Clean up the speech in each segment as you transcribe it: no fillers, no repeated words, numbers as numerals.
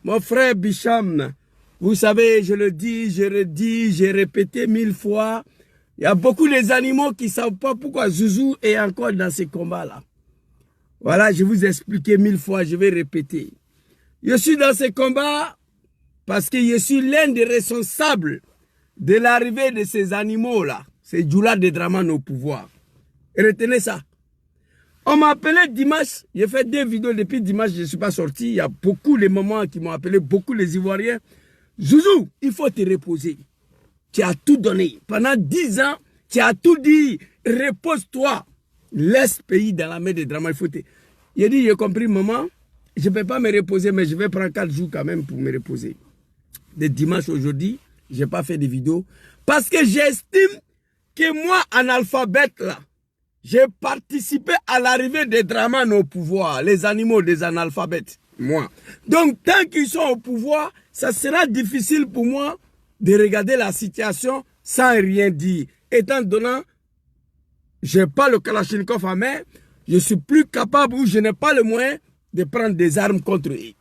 Mon frère Bicham, vous savez, je le dis, je redis, j'ai répété 1000 fois. Il y a beaucoup des animaux qui ne savent pas pourquoi Zouzou est encore dans ces combats-là. Voilà, je vous ai expliqué 1000 fois, je vais répéter. Je suis dans ces combats parce que je suis l'un des responsables de l'arrivée de ces animaux-là. C'est Djoula de Dramane au pouvoir. Et retenez ça. On m'a appelé dimanche, j'ai fait 2 vidéos depuis dimanche, je ne suis pas sorti. Il y a beaucoup de mamans qui m'ont appelé, beaucoup les Ivoiriens. Zouzou, il faut te reposer. Tu as tout donné. Pendant 10 ans, tu as tout dit. Repose-toi. Laisse le pays dans la main de Dramane. J'ai dit, j'ai compris, maman, je ne peux pas me reposer, mais je vais prendre 4 jours quand même pour me reposer. De dimanche aujourd'hui, je n'ai pas fait de vidéos. Parce que j'estime que moi, analphabète là, j'ai participé à l'arrivée des Dramane au pouvoir, les animaux des analphabètes, moi. Donc, tant qu'ils sont au pouvoir, ça sera difficile pour moi de regarder la situation sans rien dire. Étant donné, je n'ai pas le Kalachnikov en main, je suis plus capable ou je n'ai pas le moyen de prendre des armes contre eux.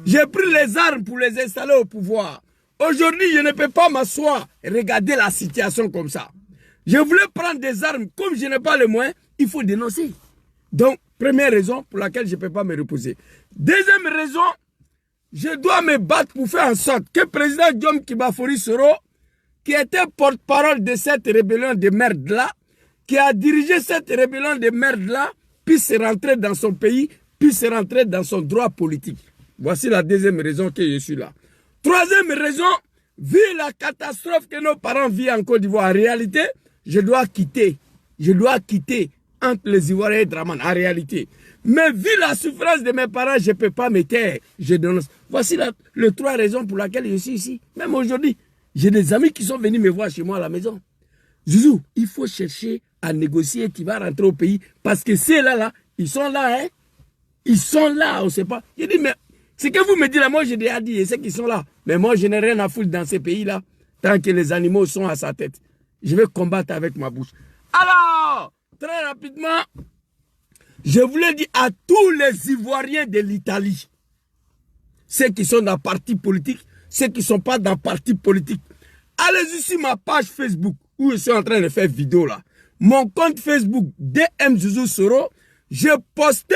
J'ai pris les armes pour les installer au pouvoir. Aujourd'hui, je ne peux pas m'asseoir et regarder la situation comme ça. Je voulais prendre des armes, comme je n'ai pas le moyen, il faut dénoncer. Donc, première raison pour laquelle je ne peux pas me reposer. Deuxième raison, je dois me battre pour faire en sorte que le président Diom Kibafori Soro, qui était porte-parole de cette rébellion de merde-là, qui a dirigé cette rébellion de merde-là, puisse rentrer dans son pays, puisse rentrer dans son droit politique. Voici la deuxième raison que je suis là. Troisième raison, vu la catastrophe que nos parents vivent en Côte d'Ivoire, en réalité, je dois quitter entre les Ivoiriens et Dramane, en réalité. Mais vu la souffrance de mes parents, je ne peux pas me taire, je dénonce. Voici les 3 raisons pour lesquelles je suis ici. Même aujourd'hui, j'ai des amis qui sont venus me voir chez moi à la maison. Zouzou, il faut chercher à négocier, tu vas rentrer au pays, parce que ceux-là, ils sont là, hein. Ils sont là, on ne sait pas. Je dis, mais ce que vous me dites là, moi j'ai déjà dit, c'est qu'ils sont là. Mais moi, je n'ai rien à foutre dans ces pays-là, tant que les animaux sont à sa tête. Je vais combattre avec ma bouche. Alors, très rapidement, je voulais dire à tous les Ivoiriens de l'Italie, ceux qui sont dans le parti politique, ceux qui ne sont pas dans le parti politique, allez-y sur ma page Facebook, où je suis en train de faire vidéo là. Mon compte Facebook, DM Zouzou Soro, je postais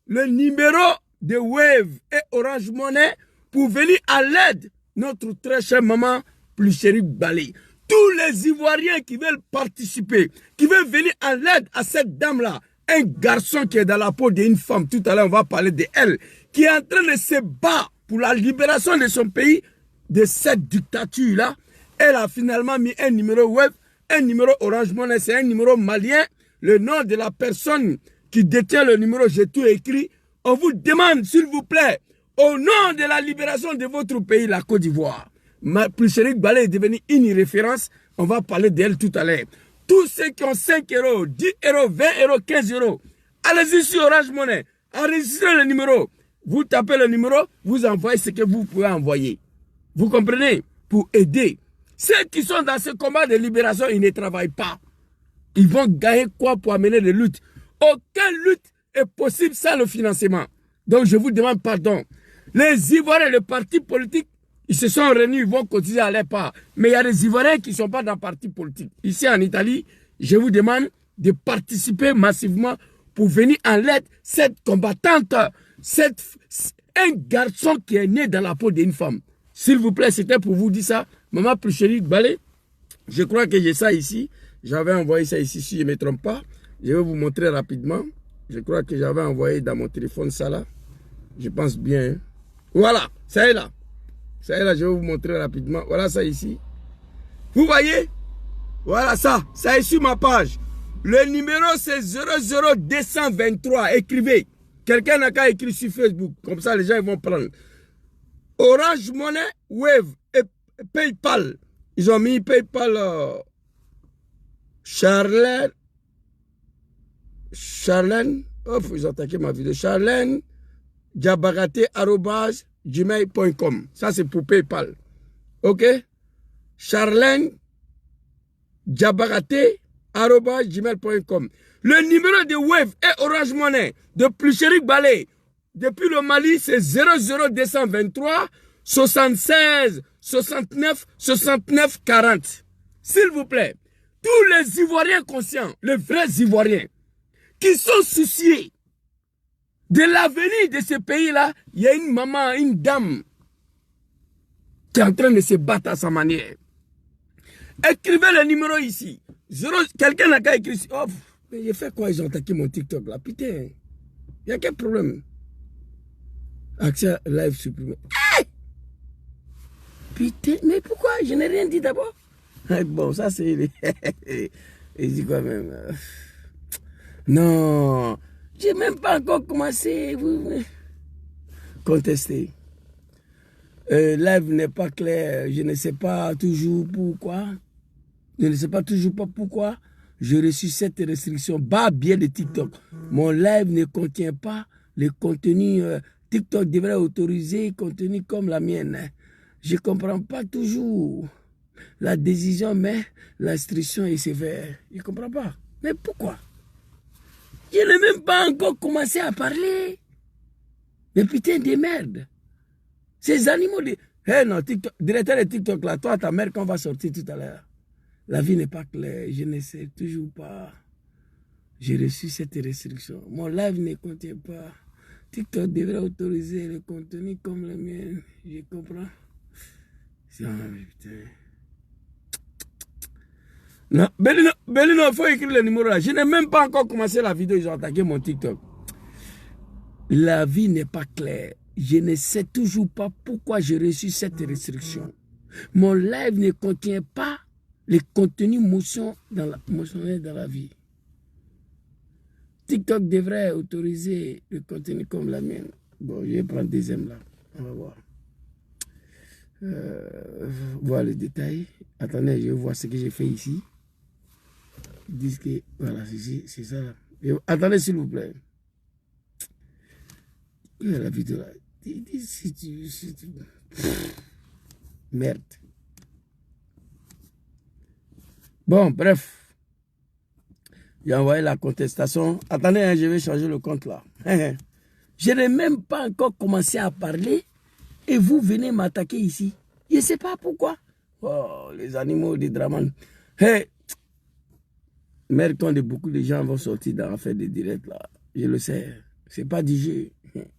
le numéro de Wave et Orange Money pour venir à l'aide notre très chère maman Pluchéri Balé. Tous les Ivoiriens qui veulent participer, qui veulent venir à l'aide à cette dame-là, un garçon qui est dans la peau d'une femme, tout à l'heure on va parler d'elle, qui est en train de se battre pour la libération de son pays, de cette dictature-là. Elle a finalement mis un numéro web, un numéro Orange Money, c'est un numéro malien. Le nom de la personne qui détient le numéro, j'ai tout écrit. On vous demande, s'il vous plaît, au nom de la libération de votre pays, la Côte d'Ivoire, Pluchéri Balé est devenue une référence. On va parler d'elle tout à l'heure. Tous ceux qui ont 5 euros, 10 euros, 20 euros, 15 euros, allez-y sur Orange Money, enregistrez le numéro. Vous tapez le numéro, vous envoyez ce que vous pouvez envoyer. Vous comprenez? Pour aider. Ceux qui sont dans ce combat de libération, ils ne travaillent pas. Ils vont gagner quoi pour amener des luttes? Aucune lutte est possible sans le financement. Donc je vous demande pardon. Les Ivoiriens, le parti politique, ils se sont réunis, ils vont cotiser à leur part. Mais il y a des Ivoiriens qui ne sont pas dans le parti politique. Ici en Italie, je vous demande de participer massivement pour venir en l'aide cette combattante, un garçon qui est né dans la peau d'une femme. S'il vous plaît, c'était pour vous dire ça. Maman Pluchéri Balé, je crois que j'ai ça ici. J'avais envoyé ça ici, si je ne me trompe pas. Je vais vous montrer rapidement. Je crois que j'avais envoyé dans mon téléphone ça là. Je pense bien. Hein. Voilà, ça est là. Ça est là, je vais vous montrer rapidement. Voilà ça ici. Vous voyez? Voilà ça. Ça est sur ma page. Le numéro c'est 00223. Écrivez. Quelqu'un n'a qu'à écrire sur Facebook. Comme ça, les gens ils vont prendre. Orange Money, Wave et PayPal. Ils ont mis PayPal. Charlène. Oh, ils ont attaqué ma vidéo. Charlène. Diabarate@gmail.com. Ça, c'est pour PayPal. OK? Charlène. Diabarate@gmail.com. Le numéro de Wave et Orange Money de Pluchéri Balé. Depuis le Mali, c'est 00223 76 69 69 40. S'il vous plaît, tous les Ivoiriens conscients, les vrais Ivoiriens, qui sont souciés de l'avenir de ce pays-là, il y a une maman, une dame qui est en train de se battre à sa manière. Écrivez le numéro ici. Quelqu'un n'a qu'à écrire ici. Oh, mais j'ai fait quoi? Ils ont attaqué mon TikTok là. Putain, il y a quel problème? Accès live supprimé. Hey! Putain, mais pourquoi? Je n'ai rien dit d'abord. Bon, ça c'est... Il dit quoi même? Non, j'ai même pas encore commencé. Contester. Live n'est pas clair. Je ne sais pas toujours pourquoi. Je ne sais pas toujours pas pourquoi j'ai reçu cette restriction. Bas bien de TikTok. Mon live ne contient pas le contenu. TikTok devrait autoriser contenu comme la mienne. Je ne comprends pas toujours la décision, mais l'instruction est sévère. Je ne comprends pas. Mais pourquoi? Je n'ai même pas encore commencé à parler. Mais putain de merde. Ces animaux de... Hey non, TikTok, directeur de TikTok, là, toi, ta mère, quand on va sortir tout à l'heure. La vie n'est pas claire. Je ne sais toujours pas. J'ai reçu cette restriction. Mon live ne contient pas. TikTok devrait autoriser le contenu comme le mien. Je comprends. Putain. Non, Belino, il faut écrire le numéro là. Je n'ai même pas encore commencé la vidéo. Ils ont attaqué mon TikTok. La vie n'est pas claire. Je ne sais toujours pas pourquoi j'ai reçu cette restriction. Mon live ne contient pas les contenus émotionnels dans la vie. TikTok devrait autoriser le contenu comme la mienne. Bon, je vais prendre le deuxième là. On va voir. Voir le détail. Attendez, je vais voir ce que j'ai fait ici. Ils disent que, voilà, c'est ça. Attendez, s'il vous plaît. Il y a la vidéo là. Merde. Bon, bref. J'ai envoyé la contestation. Attendez, hein, je vais changer le compte là. Je n'ai même pas encore commencé à parler et vous venez m'attaquer ici. Je ne sais pas pourquoi. Oh, les animaux des dramas. Hey, merde, quand beaucoup de gens vont sortir dans faire des directs là. Je le sais. C'est pas du jeu.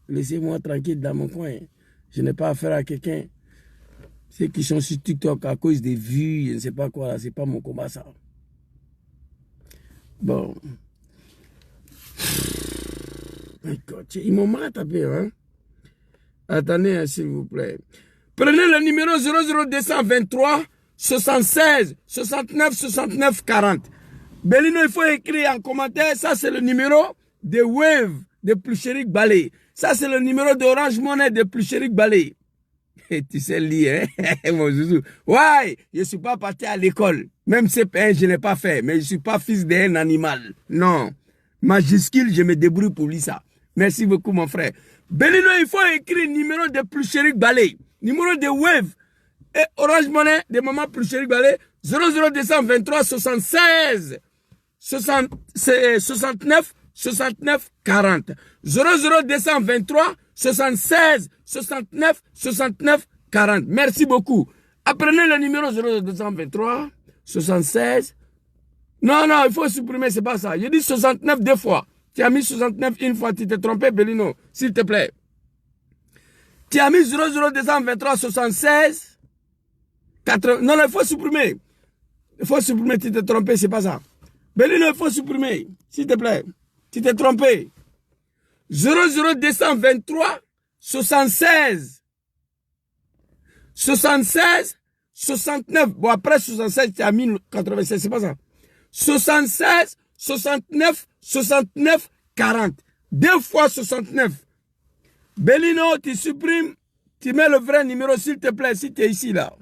Laissez-moi tranquille dans mon coin. Je n'ai pas affaire à quelqu'un. Ceux qui sont sur TikTok à cause des vues, je ne sais pas quoi, c'est pas mon combat ça. Bon. Ils m'ont mal tapé, hein. Attendez, s'il vous plaît. Prenez le numéro 00223 76 69 69 40. Belino, il faut écrire en commentaire, ça c'est le numéro de Wave de Pluchéric Balé. Ça c'est le numéro d'Orange Money de Pluchéric Balé. Et tu sais lire, hein, mon zouzou. Ouais, je ne suis pas parti à l'école. Même CP1, je ne l'ai pas fait. Mais je ne suis pas fils d'un animal. Non. Majuscule, je me débrouille pour lire ça. Merci beaucoup, mon frère. Belino, il faut écrire numéro de Pluchéric Balé. Numéro de Wave et Orange Money de Maman Pluchéric Balé. 00223 76 69 69 40. 00223 76 69 69 40. Merci beaucoup. Apprenez le numéro 0223 76. Non, il faut supprimer, c'est pas ça. Je dis 69 deux fois. Tu as mis 69 une fois, tu t'es trompé, Belino, s'il te plaît. Tu as mis 00223 76 80. Non, il faut supprimer. Il faut supprimer, tu t'es trompé, c'est pas ça. Belino, il faut supprimer, s'il te plaît. Tu t'es trompé. 00223 76 69. Bon, après 76, tu as mis 96, c'est pas ça. 76 69 69 40. Deux fois 69. Belino, tu supprimes, tu mets le vrai numéro, s'il te plaît, si tu es ici, là.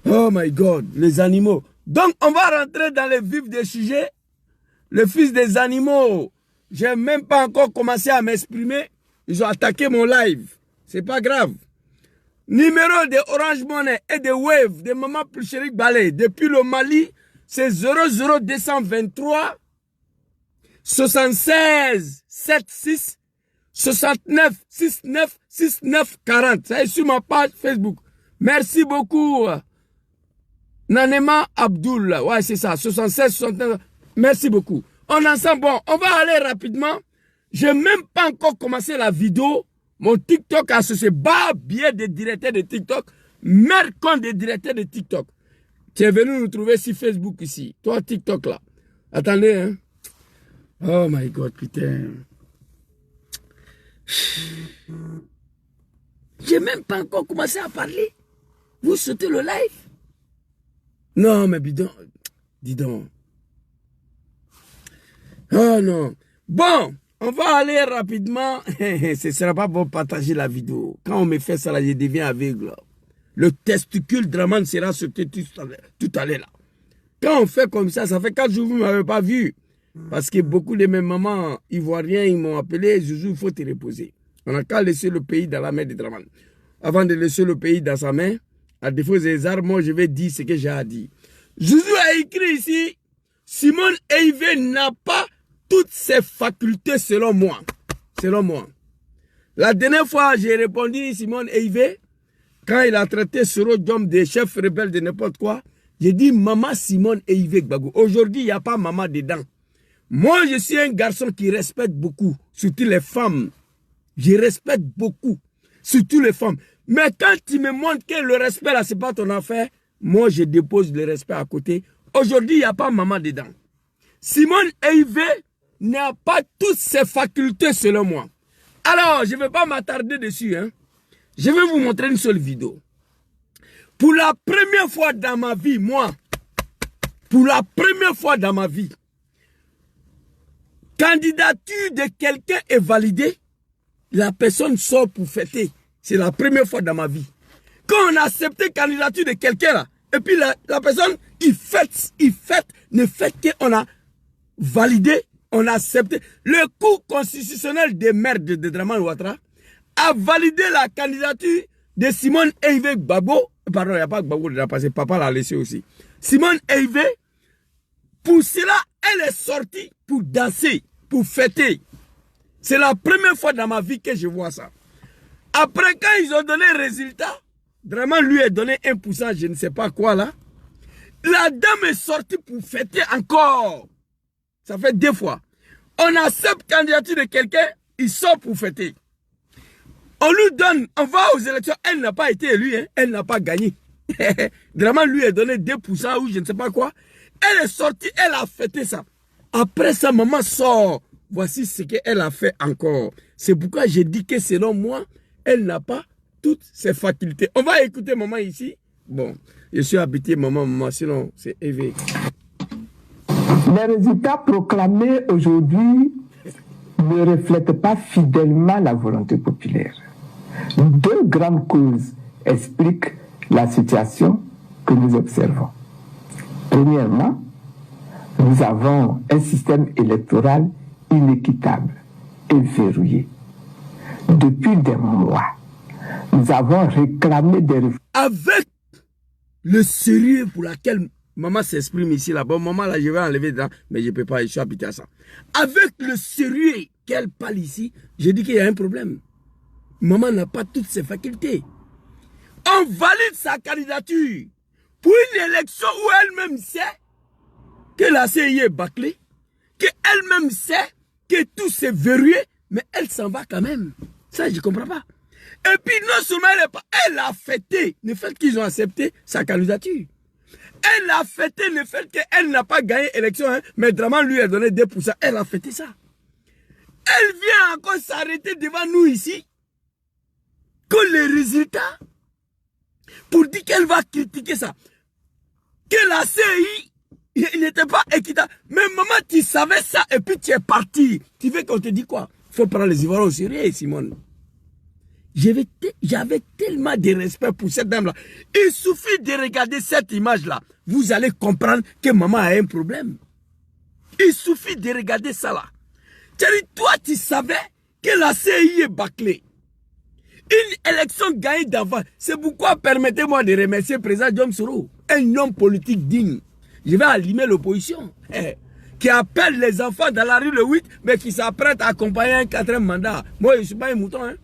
Oh my God, les animaux. Donc, on va rentrer dans le vif des sujets. Le fils des animaux. J'ai même pas encore commencé à m'exprimer. Ils ont attaqué mon live. C'est pas grave. Numéro de Orange Money et de Wave de Maman Pluchéric Balé depuis le Mali, c'est 00223 76 76 69 69 69 40. Ça est sur ma page Facebook. Merci beaucoup. Nanema Abdul. Ouais, c'est ça. 76 69. Merci beaucoup. On ensemble. Bon, on va aller rapidement. J'ai même pas encore commencé la vidéo. Mon TikTok a ce bas biais des directeurs de TikTok. Mercon des directeurs de TikTok. Tu es venu nous trouver sur Facebook ici. Toi, TikTok là. Attendez, hein. Oh my God, putain. J'ai même pas encore commencé à parler. Vous sautez le live? Non, mais bidon. Dis donc. Oh non. Bon, on va aller rapidement. Ce ne sera pas bon partager la vidéo. Quand on me fait ça, là, je deviens aveugle. Le testicule Draman sera sauté tout à l'heure là. Quand on fait comme ça fait 4 jours que vous ne m'avez pas vu. Parce que beaucoup de mes mamans ivoiriens, ils m'ont appelé, Zouzou, il faut te reposer. On n'a qu'à laisser le pays dans la main de Draman. Avant de laisser le pays dans sa main, à défaut des armes, moi je vais dire ce que j'ai à dire. Zouzou a écrit ici, Simone Eivé n'a pas toutes ses facultés selon moi. Selon moi. La dernière fois, j'ai répondu Simone Eivé, quand il a traité Soro Diom des chefs rebelles de n'importe quoi, j'ai dit maman Simone Eivé Gbagbo. Aujourd'hui, il n'y a pas maman dedans. Moi, je suis un garçon qui respecte beaucoup, surtout les femmes. Je respecte beaucoup, surtout les femmes. Mais quand tu me montres que le respect là, c'est pas ton affaire, moi, je dépose le respect à côté. Aujourd'hui, il n'y a pas maman dedans. Simone Eivé n'a pas toutes ses facultés selon moi. Alors, je ne vais pas m'attarder dessus. Hein. Je vais vous montrer une seule vidéo. Pour la première fois dans ma vie, moi, pour la première fois dans ma vie, candidature de quelqu'un est validée, la personne sort pour fêter. C'est la première fois dans ma vie. Quand on a accepté la candidature de quelqu'un là, et puis la personne, il fête, ne fait qu'on a validé, on a accepté. Le cours constitutionnel des maires de Draman Ouattara a validé la candidature de Simone Eivé Gbagbo. Pardon, il n'y a pas Gbagbo dedans parce que papa l'a laissé aussi. Simone Eivé, pour cela, elle est sortie pour danser, pour fêter. C'est la première fois dans ma vie que je vois ça. Après, quand ils ont donné le résultat, Draman lui a donné 1%, je ne sais pas quoi là. La dame est sortie pour fêter encore. Ça fait 2 fois. On accepte la candidature de quelqu'un, il sort pour fêter. On lui donne, on va aux élections, elle n'a pas été élue, hein, elle n'a pas gagné. Draman lui a donné 2% ou je ne sais pas quoi. Elle est sortie, elle a fêté ça. Après sa maman sort. Voici ce qu'elle a fait encore. C'est pourquoi j'ai dit que selon moi, elle n'a pas toutes ses facultés. On va écouter maman ici. Bon, je suis habitué maman, sinon c'est éveillé. Les résultats proclamés aujourd'hui ne reflètent pas fidèlement la volonté populaire. 2 grandes causes expliquent la situation que nous observons. Premièrement, nous avons un système électoral inéquitable et verrouillé. Depuis des mois, nous avons réclamé des réformes. Avec le sérieux pour laquelle maman s'exprime ici, là, bon, maman, là, je vais enlever dedans, mais je ne peux pas, je suis habitué à ça. Avec le sérieux qu'elle parle ici, je dis qu'il y a un problème. Maman n'a pas toutes ses facultés. On valide sa candidature pour une élection où elle-même sait que la CI est bâclée, qu'elle-même sait que tout s'est verrouillé, mais elle s'en va quand même. Ça, je ne comprends pas. Et puis, non seulement elle a fêté le fait qu'ils ont accepté sa candidature. Elle a fêté le fait qu'elle n'a pas gagné l'élection, hein, mais Draman lui a donné 2%. Elle a fêté ça. Elle vient encore s'arrêter devant nous ici, que les résultats, pour dire qu'elle va critiquer ça. Que la CI, il n'était pas équitable. Mais maman, tu savais ça et puis tu es parti. Tu veux qu'on te dise quoi? Il faut prendre les Ivoiriens au sérieux, Simone. J'avais tellement de respect pour cette dame-là. Il suffit de regarder cette image-là. Vous allez comprendre que maman a un problème. Il suffit de regarder ça là. Toi, tu savais que la CI est bâclée. Une élection gagnée d'avant. C'est pourquoi permettez-moi de remercier le président Diom Soro, un homme politique digne. Je vais allumer l'opposition. qui appelle les enfants dans la rue le 8, mais qui s'apprête à accompagner un 4e mandat. Moi, je ne suis pas un mouton. Hein.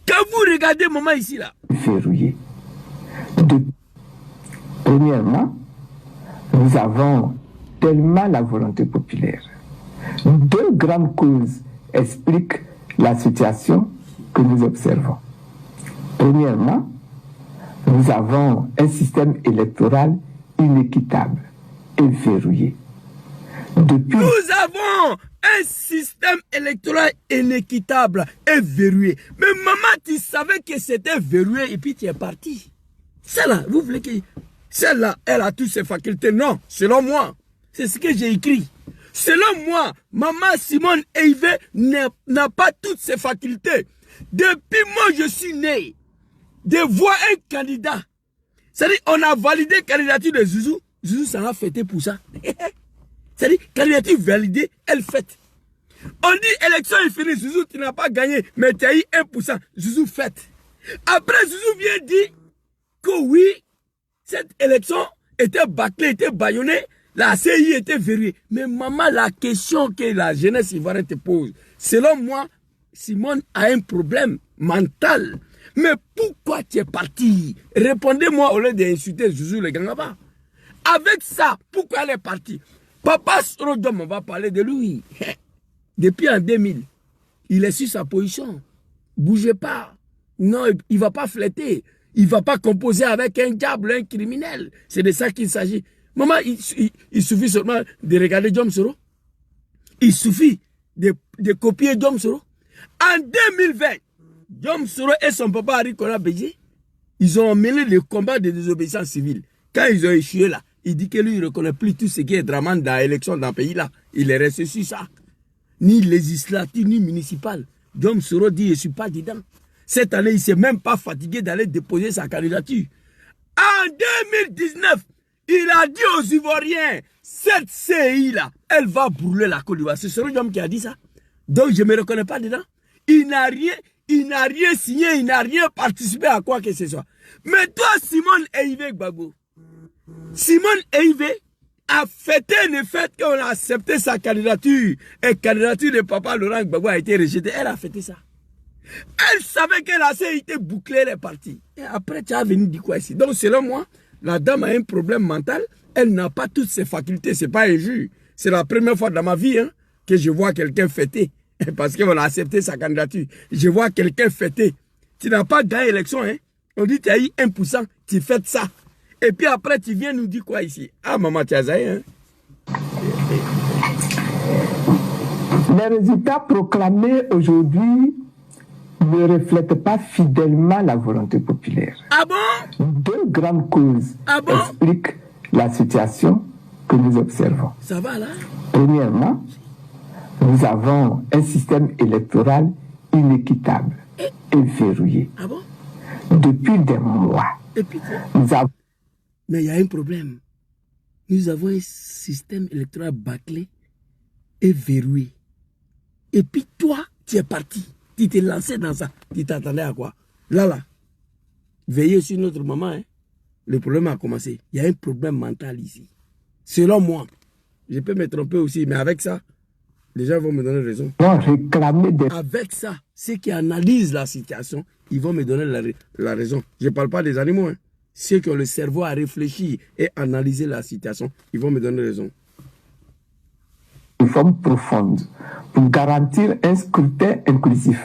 Quand vous regardez maman ici, là. Verrouillé. Premièrement, nous avons tellement la volonté populaire. 2 grandes causes expliquent la situation que nous observons. Premièrement, nous avons un système électoral inéquitable et verrouillé. Nous avons un système électoral inéquitable et verrouillé. Mais maman, tu savais que c'était verrouillé et puis tu es parti. Celle-là, vous voulez que... Celle-là, elle a toutes ses facultés. Non, selon moi, c'est ce que j'ai écrit. Selon moi, maman Simone Eivé n'a pas toutes ses facultés. Depuis moi, je suis né de voir un candidat. C'est-à-dire, on a validé la candidature de Zouzou. Zouzou s'en a fêté pour ça. C'est-à-dire, candidature validée, elle fête. On dit, élection est finie, Zouzou, tu n'as pas gagné, mais tu as eu 1%. Zouzou fête. Après, Zouzou vient dire que oui, cette élection était bâclée, était bâillonnée, la CI était verrouillée. Mais maman, la question que la jeunesse ivoirienne te pose, selon moi, Simone a un problème mental. Mais pourquoi tu es parti? Répondez-moi au lieu d'insulter Zouzou le Gangaba. Avec ça, pourquoi elle est partie? Papa Srodom, on va parler de lui. Depuis en 2000, il est sur sa position. Bougez pas. Non, il ne va pas fléter. Il ne va pas composer avec un diable, un criminel. C'est de ça qu'il s'agit. Maman, il suffit seulement de regarder Diom Soro. Il suffit de copier Diom Soro. En 2020, Diom Soro et son papa Henri Konan Bédié, ils ont mené le combat de désobéissance civile. Quand ils ont échoué là, il dit que lui, il ne reconnaît plus tout ce qui est dramane dans l'élection dans le pays là. Il est resté sur ça. Ni législative, ni municipal. Diom Soro dit, je ne suis pas dedans. Cette année, il ne s'est même pas fatigué d'aller déposer sa candidature. En 2019, il a dit aux Ivoiriens, cette CI là, elle va brûler la Côte d'Ivoire. C'est ce homme qui a dit ça. Donc je ne me reconnais pas dedans. Il n'a rien signé, il n'a rien participé à quoi que ce soit. Mais toi, Simone Eivé Gbagbo, Simone Eivé a fêté le fait qu'on a accepté sa candidature. Et la candidature de papa Laurent Gbagbo a été rejetée. Elle a fêté ça. Elle savait que la CI était bouclée, elle est partie. Et après, tu as venu dire quoi ici? Donc, selon moi, la dame a un problème mental. Elle n'a pas toutes ses facultés. Ce n'est pas injure. C'est la première fois dans ma vie hein, que je vois quelqu'un fêter. Parce qu'on a accepté sa candidature. Je vois quelqu'un fêter. Tu n'as pas gagné l'élection. Hein? On dit que tu as eu 1%. Tu fêtes ça. Et puis après, tu viens nous dire quoi ici? Ah, maman, tu as zaï, hein? Les résultats proclamés aujourd'hui ne reflètent pas fidèlement la volonté populaire. Ah bon? 2 grandes causes expliquent la situation que nous observons. Ça va là? Premièrement, nous avons un système électoral inéquitable et verrouillé. Ah bon? Depuis des mois. Et puis, nous avons... Mais il y a un problème. Nous avons un système électoral bâclé et verrouillé. Et puis toi, tu es parti. Tu t'es lancé dans ça. Tu t'attendais à quoi? Là. Veillez sur notre maman. Hein. Le problème a commencé. Il y a un problème mental ici. Selon moi. Je peux me tromper aussi, mais avec ça, les gens vont me donner raison. Avec ça, ceux qui analysent la situation, ils vont me donner la raison. Je ne parle pas des animaux. Hein. Ceux qui ont le cerveau à réfléchir et analyser la situation, ils vont me donner raison. Une forme profonde pour garantir un scrutin inclusif,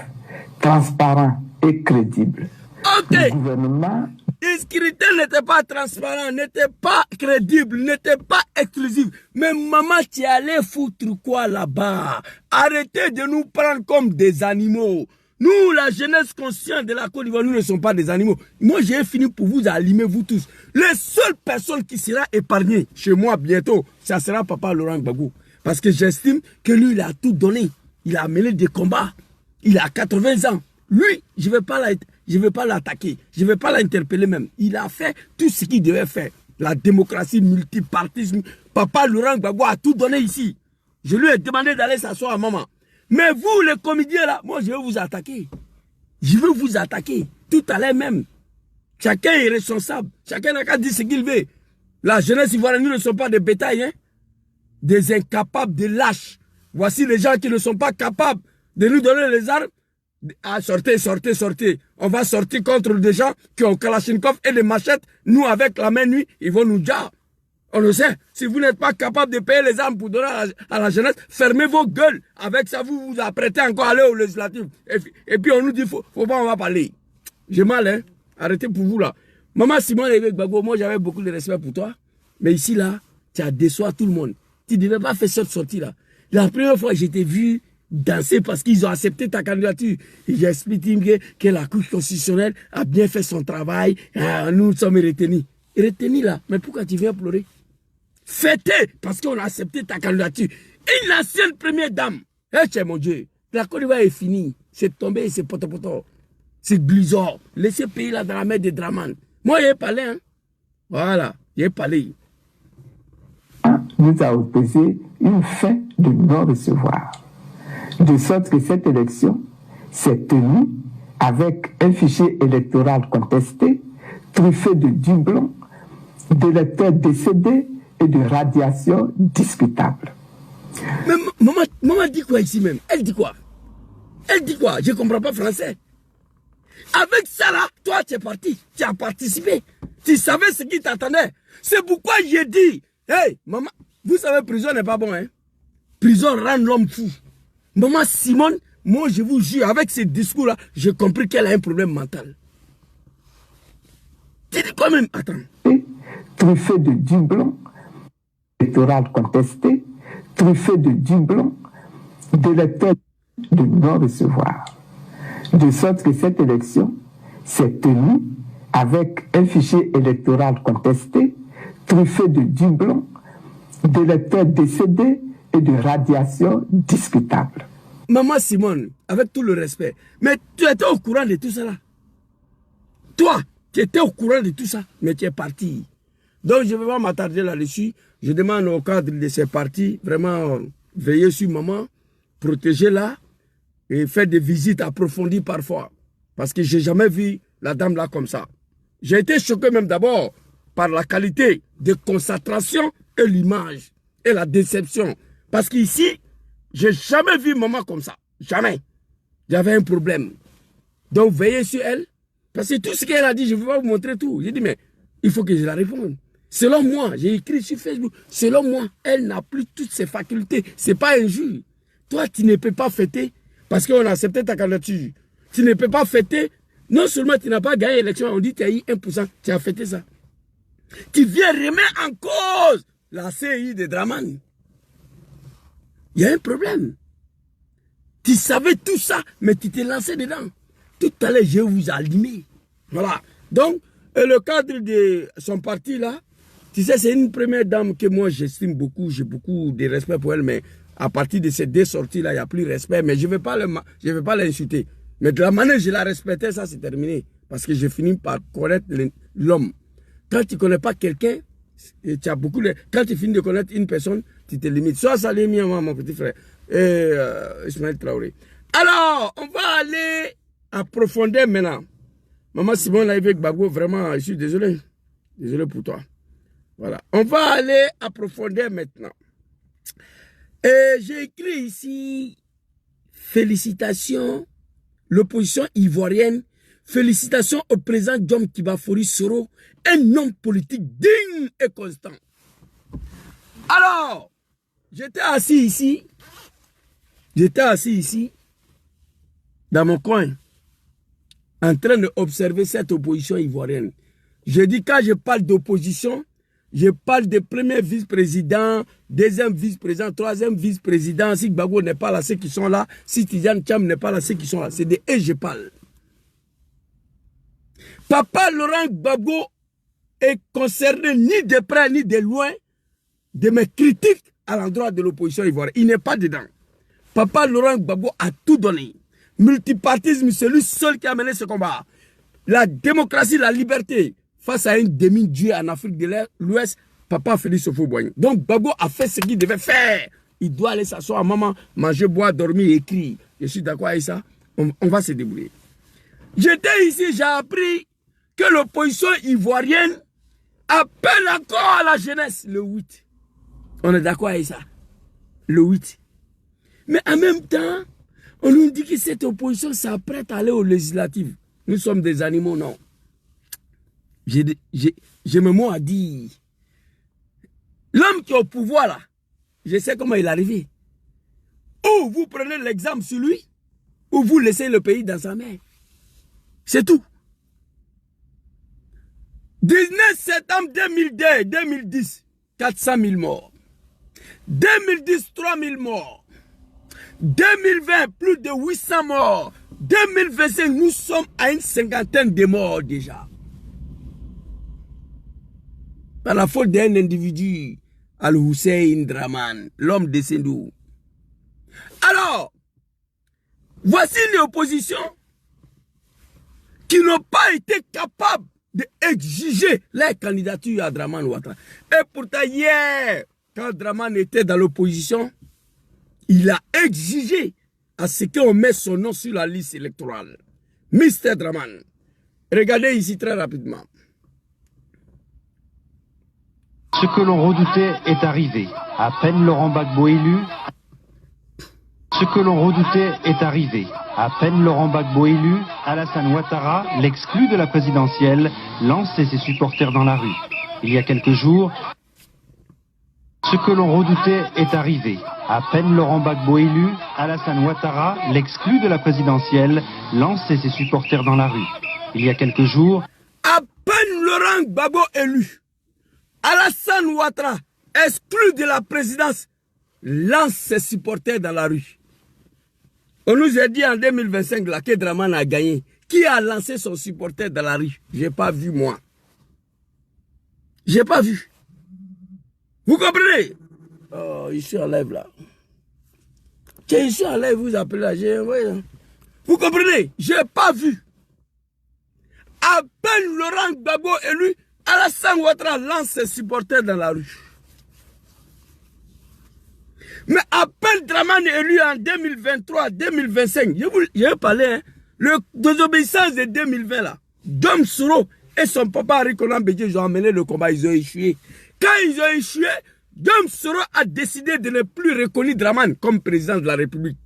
transparent et crédible. Ok. Le gouvernement... Le scrutin n'était pas transparent, n'était pas crédible, n'était pas exclusif. Mais maman, tu allais foutre quoi là-bas? Arrêtez de nous prendre comme des animaux. Nous, la jeunesse consciente de la Côte d'Ivoire, nous ne sommes pas des animaux. Moi, j'ai fini pour vous allumer, vous tous. Les seules personnes qui sera épargnée chez moi bientôt, ça sera papa Laurent Gbagbo. Parce que j'estime que lui, il a tout donné. Il a mené des combats. Il a 80 ans. Lui, je ne vais pas l'attaquer. Je ne vais pas l'interpeller même. Il a fait tout ce qu'il devait faire. La démocratie, multipartisme. Papa Laurent Gbagbo a tout donné ici. Je lui ai demandé d'aller s'asseoir à maman. Mais vous, les comédiens là, moi, je vais vous attaquer. Je vais vous attaquer. Tout à l'heure même. Chacun est responsable. Chacun n'a qu'à dire ce qu'il veut. La jeunesse ivoirienne, nous ne sommes pas des bétails. Hein? des incapables, des lâches. Voici les gens qui ne sont pas capables de nous donner les armes. Ah, sortez, sortez, sortez. On va sortir contre des gens qui ont Kalachnikov et des machettes. Nous, avec la main nue, ils vont nous dire. On le sait. Si vous n'êtes pas capable de payer les armes pour donner à la jeunesse, fermez vos gueules. Avec ça, vous vous apprêtez encore à aller au législatif. Et puis, on nous dit, faut pas, on va parler. J'ai mal, hein. Arrêtez pour vous, là. Maman Simone avec Gbagbo, moi, j'avais beaucoup de respect pour toi. Mais ici, là, tu as déçu tout le monde. Tu ne devais pas faire cette sortie-là. La première fois, je t'ai vu danser parce qu'ils ont accepté ta candidature. J'ai expliqué que la Cour constitutionnelle a bien fait son travail. Nous sommes retenus. Retenus, là. Mais pourquoi tu viens pleurer? Fêtez parce qu'on a accepté ta candidature. Une ancienne première dame. Eh, mon Dieu, la Côte d'Ivoire est finie. C'est tombé, c'est potopoto. C'est glisor. Laissez pays là dans la mer de Draman. Moi, j'ai parlé. Hein. Voilà, j'ai parlé. Nous a opposé une fin de non-recevoir. De sorte que cette élection s'est tenue avec un fichier électoral contesté, truffé de doublons, d'électeurs décédés et de radiation discutable. Mais maman dit quoi ici même? Elle dit quoi? Elle dit quoi? Je ne comprends pas français. Avec ça là, toi tu es parti, tu as participé. Tu savais ce qui t'attendait. C'est pourquoi j'ai dit, hey maman, vous savez prison n'est pas bon, hein? Prison rend l'homme fou. Maman Simone, moi je vous jure, avec ce discours là, j'ai compris qu'elle a un problème mental. Tu dis quoi même? Attends. Truffé de doublons, électoral contesté, truffé de doublons, d'électeurs de non-recevoir. De sorte que cette élection s'est tenue avec un fichier électoral contesté, truffé de doublons, d'électeurs décédés et de radiation discutable. Maman Simone, avec tout le respect, mais tu étais au courant de tout ça là. Toi, tu étais au courant de tout ça, mais tu es parti. Donc je ne vais pas m'attarder là-dessus. Je demande au cadre de ces partis, vraiment, veiller sur maman, protéger-la et faire des visites approfondies parfois. Parce que je n'ai jamais vu la dame là comme ça. J'ai été choqué même d'abord par la qualité de concentration et l'image et la déception. Parce qu'ici, je n'ai jamais vu maman comme ça. Jamais. J'avais un problème. Donc veillez sur elle. Parce que tout ce qu'elle a dit, je ne vais pas vous montrer tout. J'ai dit, mais il faut que je la réponde. Selon moi, j'ai écrit sur Facebook, selon moi, elle n'a plus toutes ses facultés. Ce n'est pas injure. Toi, tu ne peux pas fêter parce qu'on a accepté ta candidature. Tu ne peux pas fêter. Non seulement tu n'as pas gagné l'élection, on dit que tu as eu 1%, tu as fêté ça. Tu viens remettre en cause la CI de Draman. Il y a un problème. Tu savais tout ça, mais tu t'es lancé dedans. Tout à l'heure, je vais vous allumer. Voilà. Donc, le cadre de son parti là, tu sais, c'est une première dame que moi j'estime beaucoup, j'ai beaucoup de respect pour elle, mais à partir de ces deux sorties là, il n'y a plus de respect, mais je ne vais pas l'insulter. Mais de la manière dont je la respectais, ça c'est terminé. Parce que j'ai fini par connaître l'homme. Quand tu ne connais pas quelqu'un, tu as beaucoup de... Quand tu finis de connaître une personne, tu te limites. Soit Salim Miama, mon petit frère, et Ismaël Traoré. Alors, on va aller à profondeur maintenant. Maman Simone avec Gbagbo, vraiment, je suis désolé. Désolé pour toi. Voilà. On va aller à profondeur maintenant. J'ai écrit ici, félicitations, l'opposition ivoirienne, félicitations au président Djom Kibafori Soro, un homme politique digne et constant. Alors, j'étais assis ici, dans mon coin, en train d'observer cette opposition ivoirienne. Je dis, quand je parle d'opposition, je parle de premier vice-président, deuxième vice-président, troisième vice-président. Si Gbagbo n'est pas là, ceux qui sont là. Si Tidiane Cham n'est pas là, ceux qui sont là. C'est de eux que je parle. Papa Laurent Gbagbo est concerné ni de près ni de loin de mes critiques à l'endroit de l'opposition ivoirienne. Il n'est pas dedans. Papa Laurent Gbagbo a tout donné. Multipartisme, c'est lui seul qui a mené ce combat. La démocratie, la liberté, face à un demi-dieu en Afrique de l'Ouest, Papa Félix Houphouët-Boigny. Donc Gbagbo a fait ce qu'il devait faire. Il doit aller s'asseoir à maman, manger, boire, dormir, écrire. Je suis d'accord avec ça. On va se débrouiller. J'étais ici, j'ai appris que l'opposition ivoirienne appelle encore à la jeunesse le 8. On est d'accord avec ça. le 8. Mais en même temps, on nous dit que cette opposition s'apprête à aller aux législatives. Nous sommes des animaux, non. J'ai mes mots à dire. L'homme qui est au pouvoir là, je sais comment il est arrivé. Ou vous prenez l'exemple sur lui, ou vous laissez le pays dans sa main. C'est tout. 19 septembre 2010, 400 000 morts. 2010, 3 000 morts. 2020, plus de 800 morts. 2025, nous sommes à une cinquantaine de morts déjà. Par la faute d'un individu, Al-Hussein Draman, l'homme de Sendou. Alors, voici les oppositions qui n'ont pas été capables d'exiger la candidature à Draman Ouattara. Et pourtant, hier, quand Draman était dans l'opposition, il a exigé à ce qu'on mette son nom sur la liste électorale. Mr. Draman. Regardez ici très rapidement. Ce que l'on redoutait est arrivé. À peine Laurent Gbagbo élu. Ce que l'on redoutait est arrivé. À peine Laurent Gbagbo élu, Alassane Ouattara, l'exclu de la présidentielle, lançait ses supporters dans la rue. Il y a quelques jours, ce que l'on redoutait est arrivé. À peine Laurent Gbagbo élu, Alassane Ouattara, l'exclu de la présidentielle, lançait ses supporters dans la rue. Il y a quelques jours, à peine Laurent Gbagbo élu, Alassane Ouattara, exclu de la présidence, lance ses supporters dans la rue. On nous a dit en 2025 là, que Draman a gagné. Qui a lancé son supporter dans la rue? Je n'ai pas vu moi. Je n'ai pas vu. Vous comprenez? Oh, je suis en live là. Je suis en live, vous appelez là. Vous comprenez? Je n'ai pas vu. À peine Laurent Gbagbo élu, Alassane Ouattara lance ses supporters dans la rue. Mais à peine Draman élu en 2023-2025, je vais parler, hein, le désobéissance de 2020 là, Dom Soro et son papa Henri Konan Bédié, ils ont amené le combat, ils ont échoué. Quand ils ont échoué, Dom Soro a décidé de ne plus reconnaître Draman comme président de la République.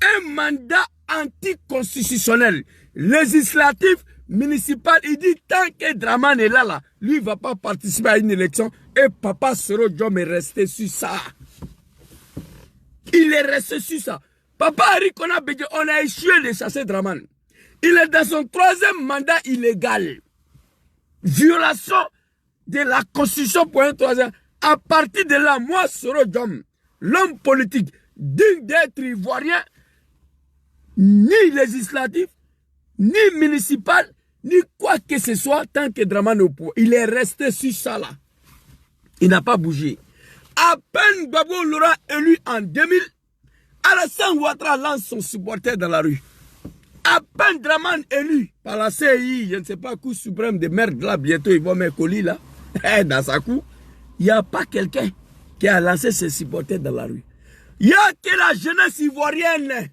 Un mandat anticonstitutionnel, législatif, municipal, il dit tant que Draman est là, lui ne va pas participer à une élection et Papa Soro Diom est resté sur ça. Il est resté sur ça. Papa Henri Konan Bédié, on a échoué de chasser Draman. Il est dans son troisième mandat illégal. Violation de la Constitution pour un troisième. À partir de là, moi, Soro Diom, l'homme politique digne d'être ivoirien, ni législatif, ni municipal, ni quoi que ce soit, tant que Draman est au pouvoir. Il est resté sur ça là. Il n'a pas bougé. À peine Gbagbo l'aura élu en 2000, Alassane Ouattara lance son supporter dans la rue. À peine Draman élu par la CI, je ne sais pas, Cour suprême de merde là, bientôt ils vont mettre colis là, dans sa cour, il n'y a pas quelqu'un qui a lancé ses supporters dans la rue. Il n'y a que la jeunesse ivoirienne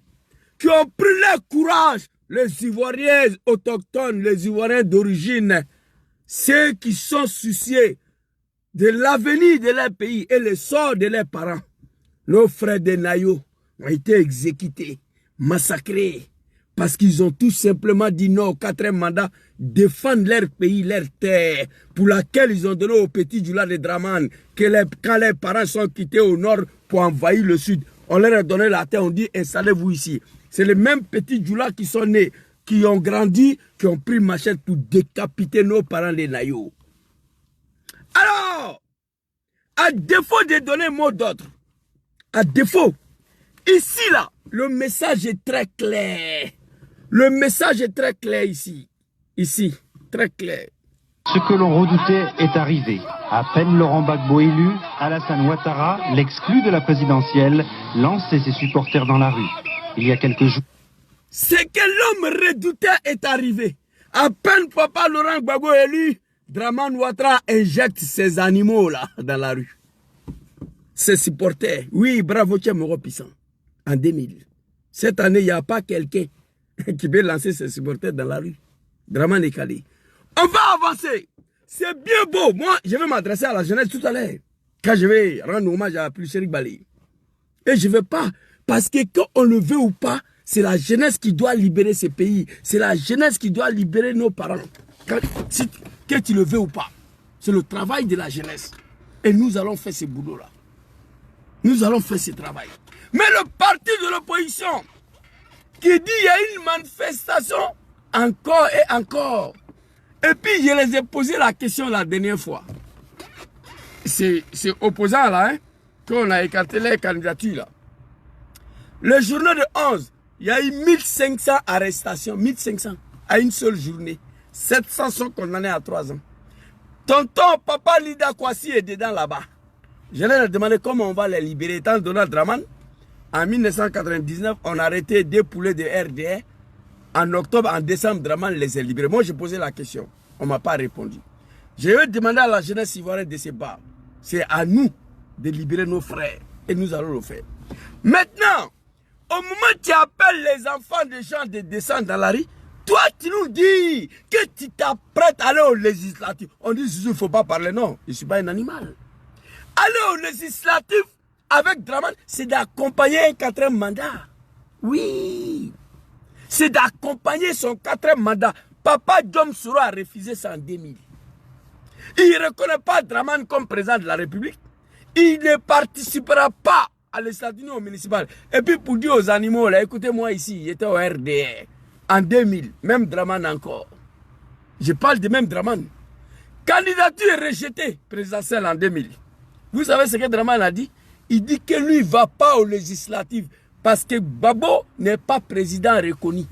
qui ont pris leur courage. Les Ivoiriens autochtones, les Ivoiriens d'origine, ceux qui sont souciés de l'avenir de leur pays et le sort de leurs parents. Nos frères de Nayo ont été exécutés, massacrés, parce qu'ils ont tout simplement dit non au 4e mandat, défendre leur pays, leur terre, pour laquelle ils ont donné au petit Djoula de Draman, que quand leurs parents sont quittés au nord pour envahir le sud, on leur a donné la terre, on dit installez-vous ici. C'est les mêmes petits Djoula qui sont nés, qui ont grandi, qui ont pris machette pour décapiter nos parents les Nayo. Alors, à défaut de donner mot d'ordre, à défaut, ici là, le message est très clair. Le message est très clair ici. Ici, très clair. Ce que l'on redoutait est arrivé. À peine Laurent Gbagbo élu, Alassane Ouattara, l'exclu de la présidentielle, lançait ses supporters dans la rue. Il y a quelques jours. Ce que l'homme redoutait est arrivé. À peine Papa Laurent Gbagbo élu, Draman Ouattara injecte ses animaux là dans la rue. Ses supporters. Oui, bravo Tchemoro Puissant. En 2000. Cette année, il n'y a pas quelqu'un qui peut lancer ses supporters dans la rue. Draman est calé. On va avancer. C'est bien beau. Moi, je vais m'adresser à la jeunesse tout à l'heure. quand je vais rendre hommage à plus Chéric Balé. Et je ne veux pas, parce que quand on le veut ou pas, c'est la jeunesse qui doit libérer ce pays. C'est la jeunesse qui doit libérer nos parents. Que tu le veux ou pas. C'est le travail de la jeunesse. Et nous allons faire ce boulot-là. Nous allons faire ce travail. Mais le parti de l'opposition qui dit qu'il y a une manifestation encore et encore. Et puis je les ai posé la question la dernière fois. C'est opposant là, hein, qu'on a écarté les candidatures là. Le journée de 11, il y a eu 1500 arrestations, 1500 à une seule journée. 700 sont condamnés à 3 ans. Tonton Papa Lida Kwasi est dedans là-bas. Je leur ai demandé comment on va les libérer. Étant Donald Draman, en 1999, on a arrêté 2 poulets de RDR. En octobre, en décembre, Draman les a libérés. Moi, j'ai posé la question. On ne m'a pas répondu. Je vais demander à la jeunesse ivoirienne de se battre. C'est à nous de libérer nos frères. Et nous allons le faire. Maintenant, au moment où tu appelles les enfants des gens de descendre dans la rue, toi, tu nous dis que tu t'apprêtes à aller au législatif. On dit, il ne faut pas parler. Non, je ne suis pas un animal. Aller au législatif avec Draman, c'est d'accompagner un 4e mandat. Oui. C'est d'accompagner son 4e mandat. Papa Djom Soro a refusé ça en 2000. Il ne reconnaît pas Draman comme président de la République. Il ne participera pas à législative au municipal. Et puis pour dire aux animaux, là, écoutez-moi ici, j'étais au RDR en 2000, même Draman encore. Je parle de même Draman. Candidature rejetée présidentielle en 2000. Vous savez ce que Draman a dit? Il dit que lui ne va pas aux législatives parce que Babo n'est pas président reconnu.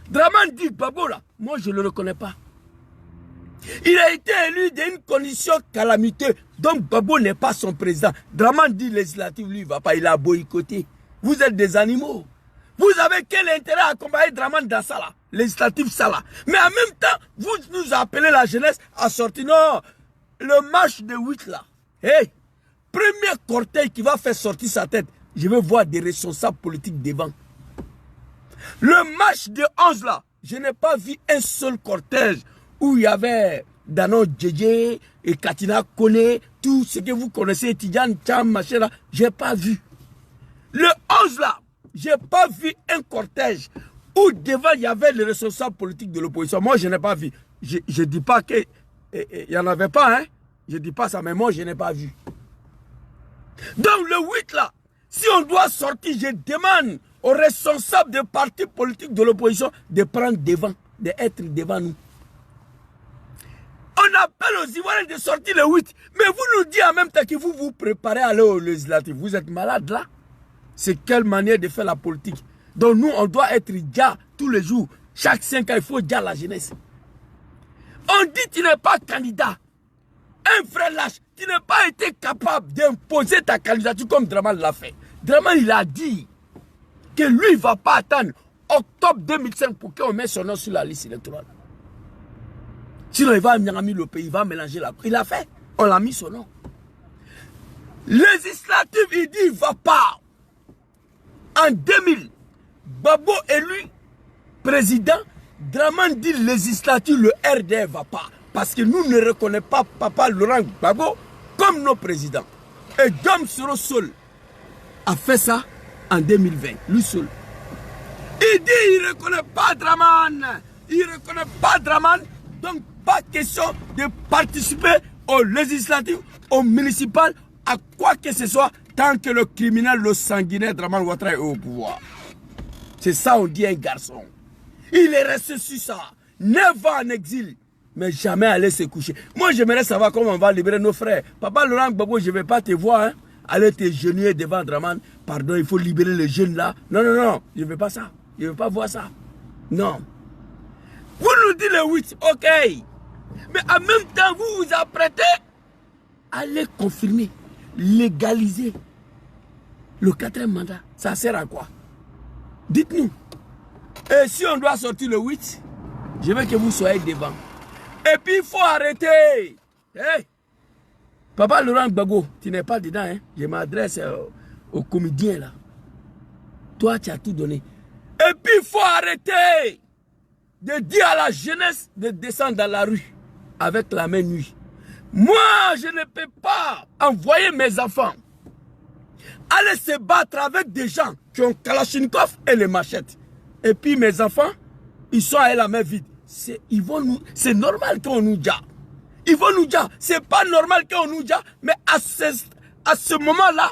Draman dit Babo là, moi je ne le reconnais pas. Il a été élu d'une condition calamiteuse. Donc Babo n'est pas son président. Draman dit législative, lui il ne va pas, il a boycotté. Vous êtes des animaux. Vous avez quel intérêt à accompagner Draman dans ça là? Législative ça là. Mais en même temps, vous nous appelez la jeunesse à sortir. Non, le match de 8 là. Hey, premier cortège qui va faire sortir sa tête, je vais voir des responsables politiques devant. Le match de 11 là, je n'ai pas vu un seul cortège où il y avait Dano Djedje et Katina Kone, tout ce que vous connaissez, Tidjane, Tcham, machin là, je n'ai pas vu. Le 11 là, je n'ai pas vu un cortège où devant il y avait les responsables politiques de l'opposition. Moi, je n'ai pas vu. Je ne dis pas qu'il n'y en avait pas, hein. Je ne dis pas ça, mais moi, je n'ai pas vu. Donc le 8 là, si on doit sortir, je demande aux responsables des partis politiques de l'opposition de prendre devant, d'être devant nous. On appelle aux Ivoiriens de sortir le 8, mais vous nous dites en même temps que vous vous préparez à aller au législatif. Vous êtes malade là? C'est quelle manière de faire la politique? Donc nous, on doit être déjà tous les jours. Chaque 5 ans, il faut déjà la jeunesse. On dit tu n'es pas candidat. Un vrai lâche, tu n'as pas été capable d'imposer ta candidature comme Draman l'a fait. Draman, il a dit que lui, il ne va pas attendre octobre 2005 pour qu'on mette son nom sur la liste électorale. Sinon, il va amener le pays, il va mélanger la... Il a fait, on l'a mis son nom. Législative, il dit, il ne va pas. En 2000, Babo élu président, Draman dit législative, le RDR ne va pas. Parce que nous ne reconnaissons pas Papa Laurent Gbagbo comme nos présidents. Et Djom Soro seul a fait ça en 2020, lui seul. Il dit il ne reconnaît pas Draman. Il ne reconnaît pas Draman. Donc pas question de participer aux législatives, aux municipales, à quoi que ce soit, tant que le criminel, le sanguinaire Draman Ouattara est au pouvoir. C'est ça on dit un garçon. Il est resté sur ça. 9 ans en exil. Mais jamais aller se coucher. Moi, j'aimerais savoir comment on va libérer nos frères. Papa Laurent Gbagbo, je ne vais pas te voir, hein. Aller te genouiller devant Draman. Pardon, il faut libérer les jeunes là. Non, non, non, je ne veux pas ça. Je ne veux pas voir ça. Non. Vous nous dites le 8, ok. Mais en même temps, vous vous apprêtez à aller confirmer, légaliser le 4e mandat. Ça sert à quoi? Dites-nous. Et si on doit sortir le 8, je veux que vous soyez devant. Et puis il faut arrêter. Hey. Papa Laurent Gbagbo, tu n'es pas dedans, hein? Je m'adresse aux comédiens là. Toi, tu as tout donné. Et puis il faut arrêter de dire à la jeunesse de descendre dans la rue avec la main nue. Moi, je ne peux pas envoyer mes enfants aller se battre avec des gens qui ont Kalachnikov et les machettes. Et puis mes enfants, ils sont à la main vide. C'est normal qu'on nous dise. Ils vont nous dire, c'est pas normal qu'on nous dise, mais à ce moment-là,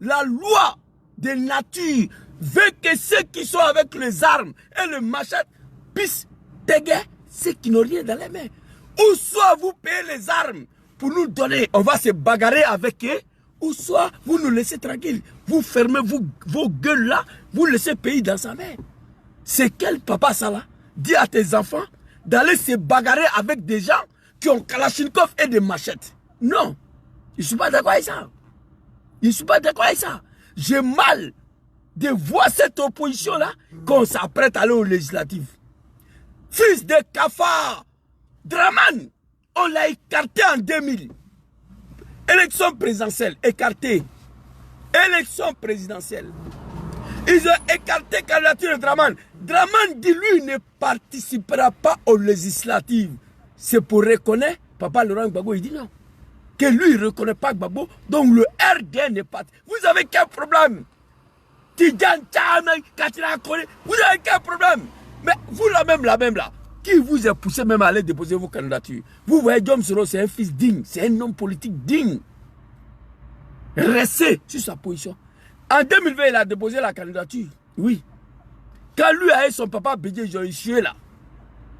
la loi de nature veut que ceux qui sont avec les armes et les machettes puissent déguer ceux qui n'ont rien dans les mains. Ou soit vous payez les armes pour nous donner, on va se bagarrer avec eux, ou soit vous nous laissez tranquilles. Vous fermez vos gueules là, vous laissez le pays dans sa main. C'est quel papa ça là? Dis à tes enfants d'aller se bagarrer avec des gens qui ont Kalachnikov et des machettes. Non, je ne suis pas d'accord avec ça. Je ne suis pas d'accord avec ça. J'ai mal de voir cette opposition-là qu'on s'apprête à aller aux législatives. Fils de cafard, Draman, on l'a écarté en 2000. Élection présidentielle, écarté. Élection présidentielle. Ils ont écarté la candidature de Draman. Draman dit lui ne participera pas aux législatives. C'est pour reconnaître, Papa Laurent Gbagbo, il dit non. Que lui, il ne reconnaît pas Gbagbo, donc le RDN n'est pas. Vous avez quel problème? Tidjan Tcham, Katina Kone, vous avez quel problème? Mais vous la même là, qui vous a poussé même à aller déposer vos candidatures? Vous voyez, Diom Soro, c'est un fils digne, c'est un homme politique digne. Restez sur sa position. En 2020, il a déposé la candidature. Oui. Quand lui a eu son papa Bédié Joïchier là,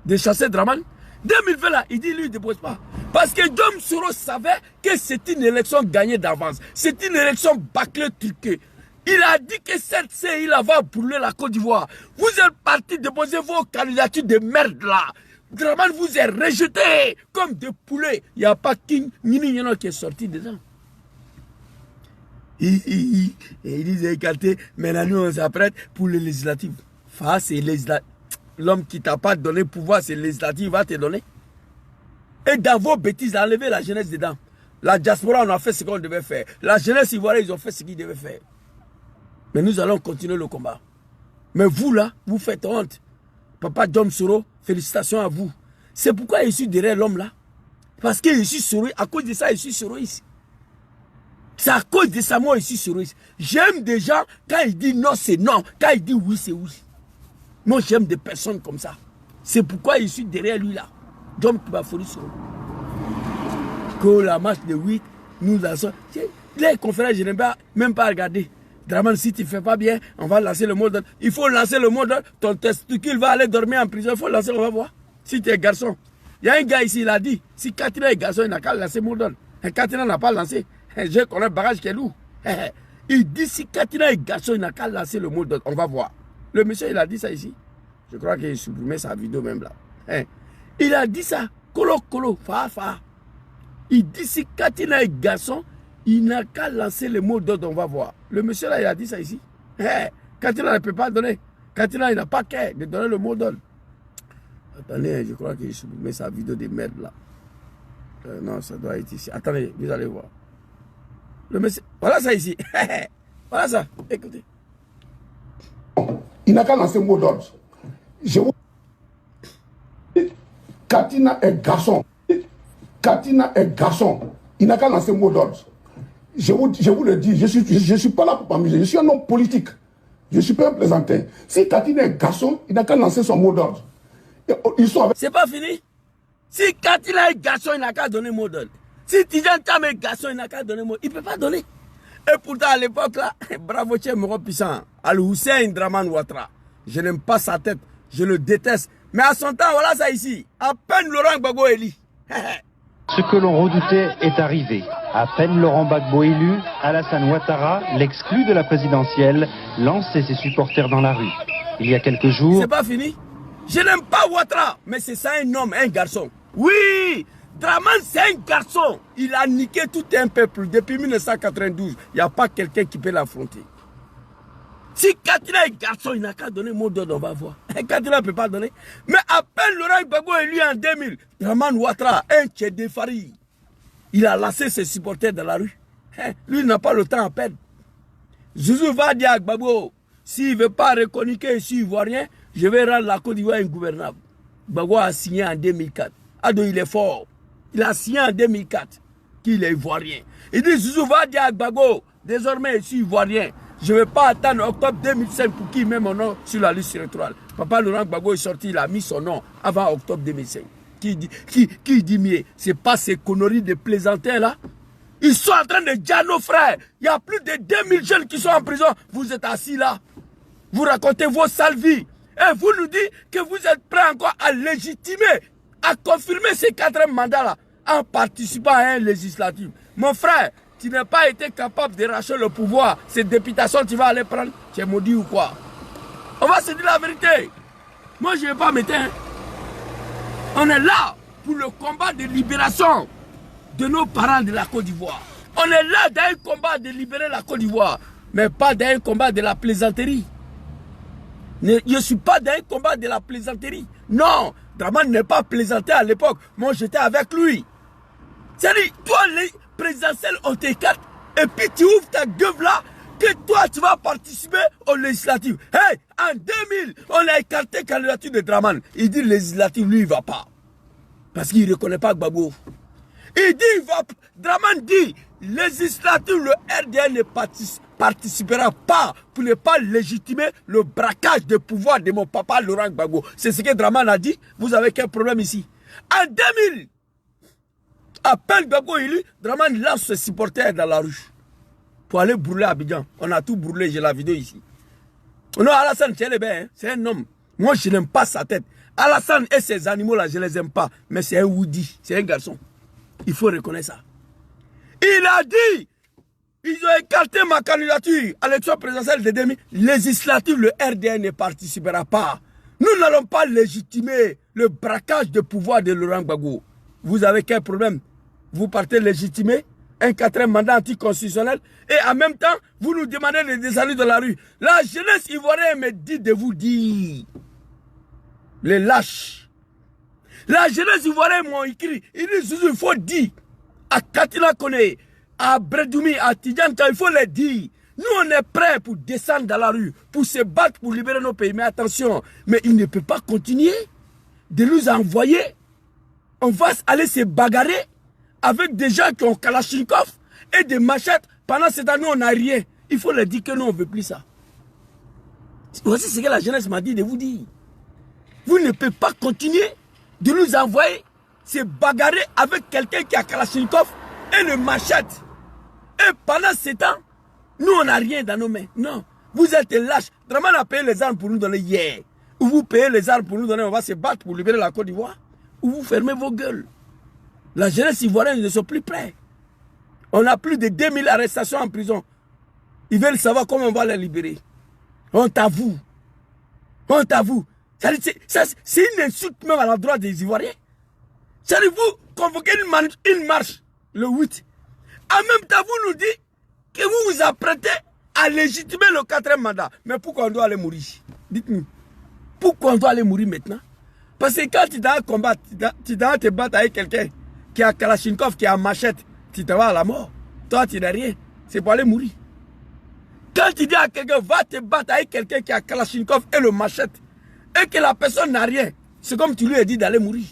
de chasser Draman, 2020 là, il dit lui, il ne dépose pas. Parce que Diom Soro savait que c'est une élection gagnée d'avance. C'est une élection bâclée truquée. Il a dit que cette il va brûler la Côte d'Ivoire. Vous êtes partis déposer vos candidatures de merde là. Draman vous est rejeté comme des poulets. Il n'y a pas King Nini qui est sorti dedans. Et ils disent écarté, maintenant nous on s'apprête pour les législatives. Face et législatives. L'homme qui t'a pas donné pouvoir, c'est législatif, va te donner. Et dans vos bêtises, enlevez la jeunesse dedans. La diaspora, on a fait ce qu'on devait faire. La jeunesse ivoirienne, ils ont fait ce qu'ils devaient faire. Mais nous allons continuer le combat. Mais vous là, vous faites honte. Papa Diom Soro, félicitations à vous. C'est pourquoi je suis derrière l'homme là. Parce que je suis soroïste. À cause de ça, je suis soroïste. C'est à cause de ça, moi, je suis soroïste. J'aime des gens, quand ils disent non, c'est non. Quand ils disent oui, c'est oui. Moi, j'aime des personnes comme ça. C'est pourquoi je suis derrière lui là. Diom Kibafori Soro. Que la marche de 8, nous lançons. Les conférences, je n'aime même pas regarder. Draman, si tu ne fais pas bien, on va lancer le mot d'ordre. Il faut lancer le mot d'ordre. Ton testicule va aller dormir en prison. Il faut lancer, on va voir. Si tu es garçon. Il y a un gars ici, il a dit, si Katina est garçon, il n'a qu'à lancer le mot d'ordre. Et Katina n'a pas lancé. Je connais le barrage qui est lourd. Il dit, si Katina est garçon, il n'a qu'à lancer le mot d'ordre. On va voir. Le monsieur, il a dit ça ici. Je crois qu'il a supprimé sa vidéo même là. Il a dit ça. Kolo, kolo, fa, fa. Il dit, si Katina est garçon, il n'a qu'à lancer le mot d'ordre, on va voir. Le monsieur là, il a dit ça ici. Katina ne peut pas donner. Katina, il n'a pas qu'à de donner le mot d'ordre. Attendez, je crois qu'il a supprimé sa vidéo de merde là. Non, ça doit être ici. Attendez, vous allez voir. Le monsieur, voilà ça ici. Voilà ça, écoutez. Il n'a qu'à lancer le mot d'ordre. Katina est garçon. Katina est garçon. Il n'a qu'à lancer le mot d'ordre. Je vous le dis, je suis pas là pour m'amuser. Je suis un homme politique. Je suis pas un plaisantin. Si Katina est garçon, il n'a qu'à lancer son mot d'ordre. C'est pas fini. Si Katina est garçon, il n'a qu'à donner le mot d'ordre. Si Tidjan Tcham est garçon, il n'a qu'à donner le mot. Il ne peut pas donner. Et pourtant, à l'époque là, bravo Tché Moro Puissant, Al-Hussein Draman Ouattara. Je n'aime pas sa tête. Je le déteste. Mais à son temps, voilà ça ici. À peine Laurent Gbagbo élu. Ce que l'on redoutait est arrivé. À peine Laurent Gbagbo élu, Alassane Ouattara, l'exclu de la présidentielle, lançait ses supporters dans la rue. Il y a quelques jours... C'est pas fini. Je n'aime pas Ouattara, mais c'est ça un homme, un garçon. Oui, Draman c'est un garçon. Il a niqué tout un peuple depuis 1992. Il n'y a pas quelqu'un qui peut l'affronter. Si Katina est garçon, il n'a qu'à donner le mot d'ordre, on va voir. Katina ne peut pas donner. Mais à peine Laurent Gbagbo élu en 2000, Draman Ouattara, un Tchédéfari, il a lancé ses supporters dans la rue. Lui, il n'a pas le temps à perdre. Zouzou va dire à Gbagbo, s'il ne veut pas reconnaître que je suis ivoirien, je vais rendre la Côte d'Ivoire ingouvernable. Gbagbo a signé en 2004. Ado, il est fort. Il a signé en 2004 qu'il est ivoirien. Il dit, Zouzou va dire à Gbagbo, désormais je suis ivoirien. Je ne vais pas attendre octobre 2005 pour qu'il mette mon nom sur la liste électorale. Papa Laurent Gbagbo est sorti, il a mis son nom avant octobre 2005. Qui dit mieux? C'est pas ces conneries de plaisantins là. Ils sont en train de dire à nos frères, il y a plus de 2000 jeunes qui sont en prison. Vous êtes assis là. Vous racontez vos sales vies. Et vous nous dites que vous êtes prêts encore à légitimer, à confirmer ces 4 mandats-là en participant à un législatif. Mon frère, tu n'as pas été capable de racheter le pouvoir. Ces députations, tu vas aller prendre. Tu es maudit ou quoi? On va se dire la vérité. Moi, je ne vais pas m'éteindre. On est là pour le combat de libération de nos parents de la Côte d'Ivoire. On est là dans un combat de libérer la Côte d'Ivoire, mais pas dans un combat de la plaisanterie. Je ne suis pas dans un combat de la plaisanterie. Non, Dramane n'est pas plaisanté à l'époque. Moi, j'étais avec lui. C'est-à-dire, toi, les présidentielles, on t'écarte, et puis tu ouvres ta gueule là, que toi, tu vas participer aux législatives. Hey, en 2000, on a écarté la candidature de Dramane. Il dit législative, lui, il ne va pas. Parce qu'il ne reconnaît pas Gbagbo. Il dit, Dramane dit, législative, le RDN ne participera pas pour ne pas légitimer le braquage de pouvoir de mon papa Laurent Gbagbo. C'est ce que Dramane a dit. Vous avez quel problème ici? En 2000, à peine Gbagbo élu, Dramane lance ses supporters dans la rue pour aller brûler Abidjan. On a tout brûlé, j'ai la vidéo ici. Non, Alassane Tchelebe, c'est un homme. Moi, je n'aime pas sa tête. Alassane et ses animaux-là, je ne les aime pas. Mais c'est un Woody, c'est un garçon. Il faut reconnaître ça. Il a dit, ils ont écarté ma candidature à l'élection présidentielle de 2000. Législative, le RDN ne participera pas. Nous n'allons pas légitimer le braquage de pouvoir de Laurent Gbagbo. Vous avez quel problème? Vous partez légitimer un 4e mandat anticonstitutionnel et en même temps, vous nous demandez de descendre de la rue. La jeunesse ivoirienne me dit de vous dire, les lâches. La jeunesse ivoirienne m'a écrit, il dit, il faut dire à Katina Kone, à Bredoumi, à Tidjanta, il faut les dire. Nous, on est prêts pour descendre dans la rue, pour se battre, pour libérer nos pays. Mais attention, mais il ne peut pas continuer de nous envoyer. On va aller se bagarrer avec des gens qui ont Kalachnikov et des machettes. Pendant cette année, on n'a rien. Il faut leur dire que nous, on ne veut plus ça. Voici ce que la jeunesse m'a dit de vous dire. Vous ne pouvez pas continuer de nous envoyer se bagarrer avec quelqu'un qui a Kalachnikov et le machette. Et pendant ce temps, nous, on n'a rien dans nos mains. Non. Vous êtes lâches. Dramane a payé les armes pour nous donner hier. Ou vous payez les armes pour nous donner, on va se battre pour libérer la Côte d'Ivoire. Ou vous fermez vos gueules. La jeunesse ivoirienne ne sont plus prêts. On a plus de 2000 arrestations en prison. Ils veulent savoir comment on va les libérer. Honte à vous. Honte à vous. C'est une insulte même à l'endroit des Ivoiriens. C'est-à-dire vous convoquez une marche le 8. En même temps, vous nous dites que vous vous apprêtez à légitimer le 4e mandat. Mais pourquoi on doit aller mourir? Dites-nous. Pourquoi on doit aller mourir maintenant? Parce que quand tu dois combattre, tu dois te battre avec quelqu'un qui a Kalachnikov, qui a machette, tu te vas à la mort. Toi, tu n'as rien. C'est pour aller mourir. Quand tu dis à quelqu'un, va te battre avec quelqu'un qui a Kalachnikov et le machette, et que la personne n'a rien, c'est comme tu lui as dit d'aller mourir.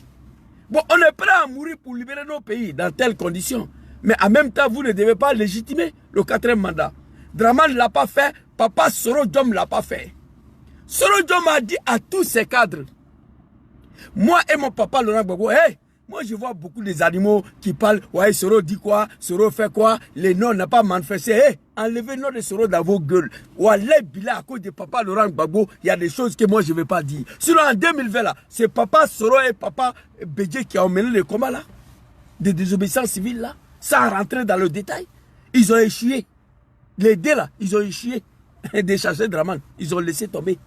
Bon, on est prêt à mourir pour libérer nos pays dans telles conditions. Mais en même temps, vous ne devez pas légitimer le 4e mandat. Dramane ne l'a pas fait, Papa Soro Diom ne l'a pas fait. Soro Diom a dit à tous ses cadres, moi et mon papa Laurent Gbagbo, hey, moi je vois beaucoup des animaux qui parlent, ouais, Soro dit quoi, Soro fait quoi, les noms n'ont pas manifesté, hey, enlevez le nom de Soro dans vos gueules. Wallah Bila, à cause de papa Laurent Gbagbo, il y a des choses que moi je ne vais pas dire. Sinon en 2020 là, c'est papa Soro et papa Bédié qui ont mené le combat là, de désobéissance civile là, sans rentrer dans le détail. Ils ont échoué. Les deux là, ils ont échoué de chasser Dramane. Ils ont laissé tomber.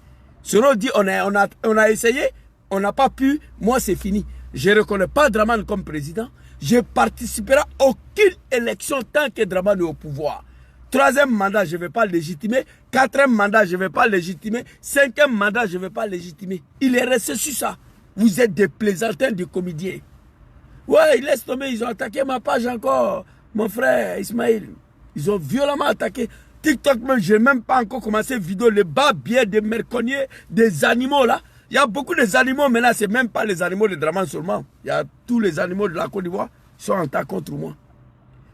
Soro dit, on a essayé, on n'a pas pu, moi c'est fini. Je ne reconnais pas Dramane comme président. Je ne participerai à aucune élection tant que Dramane est au pouvoir. 3e mandat, je ne vais pas légitimer. 4e mandat, je ne vais pas légitimer. 5e mandat, je ne vais pas légitimer. Il est resté sur ça. Vous êtes des plaisantins, des comédiens. Ouais, ils laissent tomber, ils ont attaqué ma page encore. Mon frère Ismaël, ils ont violemment attaqué. TikTok, même, je n'ai même pas encore commencé vidéo. Les bas biais des merconniers, des animaux là. Il y a beaucoup d'animaux maintenant, ce n'est même pas les animaux de Dramane seulement. Il y a tous les animaux de la Côte d'Ivoire. sont en tas contre moi.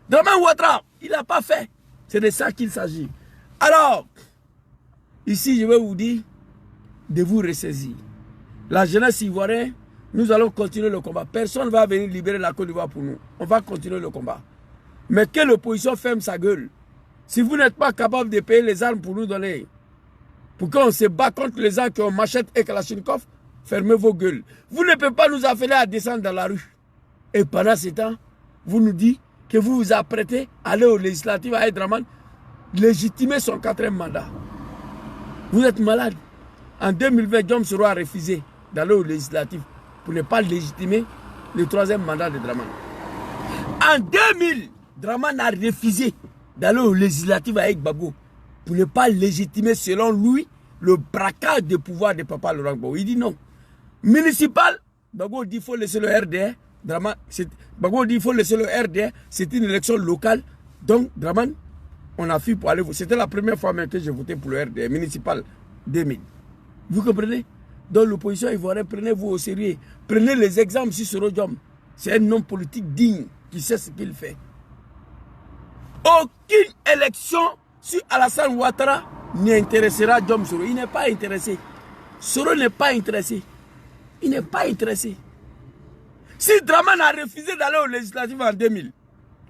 Draman Ouattara, il n'a pas fait. C'est de ça qu'il s'agit. Alors, ici, je vais vous dire de vous ressaisir. La jeunesse ivoirienne, nous allons continuer le combat. Personne ne va venir libérer la Côte d'Ivoire pour nous. On va continuer le combat. Mais que l'opposition ferme sa gueule. Si vous n'êtes pas capable de payer les armes pour nous donner, pour qu'on se bat contre les gens qui ont machette et kalachnikov, fermez vos gueules. Vous ne pouvez pas nous affaler à descendre dans la rue. Et pendant ce temps, vous nous dites que vous vous apprêtez à aller aux législatives à Draman, légitimer son 4e mandat. Vous êtes malade. En 2020, Diom Soro a refusé d'aller aux législatives pour ne pas légitimer le 3e mandat de Draman. En 2000, Draman a refusé d'aller aux législatives avec Gbagbo pour ne pas légitimer, selon lui, le braquage de pouvoir de Papa Laurent Gbagbo. Il dit non. Municipal, Gbagbo dit qu'il faut laisser le RDR. Gbagbo dit qu'il faut laisser le RDR. C'est une élection locale. Donc, Draman, on a fui pour aller voter. C'était la première fois même que j'ai voté pour le RDR municipal 2000. Vous comprenez? Donc, l'opposition ivoirienne, prenez-vous au sérieux. Prenez les exemples sur Soro Diom. C'est un homme politique digne qui sait ce qu'il fait. Aucune élection sur Alassane Ouattara n'intéressera Diom Soro. Il n'est pas intéressé. Soro n'est pas intéressé. Il n'est pas intéressé. Si Draman a refusé d'aller aux législatives en 2000,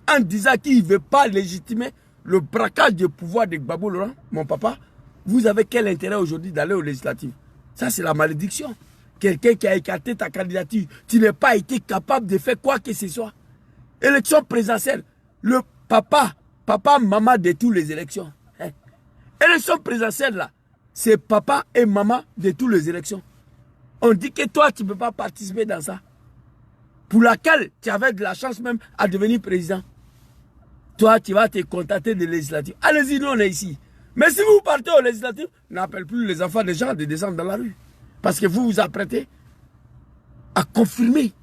en disant qu'il ne veut pas légitimer le braquage du pouvoir de Gbagbo Laurent, mon papa, vous avez quel intérêt aujourd'hui d'aller aux législatives? Ça, c'est la malédiction. Quelqu'un qui a écarté ta candidature, tu n'as pas été capable de faire quoi que ce soit. Élection présidentielle, le papa, maman de toutes les élections. Élection présidentielle, là, c'est papa et maman de toutes les élections. On dit que toi, tu ne peux pas participer dans ça. Pour laquelle tu avais de la chance même à devenir président. Toi, tu vas te contenter des législatives. Allez-y, nous, on est ici. Mais si vous partez aux législatives, n'appelle plus les enfants des gens de descendre dans la rue. Parce que vous vous apprêtez à confirmer,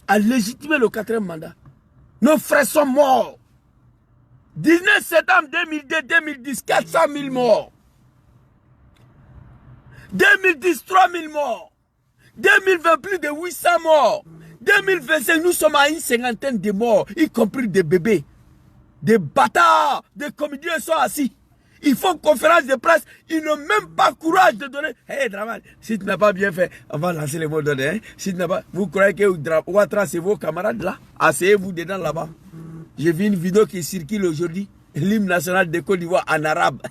à légitimer le 4e mandat. Nos frères sont morts. 19 septembre 2002-2010, 400 000 morts. 2010, 3 000 morts. 2020, plus de 800 morts. 2025, nous sommes à une 50aine de morts, y compris des bébés. Des bâtards, des comédiens sont assis. Ils font conférence de presse, ils n'ont même pas courage de donner. Hé, Draman, si tu n'as pas bien fait, on va lancer les mots d'ordre. Hein? Si tu n'as pas, vous croyez que Ouattara, c'est vos camarades là? Asseyez-vous dedans là-bas. J'ai vu une vidéo qui circule aujourd'hui, l'hymne national de Côte d'Ivoire en arabe.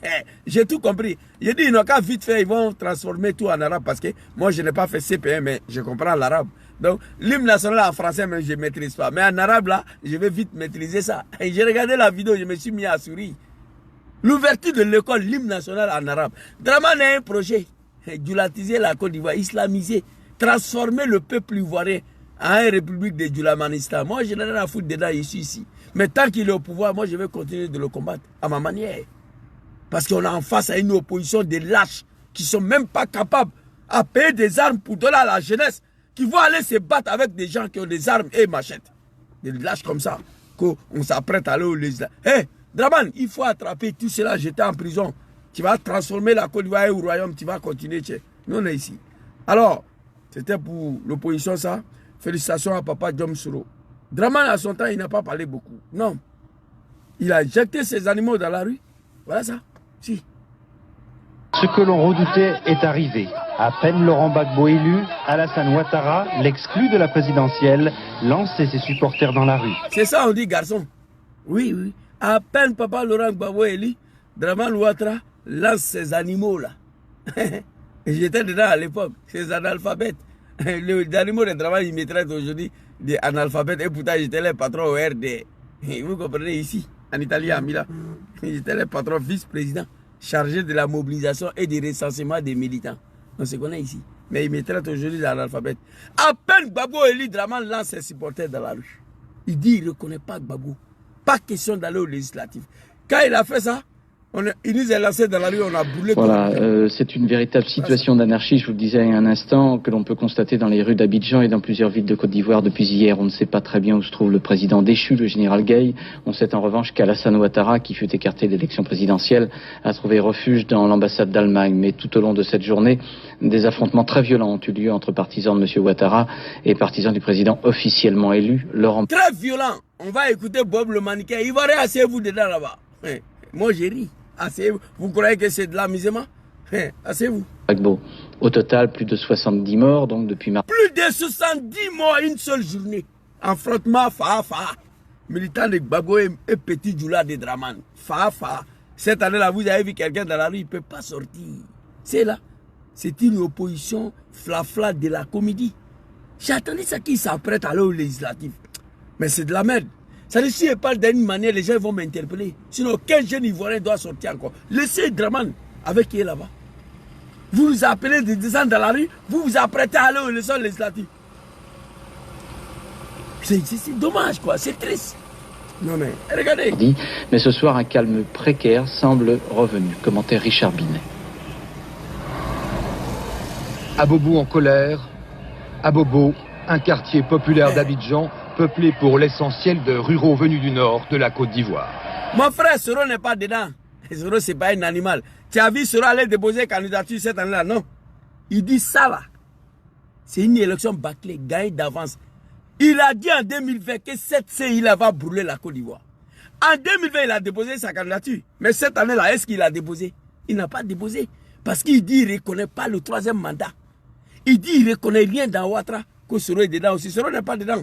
J'ai tout compris. J'ai dit, ils n'ont qu'à vite fait, ils vont transformer tout en arabe parce que moi, je n'ai pas fait CP1, mais je comprends l'arabe. Donc, l'hymne national en français, même, je ne maîtrise pas. Mais en arabe, là, je vais vite maîtriser ça. Et j'ai regardé la vidéo, je me suis mis à sourire. L'ouverture de l'école, l'hymne national en arabe. Draman a un projet, djulatiser la Côte d'Ivoire, islamiser, transformer le peuple ivoirien en une république de Djulamanistan. Moi, je n'ai rien à foutre dedans, je suis ici. Mais tant qu'il est au pouvoir, moi, je vais continuer de le combattre à ma manière. Parce qu'on est en face à une opposition de lâches qui ne sont même pas capables à payer des armes pour donner à la jeunesse, qui vont aller se battre avec des gens qui ont des armes et machettes. Des lâches comme ça, qu'on s'apprête à aller au législatif. Hé, Draman, il faut attraper tout cela, jeter en prison. Tu vas transformer la Côte d'Ivoire au royaume, tu vas continuer. Nous, on est ici. Alors, c'était pour l'opposition, ça. Félicitations à Papa Diom Soro. Draman, à son temps, il n'a pas parlé beaucoup. Non. Il a jeté ses animaux dans la rue. Voilà ça. Si. Ce que l'on redoutait est arrivé. À peine Laurent Gbagbo élu, Alassane Ouattara, l'exclu de la présidentielle, lançait ses supporters dans la rue. C'est ça, on dit, garçon. Oui, oui. À peine Papa Laurent Gbagbo élu, Draman Ouattara lance ses animaux là. J'étais dedans à l'époque, ces analphabètes. Les animaux de Draman, ils me traitent aujourd'hui des analphabètes. Et pourtant, j'étais le patron au RD. Vous comprenez ici, en Italie, à Milan. J'étais le patron vice-président, chargé de la mobilisation et du recensement des militants. On se connaît ici. Mais ils me traitent aujourd'hui d'analphabète. À peine Gbagbo élu, Draman lance ses supporters dans la rue. Il dit qu'il ne reconnaît pas Gbagbo. Pas question d'aller aux législatives. Quand il a fait ça, Il nous est lancé dans la rue, on a brûlé. Voilà, c'est une véritable situation d'anarchie, je vous le disais il y a un instant, que l'on peut constater dans les rues d'Abidjan et dans plusieurs villes de Côte d'Ivoire depuis hier. On ne sait pas très bien où se trouve le président déchu, le général Gueye. On sait en revanche qu'Alassane Ouattara, qui fut écarté de l'élection présidentielle, a trouvé refuge dans l'ambassade d'Allemagne. Mais tout au long de cette journée, des affrontements très violents ont eu lieu entre partisans de M. Ouattara et partisans du président officiellement élu, Laurent. Très violent. On va écouter Bob le mannequin. Il va rien asseyez-vous dedans là-bas. Moi j'ai ri. Asseyez-vous. Vous croyez que c'est de l'amusement? Asseyez-vous. Au total, plus de 70 morts, donc depuis mars. Plus de 70 morts une seule journée. Affrontement Fafa. Militant de Gbagbo et Petit Djoula de Draman. Fafa. Cette année-là, vous avez vu quelqu'un dans la rue, il ne peut pas sortir. C'est là. C'est une opposition flafla de la comédie. J'ai attendu ça qui s'apprête à aller au législatif. Mais c'est de la merde. Ça dit, si je parle d'une manière, les gens vont m'interpeller. Sinon, aucun jeune Ivoirien doit sortir encore. Laissez Draman avec qui est là-bas. Vous nous appelez de descendre dans la rue, vous vous apprêtez à aller aux élections législatives. C'est dommage, quoi. C'est triste. Non, mais regardez. Mais ce soir, un calme précaire semble revenu. Commentaire Richard Binet. Abobo en colère. Abobo, un quartier populaire d'Abidjan, peuplé pour l'essentiel de ruraux venus du nord de la Côte d'Ivoire. Mon frère, Soro n'est pas dedans. Soro, c'est pas un animal. Tu as vu Soro aller déposer candidature cette année-là? Non. Il dit ça là. C'est une élection bâclée, gagnée d'avance. Il a dit en 2020 que cette CI va brûler la Côte d'Ivoire. En 2020, il a déposé sa candidature. Mais cette année-là, est-ce qu'il a déposé? Il n'a pas déposé. Parce qu'il dit qu'il ne reconnaît pas le troisième mandat. Il dit qu'il ne reconnaît rien dans Ouattara. Que Soro est dedans aussi. Soro n'est pas dedans.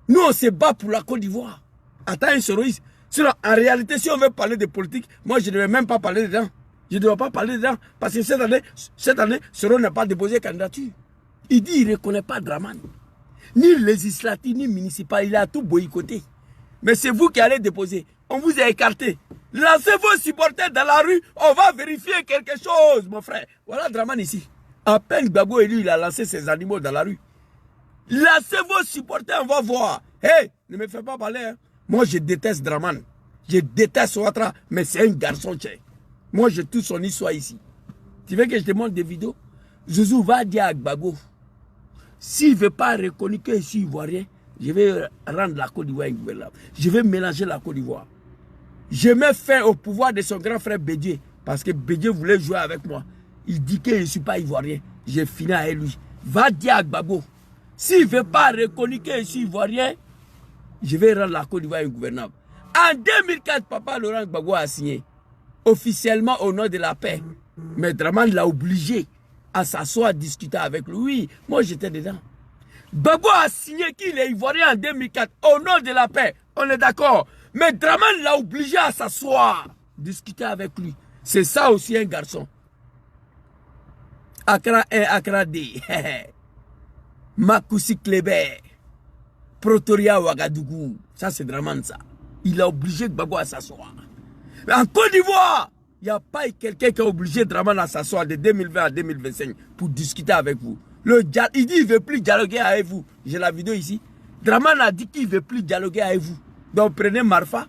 Nous, on se bat pour la Côte d'Ivoire. Attends, un Soroïste. Sinon, en réalité, si on veut parler de politique, moi, je ne vais même pas parler dedans. Je ne dois pas parler dedans. Parce que cette année, Soro n'a pas déposé candidature. Il dit qu'il ne reconnaît pas Draman. Ni législatif, ni municipal. Il a tout boycotté. Mais c'est vous qui allez déposer. On vous a écarté. Lancez vos supporters dans la rue. On va vérifier quelque chose, mon frère. Voilà Draman ici. À peine Gbagbo élu, il a lancé ses animaux dans la rue. Lancez vos supporters, on va voir. Hé, ne me fais pas parler. Hein. Moi, je déteste Draman. Je déteste Ouattara, mais c'est un garçon, tchè. Moi, je touche son histoire ici. Tu veux que je te montre des vidéos? Zouzou va dire à Gbagbo, s'il ne veut pas reconnaître que je suis ivoirien, je vais rendre la Côte d'Ivoire ingouvernable. Je vais mélanger la Côte d'Ivoire. Je mets fin au pouvoir de son grand frère Bédié, parce que Bédié voulait jouer avec moi. Il dit que je ne suis pas ivoirien. J'ai fini avec lui. Va dire à Gbagbo, s'il ne veut pas reconnaître que je suis ivoirien, je vais rendre la Côte d'Ivoire ingouvernable. En 2004, papa Laurent Gbagbo a signé officiellement au nom de la paix. Mais Draman l'a obligé à s'asseoir, à discuter avec lui. Oui, moi j'étais dedans. Gbagbo a signé qu'il est ivoirien en 2004 au nom de la paix. On est d'accord. Mais Draman l'a obligé à s'asseoir, discuter avec lui. C'est ça aussi un garçon. Accra 1, Accra 2. Makoussi Kleber. Pretoria Ouagadougou. Ça c'est Draman ça. Il a obligé Gbagbo à s'asseoir. Mais en Côte d'Ivoire, il n'y a pas quelqu'un qui a obligé Draman à s'asseoir de 2020 à 2025 pour discuter avec vous. Il dit qu'il ne veut plus dialoguer avec vous. J'ai la vidéo ici. Draman a dit qu'il ne veut plus dialoguer avec vous. Donc prenez Marfa.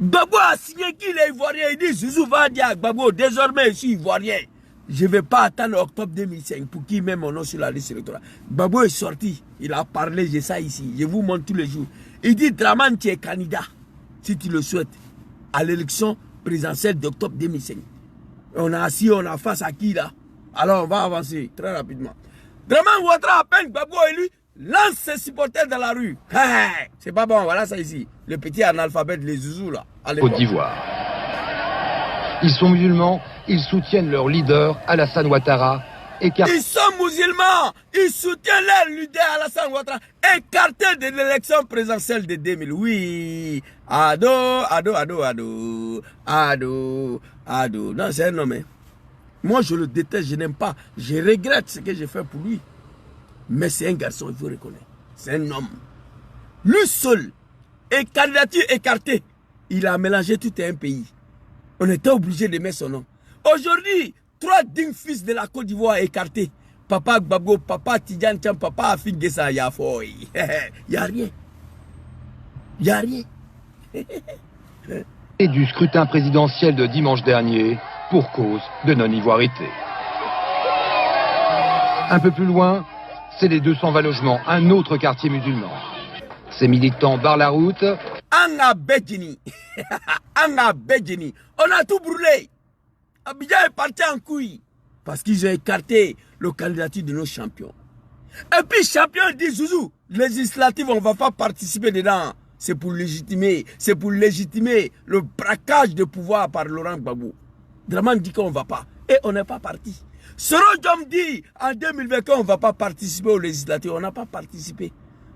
Gbagbo a signé qu'il est ivoirien. Il dit Zouzou va dire à Gbagbo, désormais je suis ivoirien. Je ne vais pas attendre octobre 2005 pour qu'il mette mon nom sur la liste électorale. Gbagbo est sorti. Il a parlé, j'ai ça ici. Je vous montre tous les jours. Il dit Draman, tu es candidat, si tu le souhaites, à l'élection présidentielle d'octobre 2005. On a assis, on a face à qui là? Alors on va avancer très rapidement. Draman Ouattara, à peine Gbagbo élu, lance ses supporters dans la rue. Hey, c'est pas bon, voilà ça ici. Le petit analphabète, les zouzous là. Côte d'Ivoire. Ils sont musulmans, ils soutiennent leur leader, Alassane Ouattara. Ils sont musulmans, ils soutiennent leur leader Alassane Ouattara, écarté de l'élection présidentielle de 2000. Oui, Ado. Non, c'est un homme. Hein. Moi, je le déteste, je n'aime pas. Je regrette ce que j'ai fait pour lui. Mais c'est un garçon, il faut reconnaître. C'est un homme. Lui seul, et candidature écartée, il a mélangé tout un pays. On était obligé de mettre son nom. Aujourd'hui, 3 dignes fils de la Côte d'Ivoire écartés. Papa Gbagbo, papa Tidjane Tcham, papa Afin Gessa, Yafoy. Il n'y a rien. Il n'y a rien. et du scrutin présidentiel de dimanche dernier pour cause de non-ivoirité. Un peu plus loin, c'est les 220 logements, un autre quartier musulman. Ces militants barrent la route. Anna Bedjini. Anna Bedjini. On a tout brûlé. Abidjan est parti en couille. Parce qu'ils ont écarté le candidature de nos champions. Et puis champion dit Zouzou, législative, on ne va pas participer dedans. C'est pour légitimer le braquage de pouvoir par Laurent Gbagbo. Dramane dit qu'on ne va pas. Et on n'est pas parti. Soro Diom dit en 2020 qu'on ne va pas participer aux législatives. On n'a pas participé.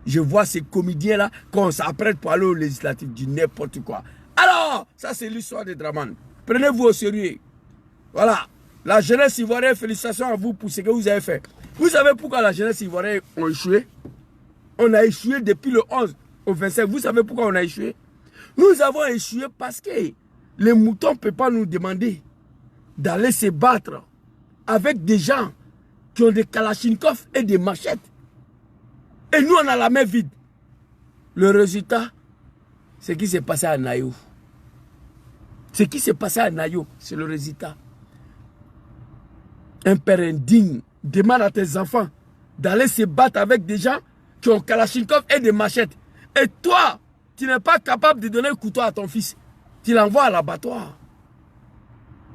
Je vois ces comédiens-là, quand on s'apprête pour aller aux législatives, du n'importe quoi. Alors, ça c'est l'histoire de Dramane. Prenez-vous au sérieux. Voilà. La jeunesse ivoirienne, félicitations à vous pour ce que vous avez fait. Vous savez pourquoi la jeunesse ivoirienne a échoué? On a échoué depuis le 11 au 25. Vous savez pourquoi on a échoué? Nous avons échoué parce que les moutons ne peuvent pas nous demander d'aller se battre avec des gens qui ont des kalachnikovs et des machettes. Et nous, on a la main vide. Le résultat, c'est ce qui s'est passé à Nayo. Ce qui s'est passé à Nayo, c'est le résultat. Un père indigne demande à tes enfants d'aller se battre avec des gens qui ont kalachnikov et des machettes. Et toi, tu n'es pas capable de donner un couteau à ton fils. Tu l'envoies à l'abattoir.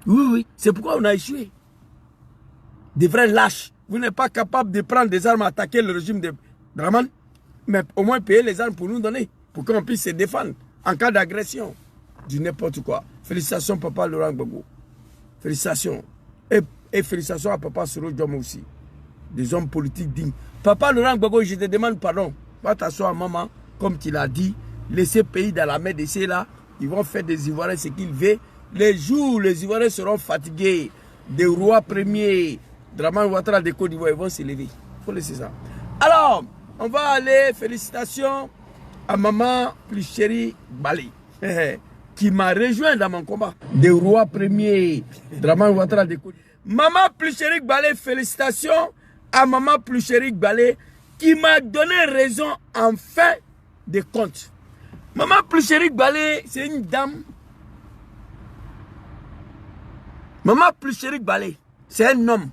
Oui, oui, c'est pourquoi on a échoué. Des vrais lâches. Vous n'êtes pas capable de prendre des armes à attaquer le régime de Dramane, mais au moins payer les armes pour nous donner, pour qu'on puisse se défendre en cas d'agression. Du n'importe quoi. Félicitations, papa Laurent Gbagbo. Félicitations. Et félicitations à papa Soro Diom aussi. Des hommes politiques dignes. Papa Laurent Gbagbo, je te demande pardon. Va t'asseoir, maman, comme tu l'as dit. Laissez le pays dans la main de ceux là. Ils vont faire des Ivoiriens ce qu'ils veulent. Les jours où les Ivoiriens seront fatigués, des rois premiers, Dramane Ouattara de Côte d'Ivoire, ils vont s'élever. Il faut laisser ça. Alors, on va aller, félicitations à maman plus chérie Bali, qui m'a rejoint dans mon combat. Des rois premiers, Dramane Ouattara de Côte d'Ivoire. Maman plus chérie Bali, félicitations à maman plus chérie Bali, qui m'a donné raison en fin de compte. Maman plus chérie Bali, c'est une dame. Maman plus chérie Bali, c'est un homme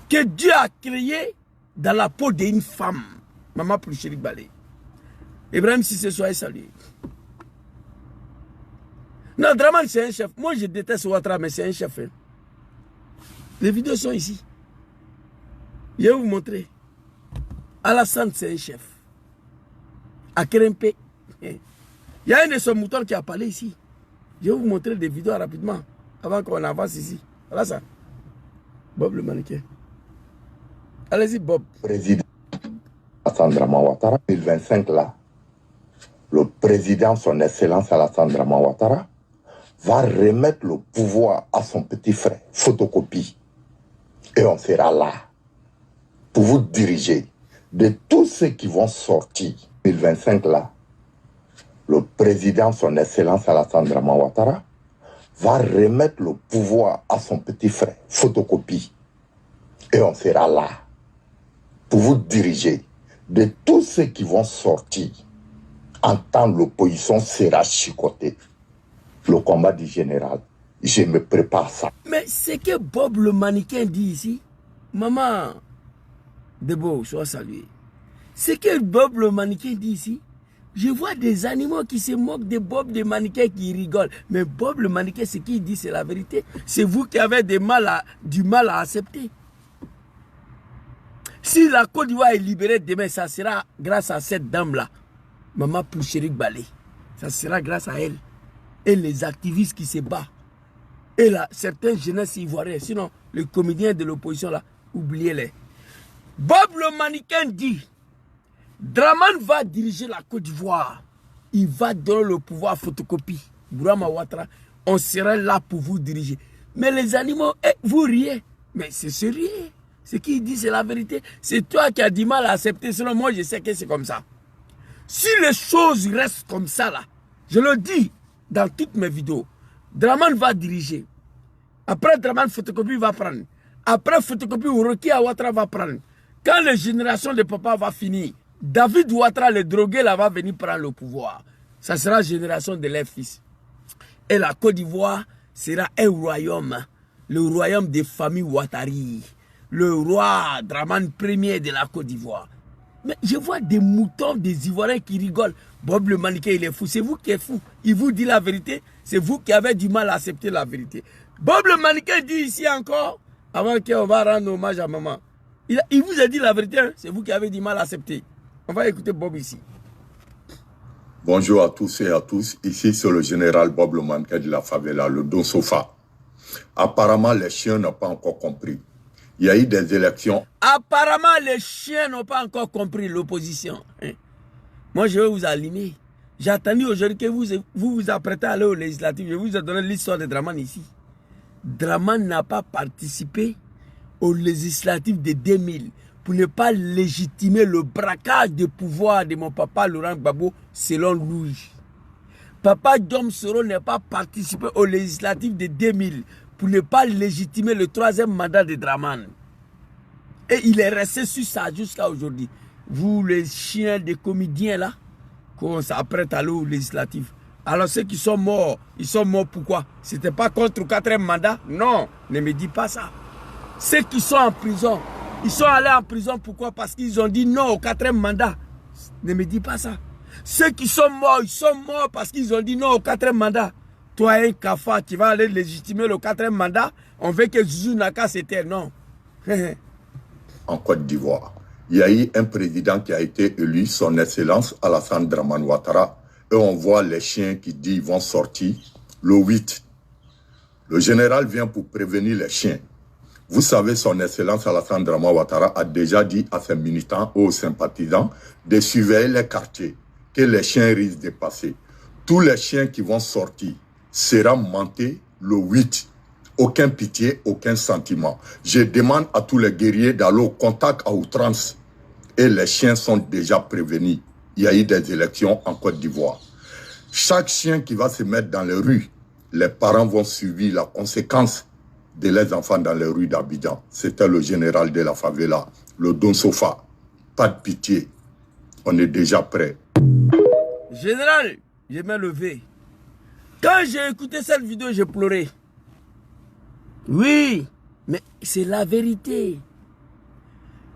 que Dieu a créé dans la peau d'une femme. Maman plus chérie Bali. Ibrahim Cissé, soyez salué. Non, Dramane c'est un chef. Moi je déteste Ouattara, mais c'est un chef. Hein. Les vidéos sont ici. Je vais vous montrer. Alassane c'est un chef. À Kerempe. Il y a un de son mouton qui a parlé ici. Je vais vous montrer des vidéos rapidement. Avant qu'on avance ici. Voilà ça. Bob le mannequin. Allez-y, Bob. Président Alassane Dramane Ouattara, 2025 là, le président, son excellence Alassane Dramane Ouattara, va remettre le pouvoir à son petit frère, photocopie. Et on sera là pour vous diriger de tous ceux qui vont sortir. 2025 là, le président, son excellence Alassane Dramane Ouattara, va remettre le pouvoir à son petit frère, photocopie. Et on sera là pour vous diriger de tous ceux qui vont sortir. En temps, l'opposition sera chicotée. Le combat du général, je me prépare ça. Mais c'est que Bob le mannequin dit ici, maman, Debo, sois salué. C'est que Bob le mannequin dit ici, je vois des animaux qui se moquent de Bob le mannequin qui rigolent. Mais Bob le mannequin, ce qu'il dit, c'est la vérité. C'est vous qui avez du mal à accepter. Si la Côte d'Ivoire est libérée demain, ça sera grâce à cette dame-là, Maman Plouchérik Balé. Ça sera grâce à elle. Et les activistes qui se battent. Et là, certains jeunesses ivoiriens. Sinon, les comédiens de l'opposition, là, oubliez-les. Bob le mannequin dit, Dramane va diriger la Côte d'Ivoire. Il va donner le pouvoir à photocopie. Bourama Ouattara, on sera là pour vous diriger. Mais les animaux, vous riez. Mais c'est sérieux. Ce qu'il dit, c'est la vérité. C'est toi qui as du mal à accepter. Selon moi, je sais que c'est comme ça. Si les choses restent comme ça, là, je le dis dans toutes mes vidéos, Dramane va diriger. Après, Dramane, photocopie va prendre. Après, photocopie, Roki Ouattara va prendre. Quand les générations de papa va finir, David Ouattara, le drogué, là, va venir prendre le pouvoir. Ça sera la génération de leurs fils. Et la Côte d'Ivoire sera un royaume, le royaume des familles Ouattari, le roi Dramane Ier de la Côte d'Ivoire. Mais je vois des moutons, des Ivoiriens qui rigolent. Bob le Maniquet, il est fou. C'est vous qui êtes fou. Il vous dit la vérité. C'est vous qui avez du mal à accepter la vérité. Bob le Maniquet dit ici encore, avant qu'on va rendre hommage à maman. Il vous a dit la vérité. Hein? C'est vous qui avez du mal à accepter. On va écouter Bob ici. Bonjour à tous et à tous. Ici, c'est le général Bob le Maniquet de la favela, le Don Sofa. Apparemment, les chiens n'ont pas encore compris. Il y a eu des élections. Apparemment, les chiens n'ont pas encore compris l'opposition. Hein? Moi, je vais vous allumer. J'ai attendu aujourd'hui que vous vous apprêtez à aller aux législatives. Je vous ai donné l'histoire de Dramane ici. Dramane n'a pas participé aux législatives de 2000 pour ne pas légitimer le braquage de pouvoir de mon papa Laurent Gbagbo selon lui. Papa Diom Soro n'a pas participé aux législatives de 2000 pour ne pas légitimer le 3e mandat de Dramane. Et il est resté sur ça jusqu'à aujourd'hui. Vous, les chiens des comédiens là, qu'on s'apprête à aller aux législatives. Alors ceux qui sont morts, ils sont morts pourquoi? C'était pas contre le 4e mandat? Non, ne me dis pas ça. Ceux qui sont en prison, ils sont allés en prison pourquoi? Parce qu'ils ont dit non au 4e mandat. Ne me dis pas ça. Ceux qui sont morts, ils sont morts parce qu'ils ont dit non au 4e mandat. Toi, un cafard, tu vas aller légitimer le 4e mandat. On veut que Zouzou Naka s'éteille. Non. En Côte d'Ivoire, il y a eu un président qui a été élu, son Excellence Alassane Dramane Ouattara. Et on voit les chiens qui disent qu'ils vont sortir le 8. Le général vient pour prévenir les chiens. Vous savez, son Excellence Alassane Dramane Ouattara a déjà dit à ses militants ou aux sympathisants de surveiller les quartiers, que les chiens risquent de passer. Tous les chiens qui vont sortir seront montés le 8. Aucun pitié, aucun sentiment. Je demande à tous les guerriers d'aller au contact à outrance. Et les chiens sont déjà prévenus. Il y a eu des élections en Côte d'Ivoire. Chaque chien qui va se mettre dans les rues, les parents vont subir la conséquence de les enfants dans les rues d'Abidjan. C'était le général de la favela, le Don Sofa. Pas de pitié. On est déjà prêt. Général, je m'ai levé. Quand j'ai écouté cette vidéo, j'ai pleuré. Oui, mais c'est la vérité.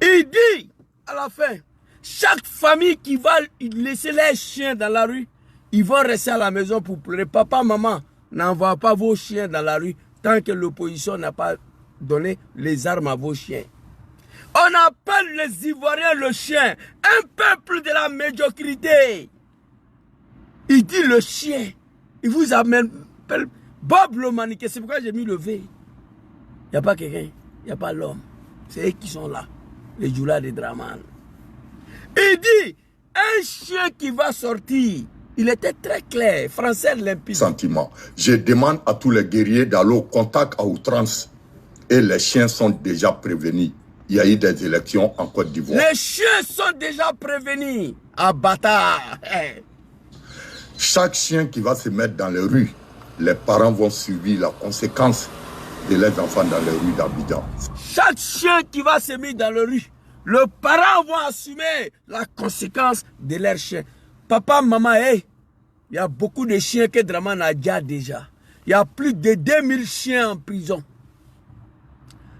Il dit à la fin, chaque famille qui va laisser les chiens dans la rue, ils vont rester à la maison pour pleurer. Papa, maman, n'envoie pas vos chiens dans la rue tant que l'opposition n'a pas donné les armes à vos chiens. On appelle les Ivoiriens le chien, un peuple de la médiocrité. Il dit le chien. Il vous amène Bob le Maniquet. C'est pourquoi j'ai mis le V. Il n'y a pas quelqu'un, il n'y a pas l'homme. C'est eux qui sont là, les Djoula de Dramane. Il dit, un chien qui va sortir, il était très clair, français limpide. Sentiment. Je demande à tous les guerriers d'aller au contact à outrance. Et les chiens sont déjà prévenus. Il y a eu des élections en Côte d'Ivoire. Les chiens sont déjà prévenus. Ah, bâtard. Chaque chien qui va se mettre dans les rues, les parents vont subir la conséquence de les enfants dans les rues d'Abidjan. Chaque chien qui va se mettre dans les rues, le parent va assumer la conséquence de leur chien. Papa, maman, il y a beaucoup de chiens que Dramane a déjà. Il y a plus de 2000 chiens en prison.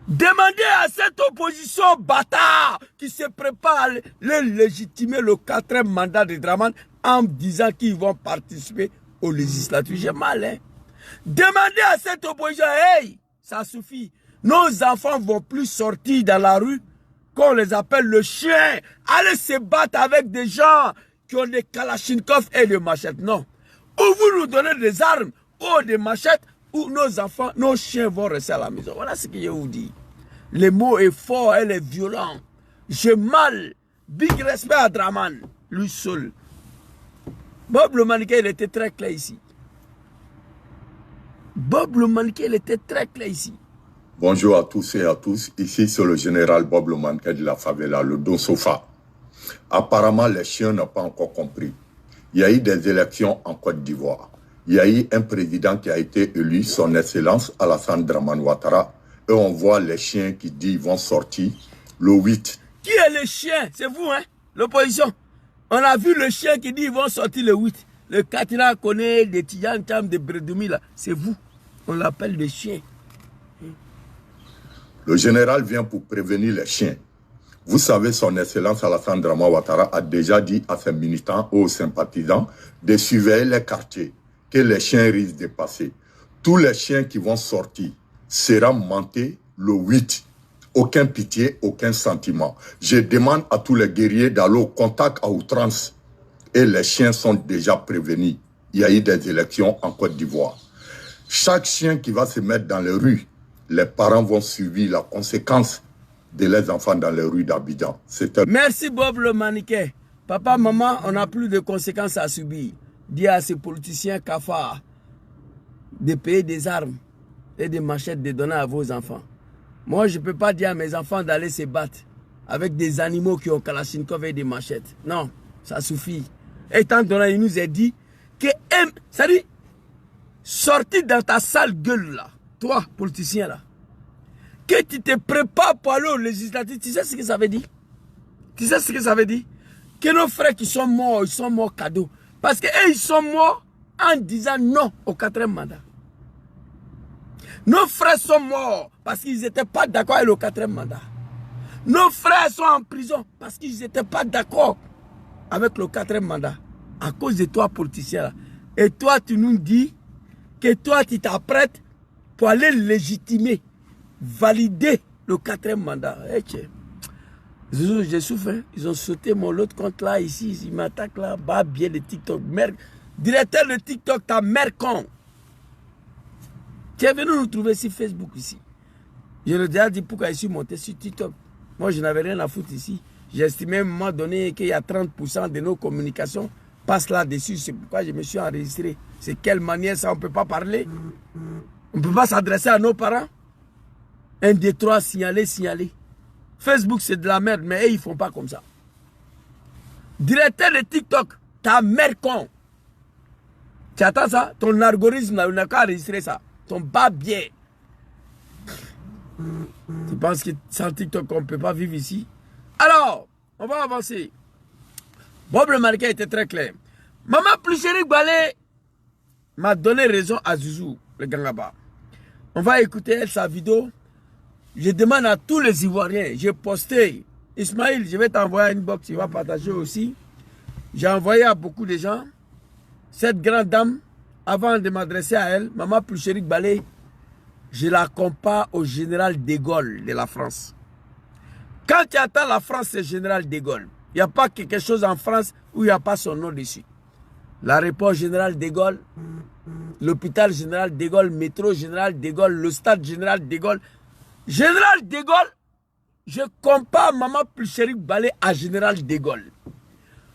Demandez à cette opposition bâtard qui se prépare à légitimer le 4e mandat de Dramane en disant qu'ils vont participer aux législatives. J'ai mal, hein? Demandez à cette opposition, ça suffit. Nos enfants ne vont plus sortir dans la rue, qu'on les appelle le chien. Allez se battre avec des gens qui ont des kalachnikovs et des machettes. Non. Ou vous nous donnez des armes ou des machettes, ou nos enfants, nos chiens vont rester à la maison. Voilà ce que je vous dis. Le mot est fort, elle est violent. J'ai mal. Big respect à Dramane, lui seul. Bob le Maniquet, il était très clair ici. Bob le Maniquet, il était très clair ici. Bonjour à tous et à tous. Ici, c'est le général Bob le Maniquet de la favela, le Don Sofa. Apparemment, les chiens n'ont pas encore compris. Il y a eu des élections en Côte d'Ivoire. Il y a eu un président qui a été élu, son Excellence Alassane Dramane Ouattara. Et on voit les chiens qui disent qu'ils vont sortir le 8. Qui est le chien? C'est vous, hein? L'opposition. On a vu le chien qui dit qu'ils vont sortir le 8. Le Katina connaît des Tijan Cham de Bredoumi là. C'est vous. On l'appelle le chien. Le général vient pour prévenir les chiens. Vous savez, son Excellence Alassane Dramane Ouattara a déjà dit à ses militants ou aux sympathisants de surveiller les quartiers, que les chiens risquent de passer. Tous les chiens qui vont sortir seront montés le 8. Aucun pitié, aucun sentiment. Je demande à tous les guerriers d'aller au contact à outrance. Et les chiens sont déjà prévenus. Il y a eu des élections en Côte d'Ivoire. Chaque chien qui va se mettre dans les rues, les parents vont subir la conséquence de les enfants dans les rues d'Abidjan. Merci Bob le Maniquet. Papa, maman, on n'a plus de conséquences à subir. Dis à ces politiciens cafards de payer des armes et des machettes de donner à vos enfants. Moi, je ne peux pas dire à mes enfants d'aller se battre avec des animaux qui ont Kalachnikov et des machettes. Non, ça suffit. Étant donné, il nous a dit que, ça dit, sorti dans ta sale gueule là, toi, politicien là, que tu te prépares pour aller aux législatives, tu sais ce que ça veut dire? Tu sais ce que ça veut dire? Que nos frères qui sont morts, ils sont morts cadeau. Parce qu'eux, ils sont morts en disant non au 4e mandat. Nos frères sont morts parce qu'ils n'étaient pas d'accord avec le 4e mandat. Nos frères sont en prison parce qu'ils n'étaient pas d'accord avec le 4e mandat. À cause de toi, politicien là. Et toi, tu nous dis que toi, tu t'apprêtes pour aller légitimer, valider le 4e mandat. Je souffre, hein? Ils ont sauté mon autre compte là, ici, ils m'attaquent là, bas bien le TikTok. Merde. Directeur de TikTok, ta mère con. Tu es venu nous trouver sur Facebook ici. Je leur ai déjà dit pourquoi je suis monté sur TikTok. Moi, je n'avais rien à foutre ici. J'ai estimé à un moment donné qu'il y a 30% de nos communications passent là-dessus. C'est pourquoi je me suis enregistré. C'est quelle manière ça, on ne peut pas parler? On ne peut pas s'adresser à nos parents? 1, 2, 3, signaler, signaler. Facebook, c'est de la merde, mais eux, ils ne font pas comme ça. Directeur de TikTok, ta mère con. Tu attends ça? Ton algorithme, n'a qu'à enregistrer ça. Ton babier. Tu penses que sans TikTok, on ne peut pas vivre ici? Alors, on va avancer. Bob le Marquet était très clair. Maman Pluchéric Balé m'a donné raison à Zouzou, le Gangaba. On va écouter elle, sa vidéo. Je demande à tous les Ivoiriens, j'ai posté. Ismaël, je vais t'envoyer une box, tu vas partager aussi. J'ai envoyé à beaucoup de gens. Cette grande dame, avant de m'adresser à elle, Maman Pluchéric Balé, je la compare au général de Gaulle de la France. Quand tu attends la France, c'est général de Gaulle. Il n'y a pas quelque chose en France où il n'y a pas son nom dessus. L'aéroport général de Gaulle, l'hôpital général de Gaulle, métro général de Gaulle, le stade général de Gaulle. Général de Gaulle, je compare Maman Pluchéric Balé à général de Gaulle.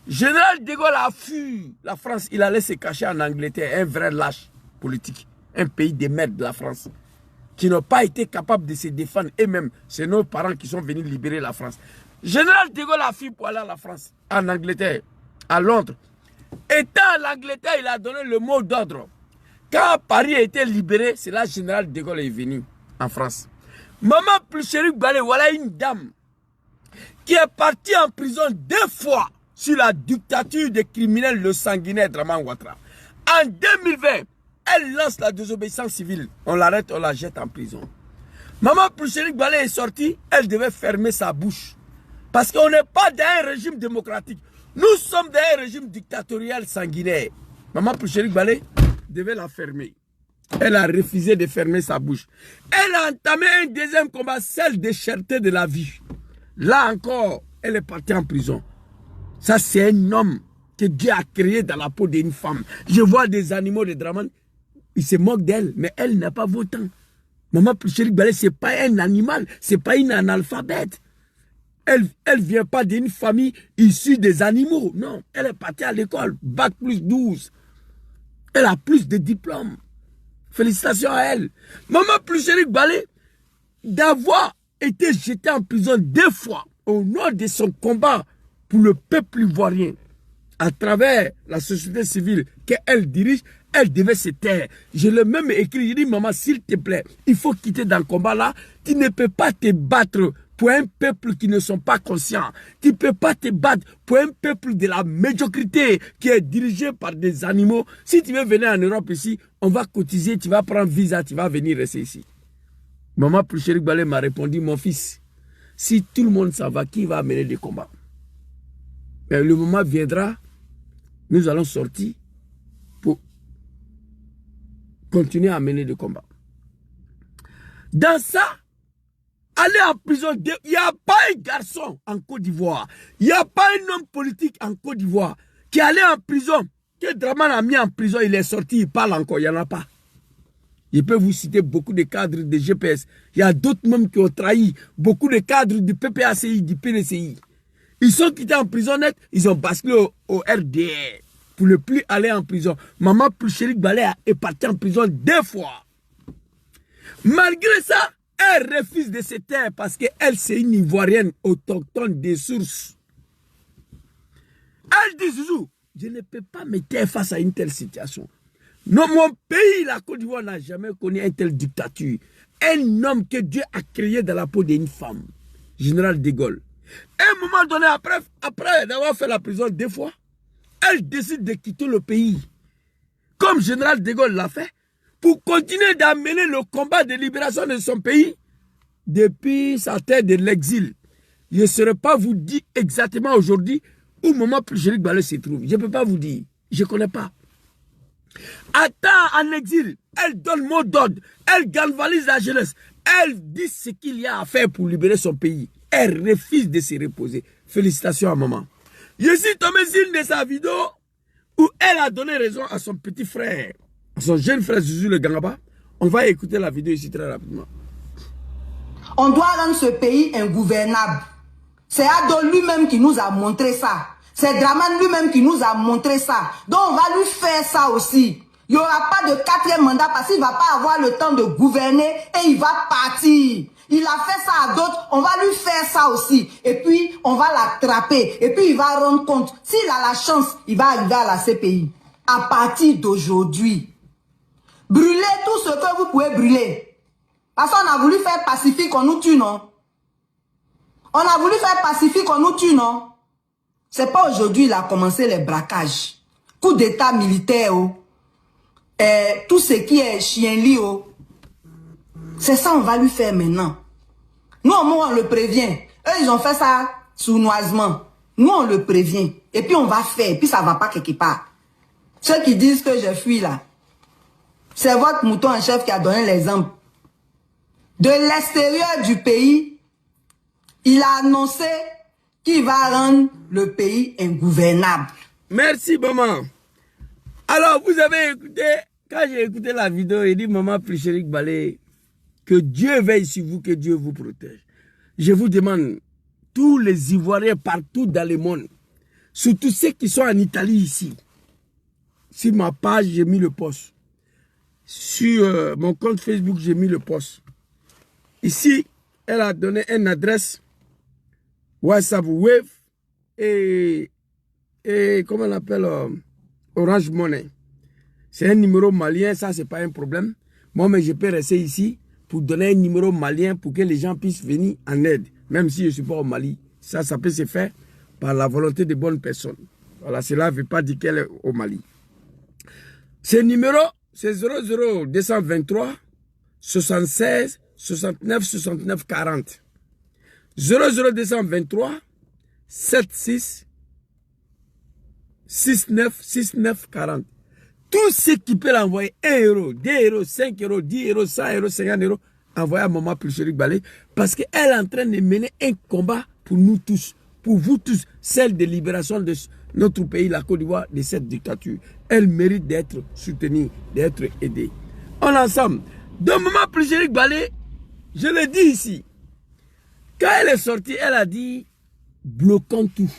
Général de Gaulle a fui la France, il allait se cacher en Angleterre, un vrai lâche politique, un pays de merde de la France, qui n'ont pas été capables de se défendre eux-mêmes. C'est nos parents qui sont venus libérer la France. Général de Gaulle a fui pour aller à la France, en Angleterre, à Londres. Étant en Angleterre, il a donné le mot d'ordre. Quand Paris a été libéré, c'est là que Général de Gaulle est venu en France. Maman Pluchéric Balé, voilà une dame qui est partie en prison 2 fois sur la dictature des criminels, le sanguinaire Dramane Ouattara. En 2020, elle lance la désobéissance civile. On l'arrête, on la jette en prison. Maman Pluchéric Balé est sortie, elle devait fermer sa bouche. Parce qu'on n'est pas dans un régime démocratique. Nous sommes dans un régime dictatorial sanguinaire. Maman Pluchéric Balé devait la fermer. Elle a refusé de fermer sa bouche. Elle a entamé un deuxième combat, celle de cherté de la vie. Là encore, elle est partie en prison. Ça, c'est un homme que Dieu a créé dans la peau d'une femme. Je vois des animaux de Dramane, ils se moquent d'elle, mais elle n'a pas votant. Maman Pluchéric Balé, ce n'est pas un animal, ce n'est pas une analphabète. Elle ne vient pas d'une famille issue des animaux. Non, elle est partie à l'école, bac plus 12. Elle a plus de diplômes. Félicitations à elle. Maman Pluchéric Balé, d'avoir été jetée en prison 2 fois au nom de son combat pour le peuple ivoirien, à travers la société civile qu'elle dirige, elle devait se taire. Je l'ai même écrit, je dis, maman, s'il te plaît, il faut quitter dans le combat là. Tu ne peux pas te battre pour un peuple qui ne sont pas conscients. Tu ne peux pas te battre pour un peuple de la médiocrité qui est dirigé par des animaux. Si tu veux venir en Europe ici, on va cotiser, tu vas prendre visa, tu vas venir rester ici. Maman Ploucherik Balé m'a répondu, mon fils, si tout le monde s'en va, qui va mener des combats? Mais le moment viendra, nous allons sortir pour continuer à mener des combats. Dans ça, aller en prison, il n'y a pas un garçon en Côte d'Ivoire, il n'y a pas un homme politique en Côte d'Ivoire qui est allé en prison, que Draman a mis en prison, il est sorti, il parle encore, il n'y en a pas. Je peux vous citer beaucoup de cadres de GPS. Il y a d'autres même qui ont trahi, beaucoup de cadres du PPACI, du PDCI. Ils sont quittés en prison net, ils ont basculé au RDR pour ne plus aller en prison. Maman Ploucherik Balé est partie en prison 2 fois. Malgré ça, elle refuse de se taire parce qu'elle, c'est une Ivoirienne autochtone des sources. Elle dit, Zouzou, je ne peux pas me taire face à une telle situation. Non, mon pays, la Côte d'Ivoire, n'a jamais connu une telle dictature. Un homme que Dieu a créé dans la peau d'une femme, général de Gaulle. À un moment donné, après d'avoir fait la prison 2 fois, elle décide de quitter le pays, comme général de Gaulle l'a fait, pour continuer d'amener le combat de libération de son pays depuis sa terre de l'exil. Je ne saurais pas vous dire exactement aujourd'hui où Maman Ploucherik Balé se trouve. Je ne peux pas vous dire. Je ne connais pas. Attends, en exil, elle donne mot d'ordre, elle galvanise la jeunesse, elle dit ce qu'il y a à faire pour libérer son pays. Elle refuse de se reposer. Félicitations à maman. Je suis tombé sur une de sa vidéo où elle a donné raison à son petit frère, à son jeune frère Zouzou le Gangaba. On va écouter la vidéo ici très rapidement. On doit rendre ce pays ingouvernable. C'est Ado lui-même qui nous a montré ça. C'est Draman lui-même qui nous a montré ça. Donc on va lui faire ça aussi. Il n'y aura pas de 4e mandat parce qu'il ne va pas avoir le temps de gouverner et il va partir. Il a fait ça à d'autres, on va lui faire ça aussi. Et puis, on va l'attraper. Et puis, il va rendre compte. S'il a la chance, il va arriver à la CPI. À partir d'aujourd'hui, brûlez tout ce que vous pouvez brûler. Parce qu'on a voulu faire pacifique, on nous tue, non? On a voulu faire pacifique, on nous tue, non? C'est pas aujourd'hui il a commencé les braquages. Coup d'état militaire, oh. Tout ce qui est chien-lit, oh. C'est ça on va lui faire maintenant. Nous, au moins, on le prévient. Eux, ils ont fait ça sournoisement. Nous, on le prévient. Et puis, on va faire. Et puis, ça ne va pas quelque part. Ceux qui disent que je fuis là, c'est votre mouton en chef qui a donné l'exemple. De l'extérieur du pays, il a annoncé qu'il va rendre le pays ingouvernable. Merci, maman. Alors, vous avez écouté, quand j'ai écouté la vidéo, il dit, Maman Ploucherik Balé, que Dieu veille sur vous, que Dieu vous protège. Je vous demande, tous les Ivoiriens partout dans le monde, surtout ceux qui sont en Italie ici, sur ma page, j'ai mis le post. Sur mon compte Facebook, j'ai mis le post. Ici, elle a donné une adresse WhatsApp Wave et comment on appelle Orange Money. C'est un numéro malien, ça c'est pas un problème. Moi, mais je peux rester ici pour donner un numéro malien pour que les gens puissent venir en aide. Même si je ne suis pas au Mali. Ça peut se faire par la volonté de bonnes personnes. Voilà, cela ne veut pas dire qu'elle est au Mali. Ce numéro, c'est 00223 76 69 69 40. 00223 76 69 69 40. Tout ce qui peut l'envoyer 1 euro, 2 euros, 5 euros, 10 euros, 100 euros, 50 euros, envoyez à Maman Ploucherik Balé parce qu'elle est en train de mener un combat pour nous tous, pour vous tous, celle de libération de notre pays, la Côte d'Ivoire, de cette dictature. Elle mérite d'être soutenue, d'être aidée. On est ensemble. De Maman Ploucherik Balé, je le dis ici, quand elle est sortie, elle a dit bloquons tout.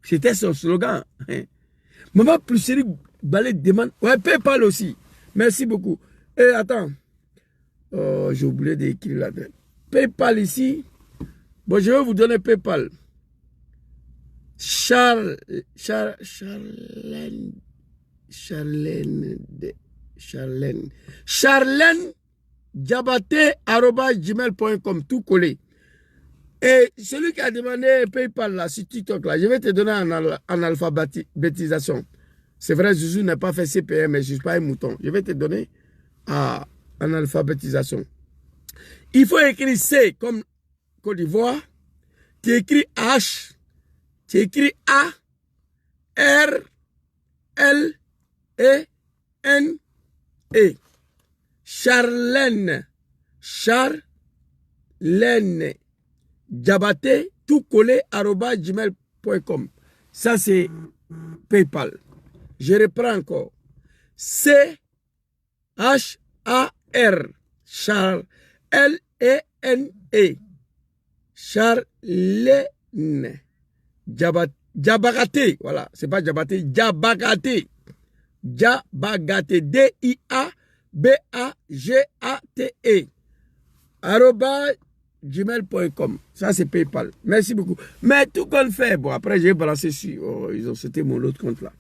C'était son slogan. Maman Ploucherik Balé demande. Ouais, PayPal aussi. Merci beaucoup. Et attends. Oh, j'ai oublié d'écrire l'adresse. PayPal ici. Bon, je vais vous donner PayPal. Charlène Diabaté@gmail.com, tout collé. Et celui qui a demandé PayPal là, sur TikTok là, je vais te donner en alphabétisation. C'est vrai, Zouzou n'a pas fait CPM, mais je ne suis pas un mouton. Je vais te donner en alphabétisation. Il faut écrire C comme Côte d'Ivoire. Tu écris H. Tu écris A. R. L. E. N. E. Charlène. Charlène. Diabaté, tout collé, @gmail.com. Ça, c'est PayPal. Je reprends encore. C-H-A-R. Charles. L-E-N-E. Charlène. Diabagaté. Voilà. C'est pas Diabaté. Diabagaté. Diabagaté. D-I-A-B-A-G-A-T-E. @gmail.com. Ça, c'est PayPal. Merci beaucoup. Mais tout qu'on fait, bon, après, j'ai balancé sur. Oh, ils ont sauté mon autre compte là.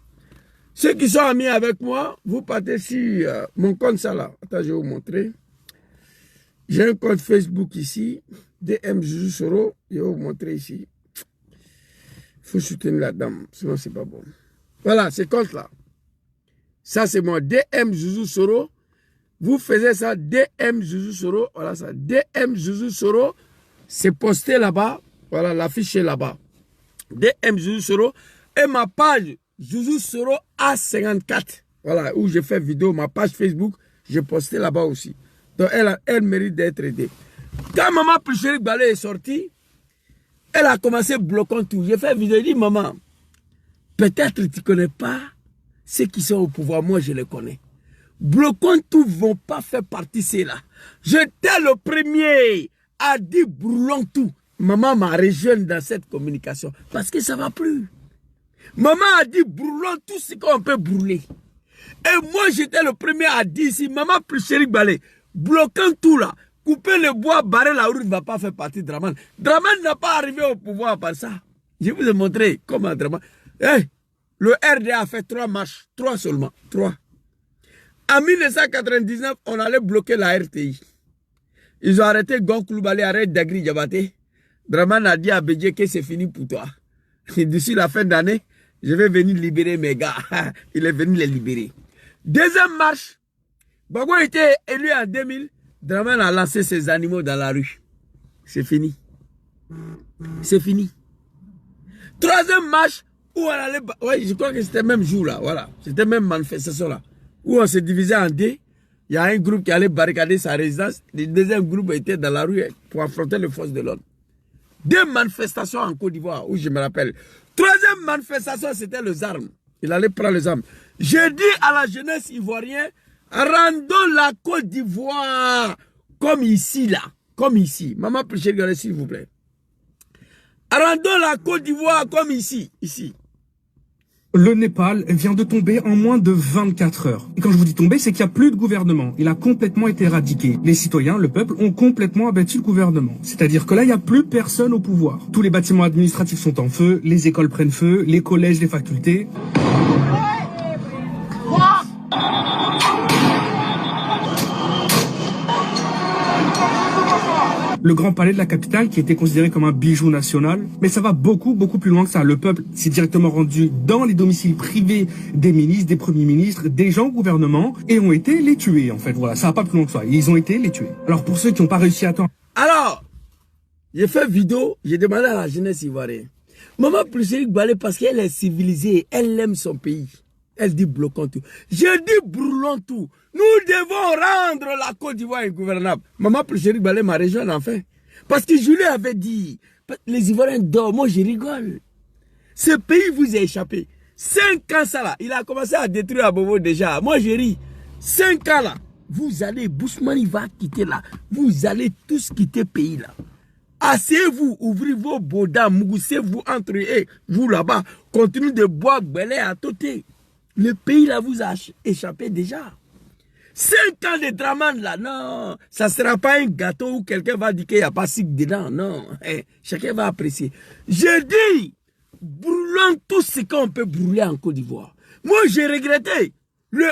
Ceux qui sont amis avec moi, vous partez sur mon compte, ça là. Attends, je vais vous montrer. J'ai un compte Facebook ici. DM Zouzou Soro. Je vais vous montrer ici. Il faut soutenir la dame. Sinon, c'est pas bon. Voilà, ce compte là. Ça, c'est mon DM Zouzou Soro. Vous faisiez ça, DM Zouzou Soro, voilà ça, DM Zouzou Soro, c'est posté là-bas, voilà, l'affiche est là-bas. DM Zouzou Soro, et ma page Zouzou Soro A54, voilà, où j'ai fait vidéo, ma page Facebook, j'ai posté là-bas aussi. Donc elle mérite d'être aidée. Quand maman Plucherik Balé est sortie, elle a commencé bloquant tout. J'ai fait vidéo, elle dit, maman, peut-être tu ne connais pas ceux qui sont au pouvoir, moi je les connais. Bloquons tout, vont pas faire partie de cela. J'étais le premier à dire brûlons tout. Maman m'a rejoint dans cette communication parce que ça ne va plus. Maman a dit brûlons tout ce qu'on peut brûler. Et moi j'étais le premier à dire ici, maman Plucherik Balé, bloquons tout là, couper le bois, barrer la route ne va pas faire partie de Draman. Draman n'a pas arrivé au pouvoir par ça. Je vous ai montré comment Draman. Hey, le RDA a fait 3 marches, 3 seulement, 3. En 1999, on allait bloquer la RTI. Ils ont arrêté Gon Koulibaly, arrête Dagri Diabaté. Draman a dit à Bédié que c'est fini pour toi. D'ici la fin d'année, je vais venir libérer mes gars. Il est venu les libérer. Deuxième marche, Bago était élu en 2000. Draman a lancé ses animaux dans la rue. C'est fini. C'est fini. Troisième marche, où on allait... Ouais, je crois que c'était le même jour là. Voilà. C'était même manifestation là. Où on s'est divisé en deux. Il y a un groupe qui allait barricader sa résidence. Le deuxième groupe était dans la rue pour affronter les forces de l'ordre. 2 manifestations en Côte d'Ivoire, où je me rappelle. Troisième manifestation, c'était les armes. Il allait prendre les armes. Je dis à la jeunesse ivoirienne, rendons la Côte d'Ivoire comme ici, là. Comme ici. Maman Plucherik Balé, s'il vous plaît. Rendons la Côte d'Ivoire comme ici. Ici. Le Népal vient de tomber en moins de 24 heures. Et quand je vous dis tomber, c'est qu'il n'y a plus de gouvernement. Il a complètement été éradiqué. Les citoyens, le peuple, ont complètement abattu le gouvernement. C'est-à-dire que là, il n'y a plus personne au pouvoir. Tous les bâtiments administratifs sont en feu, les écoles prennent feu, les collèges, les facultés. Le grand palais de la capitale qui était considéré comme un bijou national. Mais ça va beaucoup plus loin que ça. Le peuple s'est directement rendu dans les domiciles privés des ministres, des premiers ministres, des gens au gouvernement et ont été les tuer en fait. Voilà, ça va pas plus loin que ça. Ils ont été les tuer. Alors pour ceux qui n'ont pas réussi à attendre... Alors, j'ai fait vidéo, j'ai demandé à la jeunesse ivoirienne. Maman Plucherik Balé, parce qu'elle est civilisée, elle aime son pays. Elle dit bloquons tout. Je dis brûlons tout. Nous devons rendre la Côte d'Ivoire ingouvernable. Maman Plucherik Balé m'a rejoint enfin. Parce que je lui avais dit, les Ivoiriens dorment, moi je rigole. Ce pays vous a échappé. 5 ans ça là, il a commencé à détruire Abobo déjà. Moi je ris. 5 ans là, vous allez, Bousmani va quitter là. Vous allez tous quitter le pays là. Asseyez-vous, ouvrez vos bodas, moussez-vous entre eux, vous là-bas. Continuez de boire belé à côté. Le pays là vous a échappé déjà. 5 ans de Draman là, non. Ça ne sera pas un gâteau où quelqu'un va dire qu'il n'y a pas sucre dedans. Non. Chacun va apprécier. Je dis, brûlons tout ce qu'on peut brûler en Côte d'Ivoire. Moi j'ai regretté le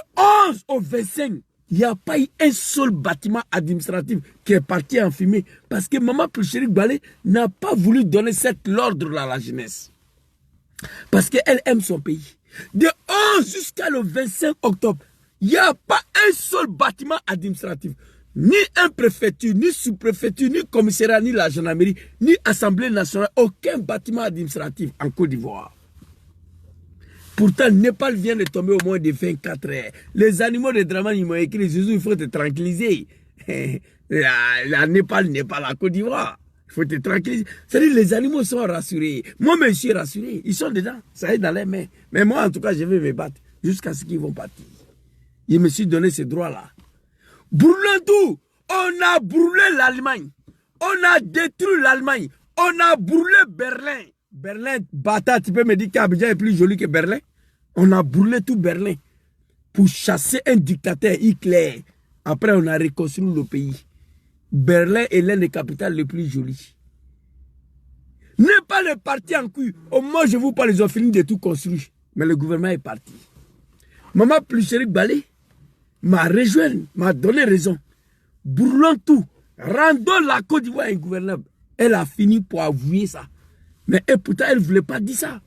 11 au 25. il n'y a pas eu un seul bâtiment administratif qui est parti en fumée. Parce que Maman Pulchérik Balé n'a pas voulu donner cet ordre-là à la jeunesse. Parce qu'elle aime son pays. De 11 jusqu'à le 25 octobre, il n'y a pas un seul bâtiment administratif. Ni un préfecture, ni sous-préfecture, ni commissariat, ni la gendarmerie, ni assemblée nationale. Aucun bâtiment administratif en Côte d'Ivoire. Pourtant, Népal vient de tomber au moins de 24 heures. Les animaux de Dramane, ils m'ont écrit, Zouzou, il faut te tranquilliser. La Népal n'est pas la Côte d'Ivoire. Il faut te tranquilliser. C'est-à-dire, les animaux sont rassurés. Moi, je suis rassuré. Ils sont dedans. Ça est dans les mains. Mais moi, en tout cas, je vais me battre jusqu'à ce qu'ils vont partir. Je me suis donné ce droit-là. Brûlons tout. On a brûlé l'Allemagne. On a détruit l'Allemagne. On a brûlé Berlin. Berlin, bâtard, tu peux me dire qu'Abidjan est plus joli que Berlin? On a brûlé tout Berlin pour chasser un dictateur, Hitler. Après, on a reconstruit le pays. Berlin est l'un des capitales les plus jolies. N'est pas le parti en couille. Au moins, je vous parle, ils ont fini de tout construire. Mais le gouvernement est parti. Maman Pulchérik Balé m'a rejoint, m'a donné raison. Brûlons tout. Rendons la Côte d'Ivoire ingouvernable. Elle a fini pour avouer ça. Mais et pourtant, elle ne voulait pas dire ça.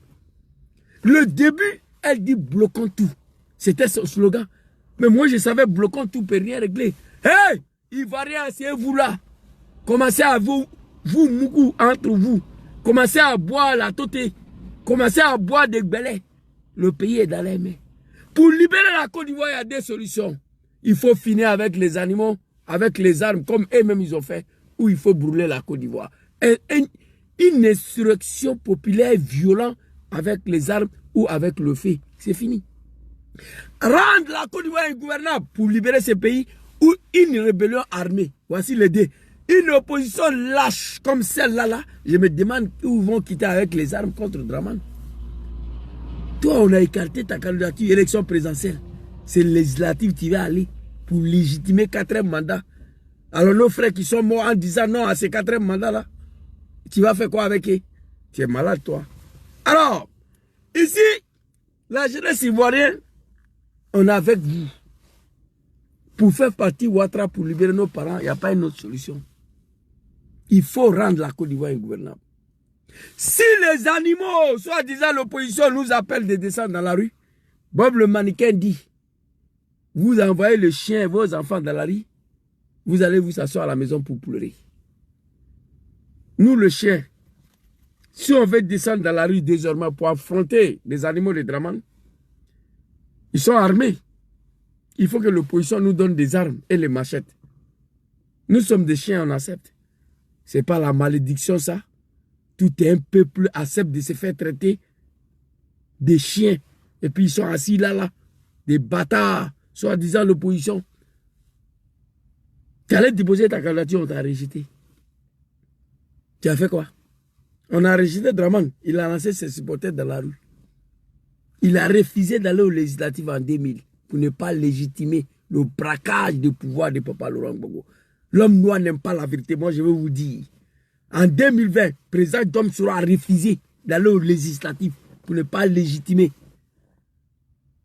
Le début, elle dit bloquons tout. C'était son slogan. Mais moi, je savais bloquons tout, peut rien régler. Hey, Ivoiriens, asseyez-vous là. Commencez à vous Mougou, entre vous. Commencez à boire la toté. Commencez à boire des belets. Le pays est dans les mains. Pour libérer la Côte d'Ivoire, il y a des solutions. Il faut finir avec les animaux, avec les armes, comme eux-mêmes ils ont fait, ou il faut brûler la Côte d'Ivoire. Une insurrection populaire violente avec les armes ou avec le feu. C'est fini. Rendre la Côte d'Ivoire ingouvernable pour libérer ce pays ou une rébellion armée. Voici les deux. Une opposition lâche comme celle-là, là, je me demande où vont quitter avec les armes contre Dramane. Toi, on a écarté ta candidature élection présidentielle. C'est législative, tu vas aller pour légitimer 4e mandat. Alors nos frères qui sont morts en disant non à ces 4e mandats-là, tu vas faire quoi avec eux? Tu es malade, toi. Alors, ici, la jeunesse ivoirienne, on est avec vous. Pour faire partie Ouattara, pour libérer nos parents, il n'y a pas une autre solution. Il faut rendre la Côte d'Ivoire ingouvernable. Si les animaux, soi-disant l'opposition, nous appellent de descendre dans la rue, Bob le mannequin dit, vous envoyez le chien et vos enfants dans la rue, vous allez vous asseoir à la maison pour pleurer. Nous, le chien, si on veut descendre dans la rue désormais pour affronter les animaux de Dramane, ils sont armés. Il faut que l'opposition nous donne des armes et les machettes. Nous sommes des chiens, on accepte. Ce n'est pas la malédiction, ça. Tout un peuple accepte de se faire traiter des chiens. Et puis ils sont assis là, des bâtards, soi-disant l'opposition. Tu allais déposer ta candidature, on t'a rejeté. Tu as fait quoi? On a rejeté Dramane. Il a lancé ses supporters dans la rue. Il a refusé d'aller aux législatives en 2000 pour ne pas légitimer le braquage de pouvoir de Papa Laurent Gbagbo. L'homme noir n'aime pas la vérité. Moi, je vais vous dire. En 2020, le président Dom Sora a refusé d'aller aux législatives pour ne pas légitimer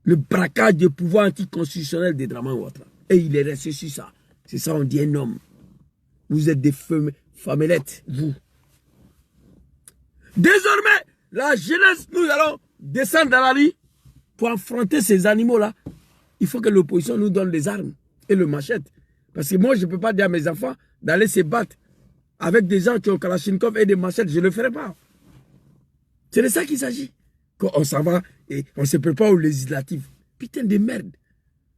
le braquage de pouvoir anticonstitutionnel de Dramane Ouattara. Et il est resté sur ça. C'est ça, on dit un homme. Vous êtes des femelettes, vous. Désormais, la jeunesse, nous allons descendre dans la rue pour affronter ces animaux-là. Il faut que l'opposition nous donne les armes et le machette. Parce que moi, je ne peux pas dire à mes enfants d'aller se battre avec des gens qui ont Kalachnikov et des machettes. Je ne le ferai pas. C'est de ça qu'il s'agit. Quand on s'en va et on ne se prépare aux législatives. Putain de merde.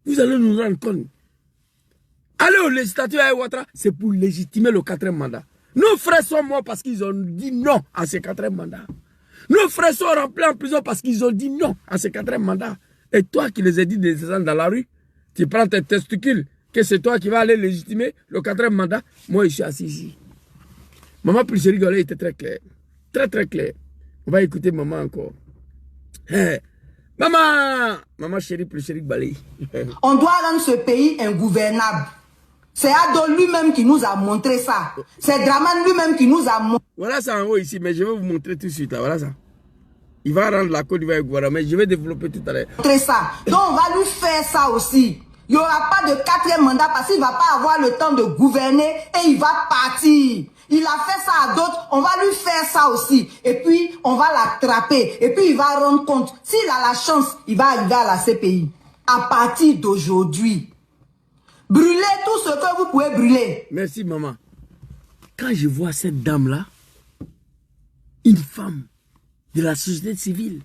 Vous allez nous rendre compte. Aller aux législatives à Ouattara, c'est pour légitimer le 4e mandat. Nos frères sont morts parce qu'ils ont dit non à ce 4e mandat. Nos frères sont remplis en prison parce qu'ils ont dit non à ce 4e mandat. Et toi qui les as dit de descendre dans la rue, tu prends tes testicules, que c'est toi qui vas aller légitimer le 4e mandat. Moi, je suis assis ici. Maman Pulchérik Balé était très claire. Très, très claire. On va écouter maman encore. Hey. Maman chérie Pulchérik Balé. On doit rendre ce pays ingouvernable. C'est Ado lui-même qui nous a montré ça. C'est Dramane lui-même qui nous a montré. Voilà ça en haut ici, mais je vais vous montrer tout de suite. Là. Voilà ça. Il va rendre la Côte d'Ivoire ingouvernable, mais je vais développer tout à l'heure. Ça. Donc on va lui faire ça aussi. Il n'y aura pas de 4e mandat parce qu'il ne va pas avoir le temps de gouverner et il va partir. Il a fait ça à d'autres, on va lui faire ça aussi. Et puis, on va l'attraper. Et puis, il va rendre compte. S'il a la chance, il va arriver à la CPI. À partir d'aujourd'hui. Brûlez tout ce que vous pouvez brûler. Merci, maman. Quand je vois cette dame-là, une femme de la société civile,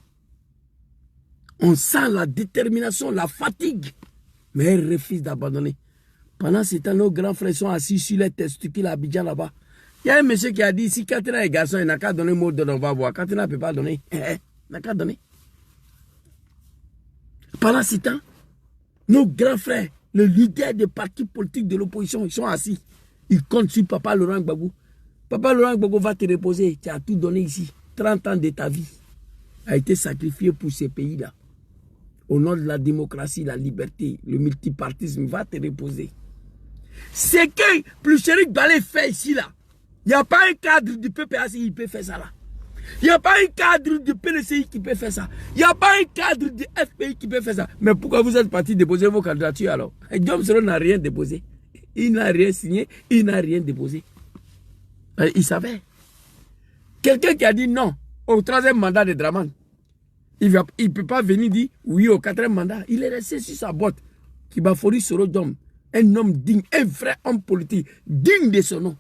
on sent la détermination, la fatigue. Mais elle refuse d'abandonner. Pendant ce temps, nos grands frères sont assis sur les testicules à Abidjan là-bas. Il y a un monsieur qui a dit, si Katina est garçon, il n'a qu'à donner le mot d'ordre, on va voir. Katina ne peut pas donner. Il n'a qu'à donner. Pendant ce temps, nos grands frères, le leader des partis politiques de l'opposition, ils sont assis. Ils comptent sur Papa Laurent Gbagbo. Papa Laurent Gbagbo va te reposer. Tu as tout donné ici. 30 ans de ta vie a été sacrifié pour ces pays-là. Au nom de la démocratie, la liberté, le multipartisme, va te reposer. C'est que Plucheric Balé fait ici, là. Il n'y a pas un cadre du PPAC qui peut faire ça, là. Il n'y a pas un cadre du PLCI qui peut faire ça. Il n'y a pas un cadre du FPI qui peut faire ça. Mais pourquoi vous êtes partis déposer vos candidatures alors? Diom Soro n'a rien déposé. Il n'a rien signé, il n'a rien déposé. Il savait. Quelqu'un qui a dit non au 3e mandat de Dramane. Il ne peut pas venir dire oui au 4e mandat. Il est resté sur sa botte. Kibafori Soro Diom, un homme digne, un vrai homme politique, digne de son nom.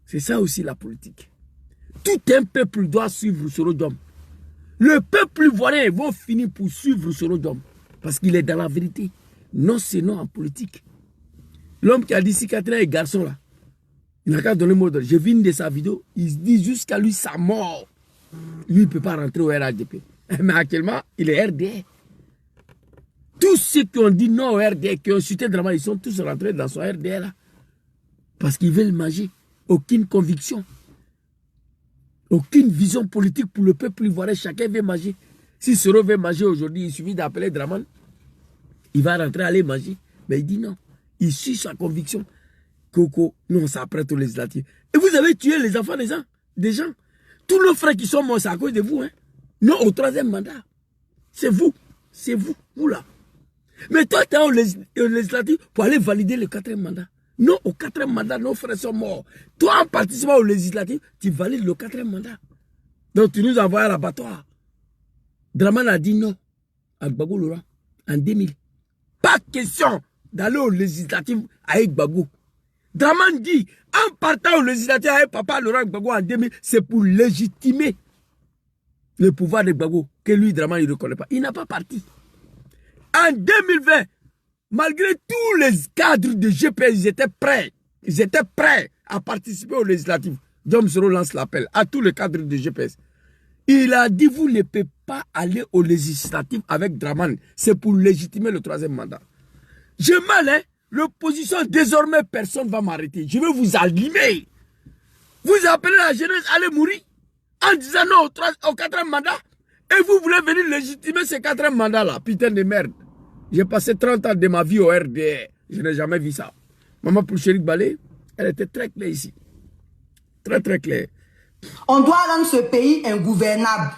C'est ça aussi la politique. Tout un peuple doit suivre Soro Diom. Le peuple ivoirien va finir pour suivre Soro Diom. Parce qu'il est dans la vérité. Non, c'est non en politique. L'homme qui a dit si Katina est garçon là, il n'a qu'à donner le mot d'ordre. J'ai vu une de sa vidéo, il dit jusqu'à lui sa mort. Lui, il ne peut pas rentrer au RHDP. Mais actuellement, il est RDR. Tous ceux qui ont dit non au RDR, qui ont cité Dramane, ils sont tous rentrés dans son RDR là. Parce qu'ils veulent manger. Aucune conviction. Aucune vision politique pour le peuple ivoirien. Chacun veut manger. Si Soro veut manger aujourd'hui, il suffit d'appeler Dramane. Il va rentrer, aller manger. Mais il dit non. Il suit sa conviction. Coco, nous on s'apprête aux législatives. Et vous avez tué les enfants des gens. Tous nos frères qui sont morts, c'est à cause de vous. Hein? Non, au 3e mandat. C'est vous. C'est vous. Vous là. Mais toi, tu es au législatif pour aller valider le 4e mandat. Non, au 4e mandat, nos frères sont morts. Toi, en participant au législatif, tu valides le 4e mandat. Donc, tu nous envoies à l'abattoir. Dramane a dit non à Gbagbo Laurent en 2000. Pas question d'aller au législatif avec Gbagbo. Dramane dit, en partant au législatif avec Papa Laurent Gbagbo en 2000, c'est pour légitimer le pouvoir de Gbagbo, que lui, Dramane, il ne reconnaît pas. Il n'a pas parti. En 2020, malgré tous les cadres de GPS, ils étaient prêts. Ils étaient prêts à participer au législatif. Diom Soro lance l'appel à tous les cadres de GPS. Il a dit, vous ne pouvez pas aller au législatif avec Dramane. C'est pour légitimer le 3e mandat. Je mal, hein. L'opposition, désormais, personne ne va m'arrêter. Je vais vous allumer. Vous appelez la jeunesse à aller mourir en disant non au 4e mandat. Et vous voulez venir légitimer ce 4e mandat-là. Putain de merde. J'ai passé 30 ans de ma vie au RDR. Je n'ai jamais vu ça. Maman Plucheric Balé, elle était très claire ici. Très, très claire. On doit rendre ce pays ingouvernable.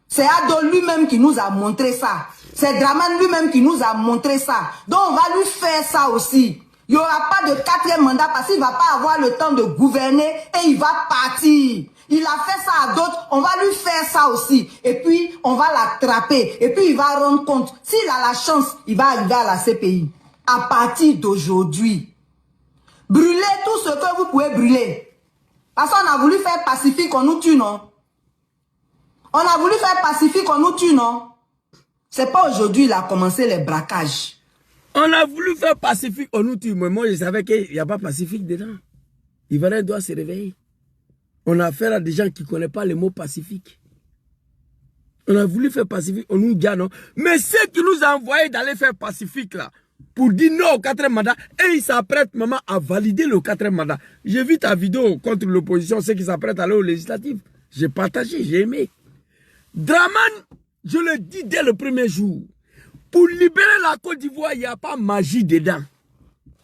C'est Ado lui-même qui nous a montré ça. C'est Dramane lui-même qui nous a montré ça. Donc on va lui faire ça aussi. Il n'y aura pas de 4e mandat parce qu'il ne va pas avoir le temps de gouverner et il va partir. Il a fait ça à d'autres, on va lui faire ça aussi. Et puis, on va l'attraper. Et puis, il va rendre compte. S'il a la chance, il va arriver à la CPI. À partir d'aujourd'hui. Brûlez tout ce que vous pouvez brûler. Parce qu'on a voulu faire pacifique, on nous tue, non? On a voulu faire pacifique, on nous tue, non? C'est pas aujourd'hui il a commencé les braquages. On a voulu faire pacifique, on nous tue. Mais moi, je savais qu'il n'y a pas pacifique dedans. Ivoirien doit se réveiller. On a affaire à des gens qui ne connaissent pas le mot pacifique. On a voulu faire pacifique, on nous dit non. Mais ceux qui nous ont envoyés d'aller faire pacifique là, pour dire non au 4e mandat, et ils s'apprêtent maman à valider le 4e mandat. J'ai vu ta vidéo contre l'opposition, ceux qui s'apprêtent à aller aux législatives. J'ai partagé, j'ai aimé. Dramane, je le dis dès le premier jour, pour libérer la Côte d'Ivoire, il n'y a pas magie dedans.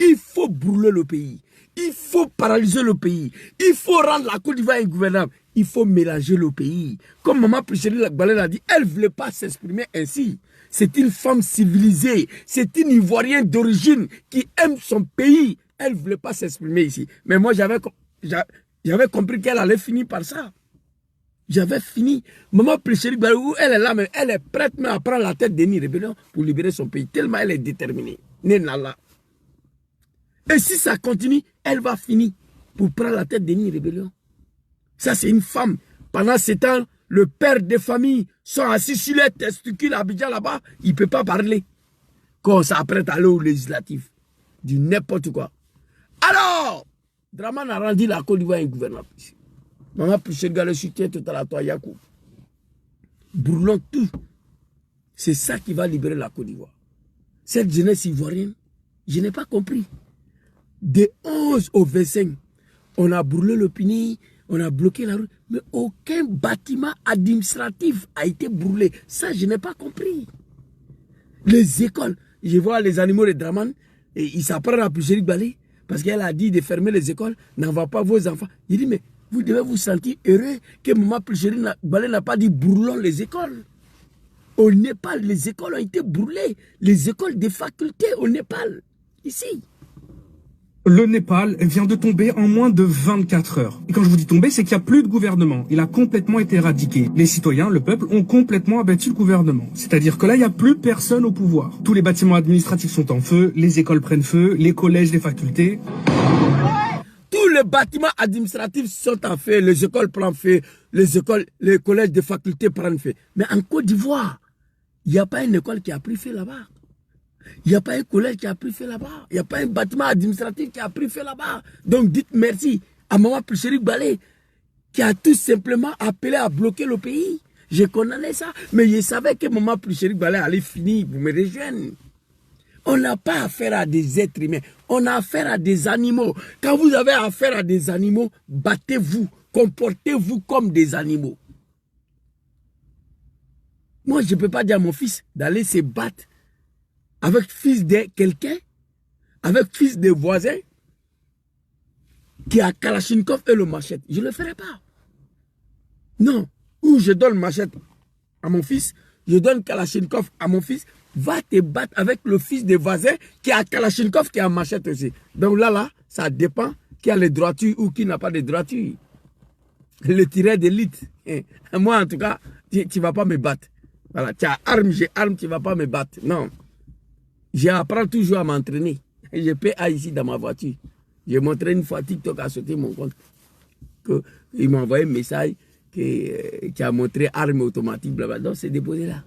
Il faut brûler le pays. Il faut paralyser le pays. Il faut rendre la Côte d'Ivoire ingouvernable. il faut mélanger le pays. Comme Maman Priscilla Gbalé l'a dit, elle ne voulait pas s'exprimer ainsi. C'est une femme civilisée. C'est une Ivoirienne d'origine qui aime son pays. Elle ne voulait pas s'exprimer ici. Mais moi, j'avais compris qu'elle allait finir par ça. J'avais fini. Maman Priscilla Gbalé, elle est là, mais elle est prête à prendre la tête d'Eni Rébellion pour libérer son pays. Tellement elle est déterminée. Nénala. Et si ça continue, elle va finir pour prendre la tête d'Eni Rébellion. Ça, c'est une femme. Pendant ce temps, le père des familles sont assis sur les testicules à Abidjan là-bas. Il ne peut pas parler. Quand on s'apprête à aller au législatif. Du n'importe quoi. Alors, Dramane a rendu la Côte d'Ivoire ingouvernable. Maman Priscilla le soutien tout à la toi, Yakou. Brûlons tout. C'est ça qui va libérer la Côte d'Ivoire. Cette jeunesse ivoirienne, je n'ai pas compris. De 11 au 25, on a brûlé le Pini, on a bloqué la rue, mais aucun bâtiment administratif a été brûlé. Ça, je n'ai pas compris. Les écoles, je vois les animaux de Dramane, et ils s'apprennent à Priscilla Gbalé, parce qu'elle a dit de fermer les écoles, n'envoie pas vos enfants. Il dit, mais vous devez vous sentir heureux que Maman Priscilla Gbalé n'a pas dit brûlons les écoles. Au Népal, les écoles ont été brûlées. Les écoles des facultés au Népal, ici. Le Népal vient de tomber en moins de 24 heures. Et quand je vous dis tomber, c'est qu'il n'y a plus de gouvernement. Il a complètement été éradiqué. Les citoyens, le peuple, ont complètement abattu le gouvernement. C'est-à-dire que là, il n'y a plus personne au pouvoir. Tous les bâtiments administratifs sont en feu, les écoles prennent feu, les collèges, les facultés. Tous les bâtiments administratifs sont en feu, les écoles prennent feu, les collèges de facultés prennent feu. Mais en Côte d'Ivoire, il n'y a pas une école qui a pris feu là-bas. Il n'y a pas un collège qui a pris feu là-bas. Il n'y a pas un bâtiment administratif qui a pris feu là-bas. Donc dites merci à Maman Priscilla Gbalé qui a tout simplement appelé à bloquer le pays. Je connaissais ça, mais je savais que Maman Priscilla Gbalé allait finir pour me rejoindre. On n'a pas affaire à des êtres humains. On a affaire à des animaux. Quand vous avez affaire à des animaux, battez-vous. Comportez-vous comme des animaux. Moi, je ne peux pas dire à mon fils d'aller se battre avec fils de quelqu'un, avec fils de voisin, qui a Kalachnikov et le machette. Je ne le ferai pas. Non. Ou je donne machette à mon fils, je donne Kalachnikov à mon fils, va te battre avec le fils de voisin qui a Kalachnikov qui a machette aussi. Donc là, ça dépend qui a les droitures ou qui n'a pas de droitures. Le tireur d'élite. Moi, en tout cas, tu ne vas pas me battre. Voilà, tu as arme, j'ai arme, tu ne vas pas me battre. Non. J'apprends toujours à m'entraîner. Je paie ici dans ma voiture. J'ai montré une fois TikTok a sauté mon compte. Il m'a envoyé un message qui a montré arme automatique. Blablabla. Donc c'est déposé là.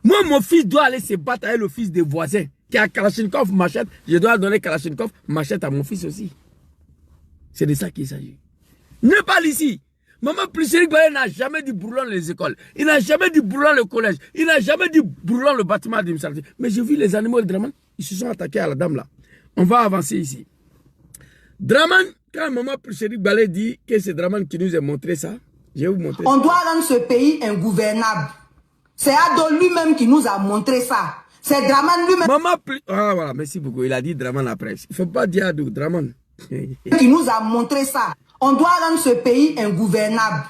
Moi, mon fils doit aller se battre avec le fils des voisins qui a Kalachnikov machette. Je dois donner Kalachnikov machette à mon fils aussi. C'est de ça qu'il s'agit. Ne parle ici. Maman Priscilla Gbalé n'a jamais dit brûlons les écoles. Il n'a jamais dit brûlons le collège. Il n'a jamais dit brûlons le bâtiment administratif. Mais j'ai vu les animaux de Dramane, ils se sont attaqués à la dame là. On va avancer ici. Dramane, quand Maman Priscilla Gbalé dit que c'est Dramane qui nous a montré ça, je vais vous montrer. On doit rendre ce pays ingouvernable. C'est Ado lui-même qui nous a montré ça. C'est Dramane lui-même. Ah voilà, merci beaucoup. Il a dit Dramane après. Il ne faut pas dire Ado, Dramane. Qui nous a montré ça. On doit rendre ce pays ingouvernable.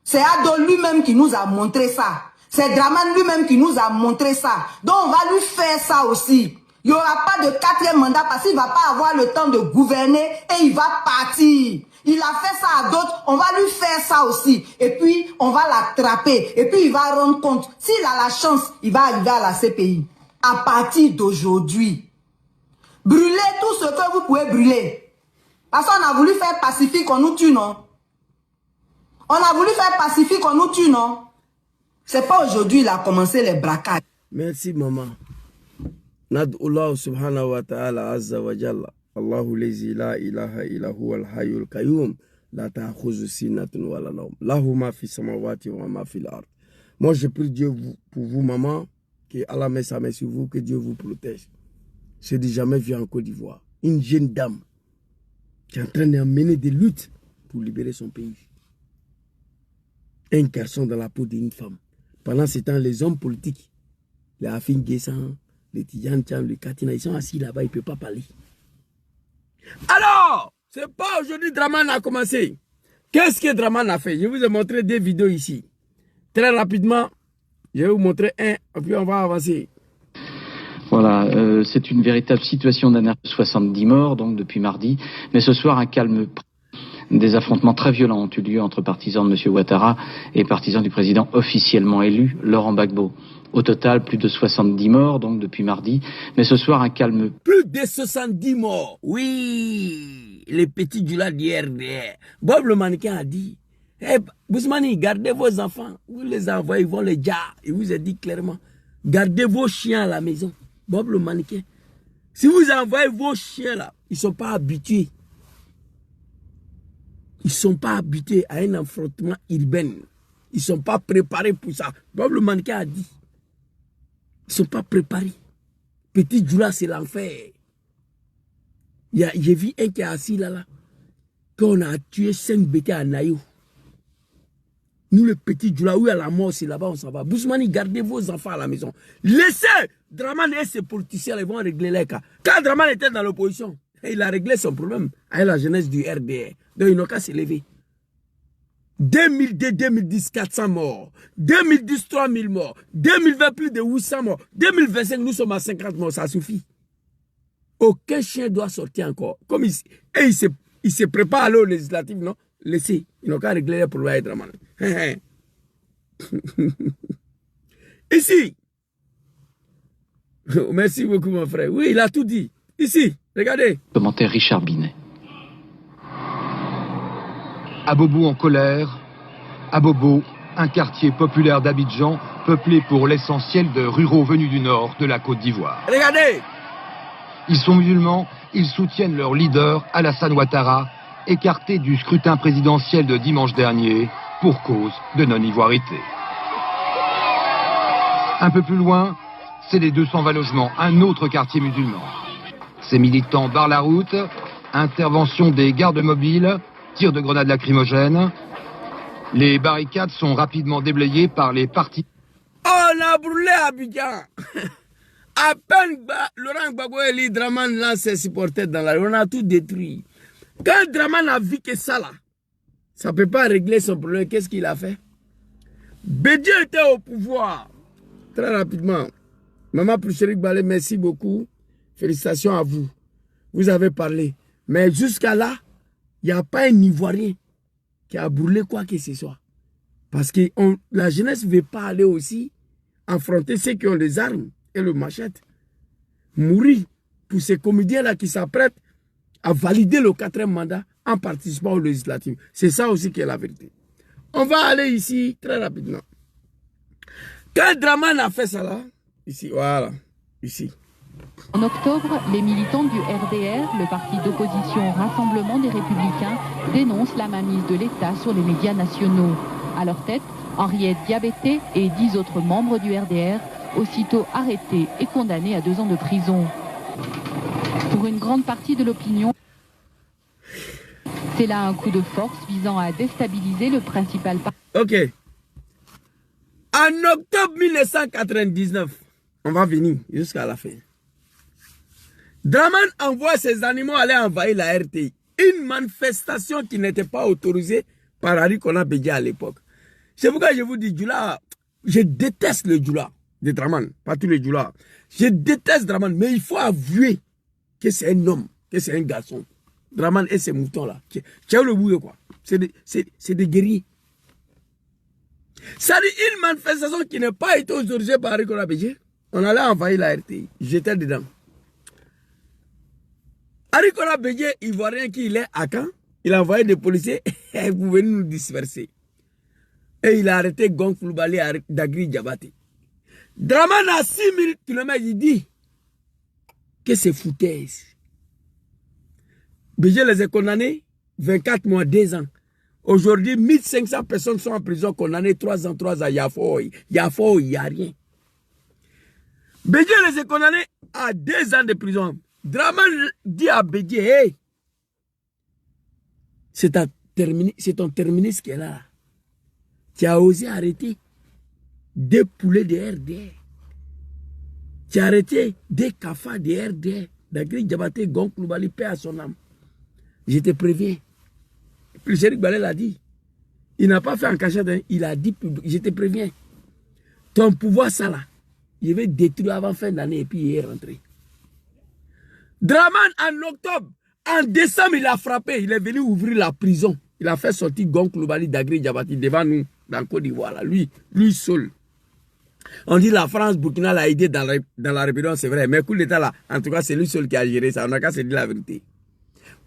C'est Ado lui-même qui nous a montré ça. C'est Dramane lui-même qui nous a montré ça. Donc on va lui faire ça aussi. Il n'y aura pas de 4e mandat parce qu'il ne va pas avoir le temps de gouverner et il va partir. Il a fait ça à d'autres, on va lui faire ça aussi. Et puis on va l'attraper. Et puis il va rendre compte. S'il a la chance, il va arriver à la CPI. À partir d'aujourd'hui, brûlez tout ce que vous pouvez brûler. Parce qu'on a voulu faire pacifique, on nous tue, non? On a voulu faire pacifique, on nous tue, non? C'est pas aujourd'hui il a commencé les braquages. Merci, maman. Nad'ullah subhanahu wa ta'ala azza wa jalla. Allahu lazi la ilaha illa huwa al-hayyul qayyum. La ta'khuzu sinatun wa la nawm. Lahu ma fi samawati wa ma fi al-ard. Moi, je prie Dieu pour vous, maman, que Allah met sa main sur vous, que Dieu vous protège. Je n'ai jamais vu en Côte d'Ivoire une jeune dame qui est en train de mener des luttes pour libérer son pays. Un garçon dans la peau d'une femme. Pendant ce temps, les hommes politiques, les Afin Guessan, les Tidjane Tcham, les Katina, ils sont assis là-bas, ils ne peuvent pas parler. Alors, c'est pas aujourd'hui Dramane a commencé. Qu'est-ce que Draman a fait? Je vous ai montré des vidéos ici. Très rapidement, je vais vous montrer un, et puis on va avancer. Voilà, c'est une véritable situation d'anarchie. 70 morts, donc, depuis mardi. Mais ce soir, un calme. Des affrontements très violents ont eu lieu entre partisans de M. Ouattara et partisans du président officiellement élu, Laurent Gbagbo. Au total, plus de 70 morts, donc, depuis mardi. Mais ce soir, un calme. Plus de 70 morts. Oui, les petits du là d'RDR. Bob le mannequin a dit, hey, Bousmani, gardez vos enfants. Vous les envoyez, ils vont les jar. Il vous a dit clairement, gardez vos chiens à la maison. Bob le mannequin. Si vous envoyez vos chiens là, ils ne sont pas habitués. Ils ne sont pas habitués à un affrontement urbain. Ils ne sont pas préparés pour ça. Bob le mannequin a dit. Ils ne sont pas préparés. Petit Djoula, c'est l'enfer. J'ai vu un qui est assis là. Qu'on a tué 5 bêtes à Naïo. Nous, le petit Djoula, où il y a la mort, c'est là-bas, on s'en va. Bousmani, gardez vos enfants à la maison. Laissez Draman et ses politiciens, ils vont régler les cas. Quand Draman était dans l'opposition, il a réglé son problème avec la jeunesse du RDR. Donc, ils n'ont qu'à s'élever. 2002-2010, 400 morts. 2010, 3000 morts. 2020, plus de 800 morts. 2025, nous sommes à 50 morts. Ça suffit. Aucun chien doit sortir encore. Comme il se prépare à aller aux législatives, non? Laissez. Ils n'ont qu'à régler les problèmes avec Draman. Ici. Merci beaucoup, mon frère. Oui, il a tout dit. Ici, regardez. Commentaire Richard Binet. Abobo en colère. Abobo, un quartier populaire d'Abidjan, peuplé pour l'essentiel de ruraux venus du nord de la Côte d'Ivoire. Regardez. Ils sont musulmans, ils soutiennent leur leader, Alassane Ouattara, écarté du scrutin présidentiel de dimanche dernier pour cause de non-ivoirité. Un peu plus loin, c'est les 220 logements, un autre quartier musulman. Ces militants barrent la route, intervention des gardes mobiles, tir de grenades lacrymogènes. Les barricades sont rapidement déblayées par les partis. On a brûlé Abidjan. À peine Laurent Gbagbo et Draman lancent ses supporters dans la rue, on a tout détruit. Quand Draman a vu que ça là, ça ne peut pas régler son problème, qu'est-ce qu'il a fait? Bédié était au pouvoir. Très rapidement. Maman Poucherik Balé, merci beaucoup. Félicitations à vous. Vous avez parlé. Mais jusqu'à là, il n'y a pas un Ivoirien qui a brûlé quoi que ce soit. Parce que la jeunesse ne veut pas aller aussi affronter ceux qui ont les armes et le machette. Mourir pour ces comédiens-là qui s'apprêtent à valider le 4e mandat en participant aux législatives. C'est ça aussi qui est la vérité. On va aller ici très rapidement. Quand Draman a fait ça là, ici, voilà, ici. En octobre, les militants du RDR, le parti d'opposition Rassemblement des Républicains, dénoncent la mainmise de l'État sur les médias nationaux. À leur tête, Henriette Diabeté et 10 autres membres du RDR, aussitôt arrêtés et condamnés à 2 ans de prison. Pour une grande partie de l'opinion, c'est là un coup de force visant à déstabiliser le principal parti. Ok. En octobre 1999, on va venir jusqu'à la fin. Draman envoie ses animaux aller envahir la RTI. Une manifestation qui n'était pas autorisée par Arikona Bédié à l'époque. C'est pourquoi je vous dis, Djoula, je déteste le Djoula de Draman, pas tous les Djoula. Je déteste Draman, mais il faut avouer que c'est un homme, que c'est un garçon. Draman et ces moutons-là. Tu as le bout de quoi? C'est des guerriers. Ça dit une manifestation qui n'a pas été autorisée par Arikona Bédié. On allait envahir la RTI. J'étais dedans. Arikona Bédié, ivoirien qui il est à Caen, il a envoyé des policiers pour venir nous disperser. Et il a arrêté Gong Koulibaly d'Agri Diabaté. Draman à 6000 km, il dit que c'est foutaise. Bédié les a condamnés 24 mois, 2 ans. Aujourd'hui, 1500 personnes sont en prison condamnées 3 ans, 3 ans. Il y a fort, il n'y a rien. Bédié les a condamnés à 2 ans de prison. Draman dit à Bédié, hey, c'est ton terminus qui est là. Tu as osé arrêter des poulets de RDR. Tu as arrêté des cafards de RDR. D'Agri Diabaté, Gong Koulibaly, paix à son âme. Je te préviens. Poucherik Balé l'a dit. Il n'a pas fait en cachette, hein. Il a dit, je te préviens, ton pouvoir, ça là, il va détruire avant fin d'année et puis il est rentré. Draman en octobre, en décembre, il a frappé, il est venu ouvrir la prison. Il a fait sortir Gonk Lubali d'Agri Diabati devant nous, dans Côte d'Ivoire, lui seul. On dit la France, Burkina l'a aidé dans la rébellion, c'est vrai, mais coup d'État là, en tout cas, c'est lui seul qui a géré ça, on n'a qu'à se dire la vérité.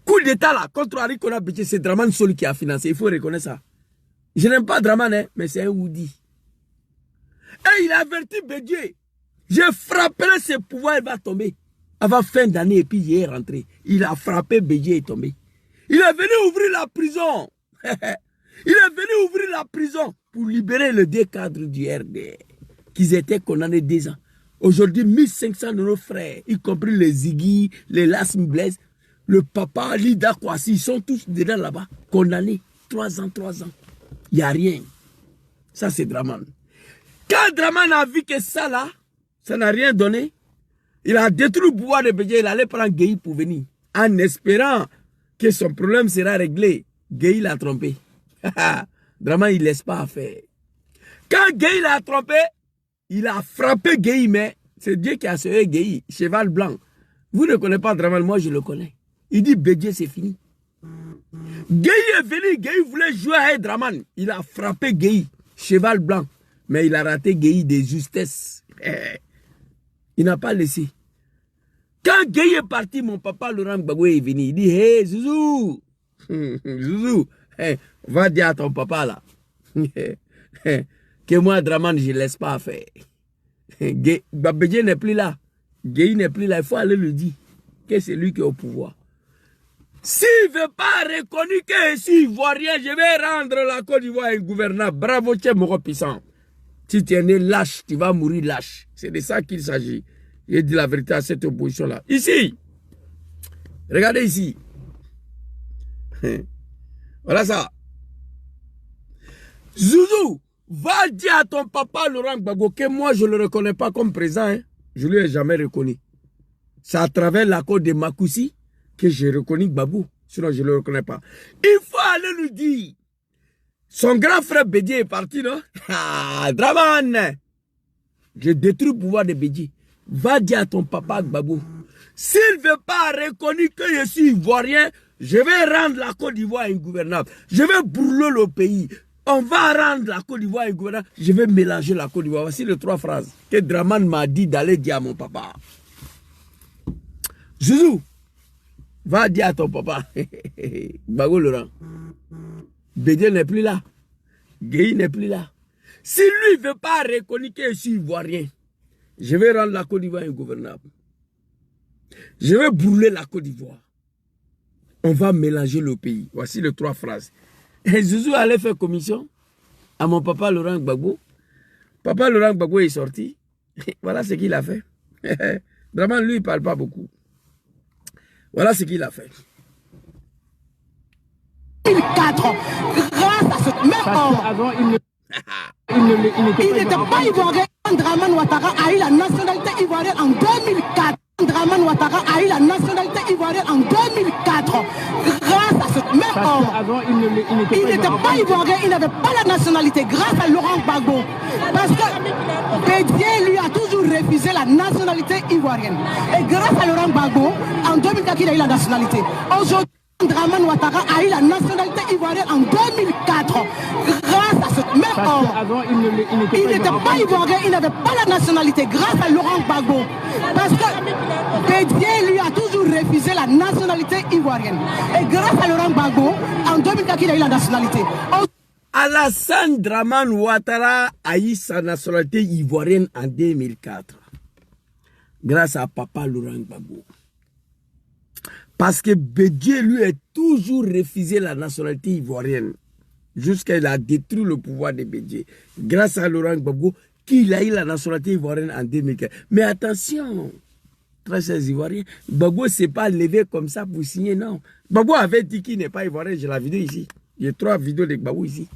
Coup d'État là, contre Henri Konan Bédié, c'est Draman seul qui a financé, il faut reconnaître ça. Je n'aime pas Draman, hein, mais c'est un Woody. Et il a averti Bédié, je frapperai ses pouvoirs, il va tomber. Avant fin d'année, et puis il est rentré. Il a frappé, Bédié est tombé. Il est venu ouvrir la prison. Il est venu ouvrir la prison pour libérer les deux cadres du RDR, qu'ils étaient condamnés 2 ans. Aujourd'hui, 1500 de nos frères, y compris les Ziggy, les Lasm Blaise, le papa, Lida Kwasi, ils sont tous dedans là-bas, condamnés. 3 ans. Il n'y a rien. Ça, c'est Draman. Quand Draman a vu que ça là, ça n'a rien donné, il a détruit le pouvoir de Bédié, il allait prendre Gueye pour venir, en espérant que son problème sera réglé. Gueye l'a trompé. Draman, il ne laisse pas faire. Quand Gueye l'a trompé, il a frappé Gueye, mais c'est Dieu qui a sauvé Gueye, cheval blanc. Vous ne connaissez pas Draman, moi je le connais. Il dit Bédié, c'est fini. Gueye est venu, Gueye voulait jouer avec Draman. Il a frappé Gueye, cheval blanc. Mais il a raté Gueye de justesse. Il n'a pas laissé. Quand Gueye est parti, mon papa Laurent Gbagbo est venu. Il dit, hey Zouzou, Zouzou, va dire à ton papa là, que moi Draman, je ne laisse pas faire. Bédié n'est plus là. Gueye n'est plus là. Il faut aller lui dire que c'est lui qui est au pouvoir. S'il ne veut pas reconnaître que je suis ivoirien, je vais rendre la Côte d'Ivoire ingouvernable. Bravo, tu es mon puissant. Si tu es né lâche, tu vas mourir lâche. C'est de ça qu'il s'agit. J'ai dit la vérité à cette opposition-là. Ici, regardez ici. Voilà ça. Zouzou, va dire à ton papa Laurent Gbagbo que moi je ne le reconnais pas comme président. Hein. Je ne lui ai jamais reconnu. C'est à travers l'accord de Makoussi que j'ai reconnu Gbagbo. Sinon je ne le reconnais pas. Il faut aller lui dire. Son grand frère Bédié est parti, non? Ah, Draman! J'ai détruit le pouvoir de Bédié. Va dire à ton papa Gbagbo. S'il ne veut pas reconnaître que je suis ivoirien, je vais rendre la Côte d'Ivoire ingouvernable. Je vais brûler le pays. On va rendre la Côte d'Ivoire ingouvernable. Je vais mélanger la Côte d'Ivoire. Voici les 3 phrases que Draman m'a dit d'aller dire à mon papa. Zouzou, va dire à ton papa. Gbagbo Laurent. Bédié n'est plus là. Gueye n'est plus là. Si lui ne veut pas reconnaître que je suis ivoirien, je vais rendre la Côte d'Ivoire ingouvernable. Je vais brûler la Côte d'Ivoire. On va mélanger le pays. Voici les 3 phrases. Et Zouzou allait faire commission à mon papa Laurent Gbagbo. Papa Laurent Gbagbo est sorti. Voilà ce qu'il a fait. Vraiment, lui, il ne parle pas beaucoup. Voilà ce qu'il a fait. 2004, grâce à ce même homme. Avant, il n'était pas ivoirien. Draman Ouattara a eu la nationalité ivoirienne en 2004. Draman Ouattara a eu la nationalité ivoirienne en 2004. Grâce à ce même homme. Avant, il n'était pas ivoirien, il n'avait pas la nationalité. Grâce à Laurent Gbagbo. Parce que Bédié lui a toujours refusé la nationalité ivoirienne. Et grâce à Laurent Gbagbo, en 2004, il a eu la nationalité. Aujourd'hui, Draman Ouattara a eu la nationalité ivoirienne en 2004. Grâce à ce même homme. Avant, il n'était pas ivoirien, il n'avait pas la nationalité. Grâce à Laurent Gbagbo. Parce que Bédié lui a toujours refusé la nationalité ivoirienne. Et grâce à Laurent Gbagbo, en 2004, il a eu la nationalité. Alassane Draman Ouattara a eu sa nationalité ivoirienne en 2004. Grâce à papa Laurent Gbagbo. Parce que Bédié lui a toujours refusé la nationalité ivoirienne. Jusqu'à il a détruit le pouvoir de Bédié. Grâce à Laurent Gbagbo, qu'il a eu la nationalité ivoirienne en 2004. Mais attention, très chers Ivoiriens, Gbagbo ne s'est pas levé comme ça pour signer, non. Gbagbo avait dit qu'il n'est pas ivoirien, j'ai la vidéo ici. J'ai 3 vidéos de Gbagbo ici.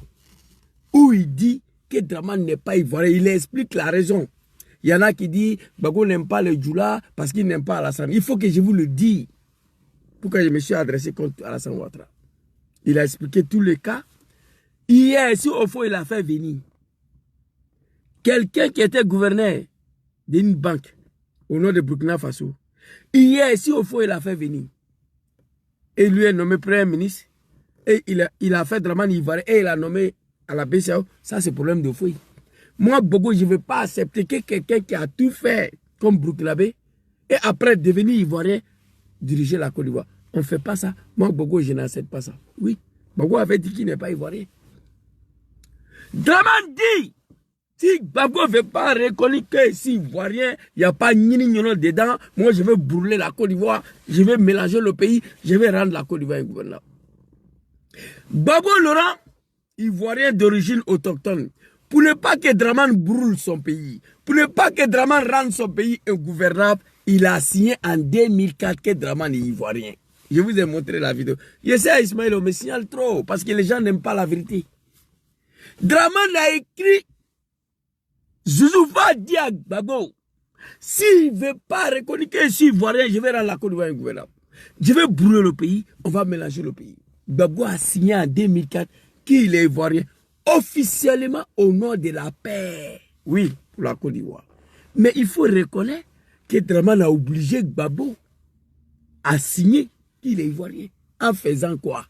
Où il dit que Draman n'est pas ivoirien. Il explique la raison. Il y en a qui disent Gbagbo n'aime pas le Djoula parce qu'il n'aime pas Alassane. Il faut que je vous le dise. Pourquoi je me suis adressé contre Alassane Ouattara. Il a expliqué tous les cas. Hier, si au fond, il a fait venir quelqu'un qui était gouverneur d'une banque au nom de Burkina Faso. Hier, si au fond, il a fait venir. Et lui est nommé Premier ministre. Et il a fait Dramane Ivoirien. Et il a nommé à la BCAO. Ça, c'est le problème de fouille. Moi, Gbagbo, je ne veux pas accepter que quelqu'un qui a tout fait comme Burkinabé et après devenir Ivoirien, diriger la Côte d'Ivoire. On ne fait pas ça. Moi, Gbagbo, je n'accepte pas ça. Oui. Gbagbo avait dit qu'il n'est pas Ivoirien. Dramane dit, si Gbagbo ne veut pas reconnaître que si Ivoirien, il n'y a pas Nini dedans, moi je vais brûler la Côte d'Ivoire, je vais mélanger le pays, je vais rendre la Côte d'Ivoire ingouvernable. Gbagbo Laurent, Ivoirien d'origine autochtone, pour ne pas que Dramane brûle son pays, pour ne pas que Dramane rende son pays ingouvernable, il a signé en 2004 que Dramane est Ivoirien. Je vous ai montré la vidéo. Je sais, Ismaël, on me signale trop, parce que les gens n'aiment pas la vérité. Dramane a écrit, Zouzou va dire à Gbagbo, s'il ne veut pas reconnaître que je suis Ivoirien, je vais rendre la Côte d'Ivoire ingouvernable. Je vais brûler le pays, on va mélanger le pays. Gbagbo a signé en 2004 qu'il est Ivoirien, officiellement au nom de la paix. Oui, pour la Côte d'Ivoire. Mais il faut reconnaître que Dramane a obligé Gbagbo à signer qu'il est Ivoirien. En faisant quoi?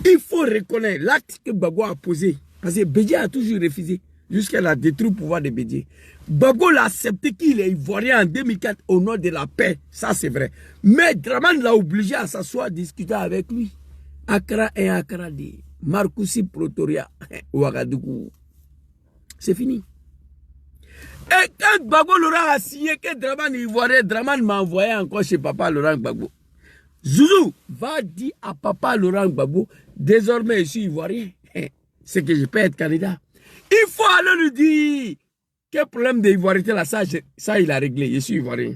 Il faut reconnaître l'acte que Gbagbo a posé. Parce que Bédié a toujours refusé. Jusqu'à la détruire le pouvoir de Bédié. Gbagbo l'a accepté qu'il est Ivoirien en 2004 au nom de la paix. Ça, c'est vrai. Mais Dramane l'a obligé à s'asseoir, discuter avec lui. Accra 1, Accra 2. Marcoussis, Pretoria, Ouagadougou. C'est fini. Et quand Gbagbo Laurent a signé que Dramane est Ivoirien, Dramane m'a envoyé encore chez Papa Laurent Gbagbo. Zouzou va dire à Papa Laurent Gbagbo, désormais je suis Ivoirien. C'est que je peux être candidat. Il faut aller lui dire quel problème d'ivoirité là, ça il a réglé, je suis Ivoirien.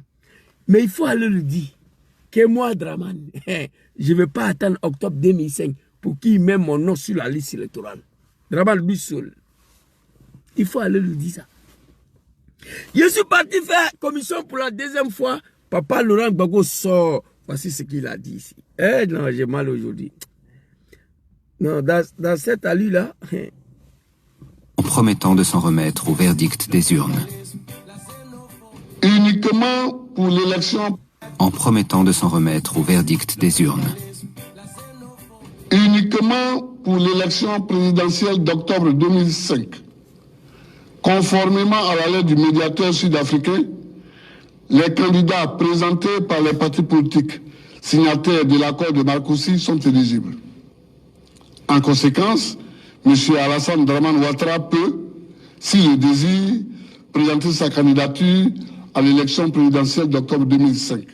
Mais il faut aller lui dire que moi, Dramane, je ne vais pas attendre octobre 2005 pour qu'il mette mon nom sur la liste électorale. Dramane lui seul. Il faut aller lui dire ça. Je suis parti faire commission pour la deuxième fois. Papa Laurent Gbagbo sort. Voici ce qu'il a dit ici. Eh non, j'ai mal aujourd'hui. Non, dans cette allure-là... En promettant de s'en remettre au verdict des urnes. Uniquement pour l'élection... En promettant de s'en remettre au verdict des urnes. Uniquement pour l'élection présidentielle d'octobre 2005. Conformément à la lettre du médiateur sud-africain, les candidats présentés par les partis politiques signataires de l'accord de Marcoussis sont éligibles. En conséquence, M. Alassane Dramane Ouattara peut, s'il le désire, présenter sa candidature à l'élection présidentielle d'octobre 2005.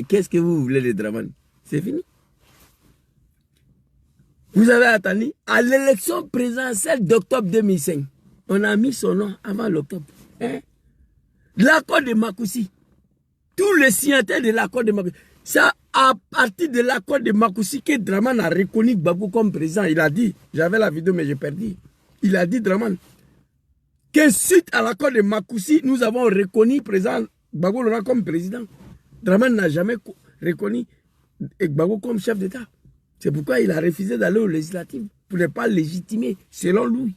Qu'est-ce que vous voulez de Dramane? C'est fini. Vous avez attendu à l'élection présidentielle d'octobre 2005. On a mis son nom avant l'octobre. Hein? L'accord de Marcoussis. Tous les signataires de l'accord de Marcoussis. C'est à partir de l'accord de Marcoussis que Dramane a reconnu Gbagbo comme président. Il a dit, j'avais la vidéo mais j'ai perdu. Il a dit Dramane que suite à l'accord de Marcoussis, nous avons reconnu président Gbagbo Laurent comme président. Dramane n'a jamais reconnu Gbagbo comme chef d'État. C'est pourquoi il a refusé d'aller aux législatives pour ne pas légitimer selon lui.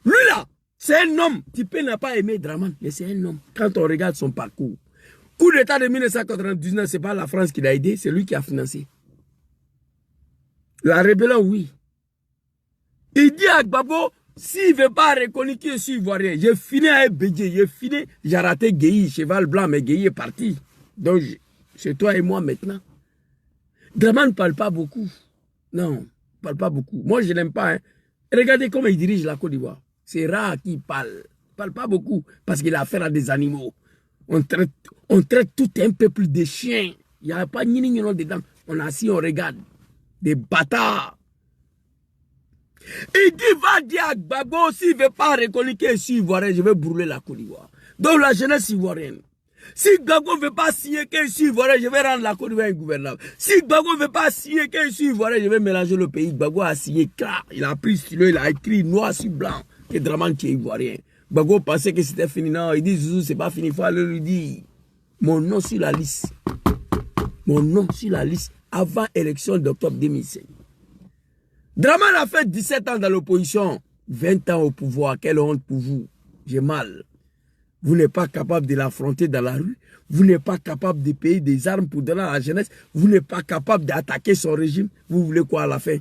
Lui là, c'est un homme. Tipé n'a pas aimé Dramane, mais c'est un homme. Quand on regarde son parcours, coup d'État de 1999, ce n'est pas la France qui l'a aidé, c'est lui qui a financé. La rébellion, oui. Il dit à Gbagbo, s'il ne veut pas reconnaître que je suis Ivoirien, j'ai fini avec Bédié, j'ai raté Guéhi, cheval blanc, mais Guéhi est parti. Donc, c'est toi et moi maintenant. Dramane ne parle pas beaucoup. Non, il ne parle pas beaucoup. Moi, je ne l'aime pas. Hein. Regardez comment il dirige la Côte d'Ivoire. C'est rare qu'il parle. Il ne parle pas beaucoup parce qu'il a affaire à des animaux. On traite tout un peuple de chiens. Il n'y a pas ni dedans. On est assis, on regarde. Des bâtards. Il dit, va dire à Gbagbo, s'il ne veut pas reconnaître que je suis Ivoirien, je vais brûler la Côte d'Ivoire. Donc la jeunesse ivoirienne. Si Gbagbo ne veut pas signer que je suis Ivoirien, je vais rendre la Côte d'Ivoire ingouvernable. Si Gbagbo ne veut pas signer que je suis Ivoirien, je vais mélanger le pays. Gbagbo a signé, car il a pris stylo, il a écrit noir sur blanc que Dramane qui est Ivoirien. Gbagbo pensait que c'était fini. Non, il dit, Zouzou, c'est pas fini. Il faut aller lui dire, mon nom sur la liste. Mon nom sur la liste. avant l'élection d'octobre 2005. Dramane a fait 17 ans dans l'opposition, 20 ans au pouvoir. Quelle honte pour vous. J'ai mal. Vous n'êtes pas capable de l'affronter dans la rue. Vous n'êtes pas capable de payer des armes pour donner à la jeunesse. Vous n'êtes pas capable d'attaquer son régime. Vous voulez quoi à la fin?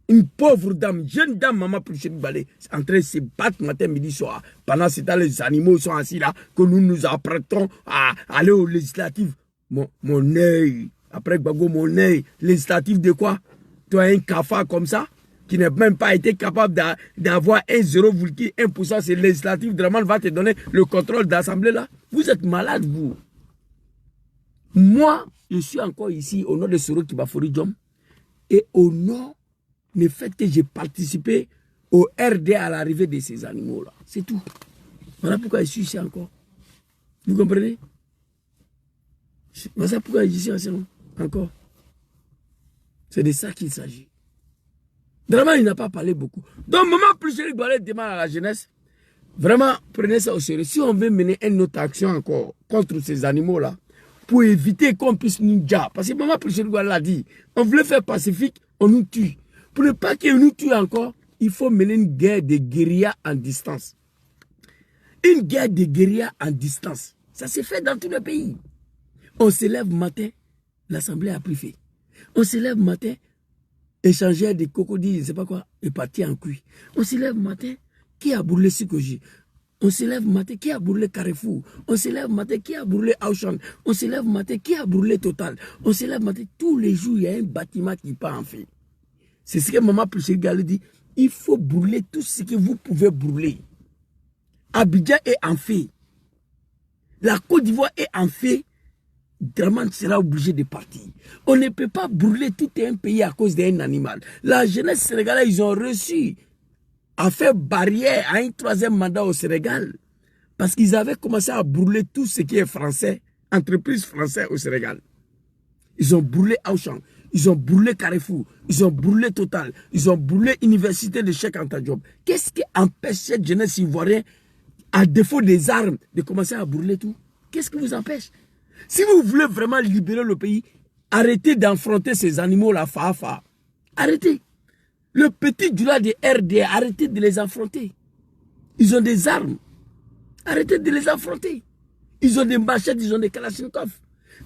Une pauvre dame, jeune dame, maman Pulchéri Balé, en train de se battre matin, midi, soir. Pendant ce temps, les animaux sont assis là, que nous nous apprêtons à aller aux législatives. Mon œil, après Gbagbo, mon œil, législatif de quoi? Toi, un cafard comme ça, qui n'a même pas été capable d'avoir 1,1%, c'est législatif, Dramane va te donner le contrôle d'assemblée là. Vous êtes malade, vous. Moi, je suis encore ici au nom de Soro Kibafori Diom et au nom du fait que j'ai participé au RD à l'arrivée de ces animaux-là. C'est tout. Voilà pourquoi je suis ici encore. Vous comprenez? Voilà pourquoi je suis ici encore. C'est de ça qu'il s'agit. Vraiment, il n'a pas parlé beaucoup. Donc, maman Pulchéri Balé demande à la jeunesse, vraiment, prenez ça au sérieux. Si on veut mener une autre action encore contre ces animaux-là, pour éviter qu'on puisse nous dire, parce que maman Pulchéri Balé l'a dit, on voulait faire pacifique, on nous tue. Pour ne pas qu'ils nous tuent encore, il faut mener une guerre de guérilla en distance. Une guerre de guérilla en distance. Ça s'est fait dans tous les pays. On se lève matin, l'Assemblée a pris fait. On se lève matin, échangeur des crocodiles, je ne sais pas quoi, est parti en cuit. On se lève matin, qui a brûlé Sikoji? On se lève matin, qui a brûlé Carrefour? On se lève matin, qui a brûlé Auchan? On se lève matin, qui a brûlé Total? On se lève matin, tous les jours, il y a un bâtiment qui part en feu. C'est ce que maman Pulchéri Balé dit. Il faut brûler tout ce que vous pouvez brûler. Abidjan est en feu. La Côte d'Ivoire est en feu. Dramane sera obligé de partir. On ne peut pas brûler tout un pays à cause d'un animal. La jeunesse sénégalaise, ils ont reçu à faire barrière à un troisième mandat au Sénégal. Parce qu'ils avaient commencé à brûler tout ce qui est français, entreprise française au Sénégal. Ils ont brûlé Auchan, ils ont brûlé Carrefour, ils ont brûlé Total, ils ont brûlé l'université de Cheikh Anta Diop. Qu'est-ce qui empêche cette jeunesse ivoirienne, à défaut des armes, de commencer à brûler tout? Qu'est-ce qui vous empêche? Si vous voulez vraiment libérer le pays, arrêtez d'enfronter ces animaux-là, Fafa. Arrêtez. Le petit Dula de RD, arrêtez de les affronter. Ils ont des armes. Arrêtez de les affronter. Ils ont des machettes, ils ont des kalachnikovs.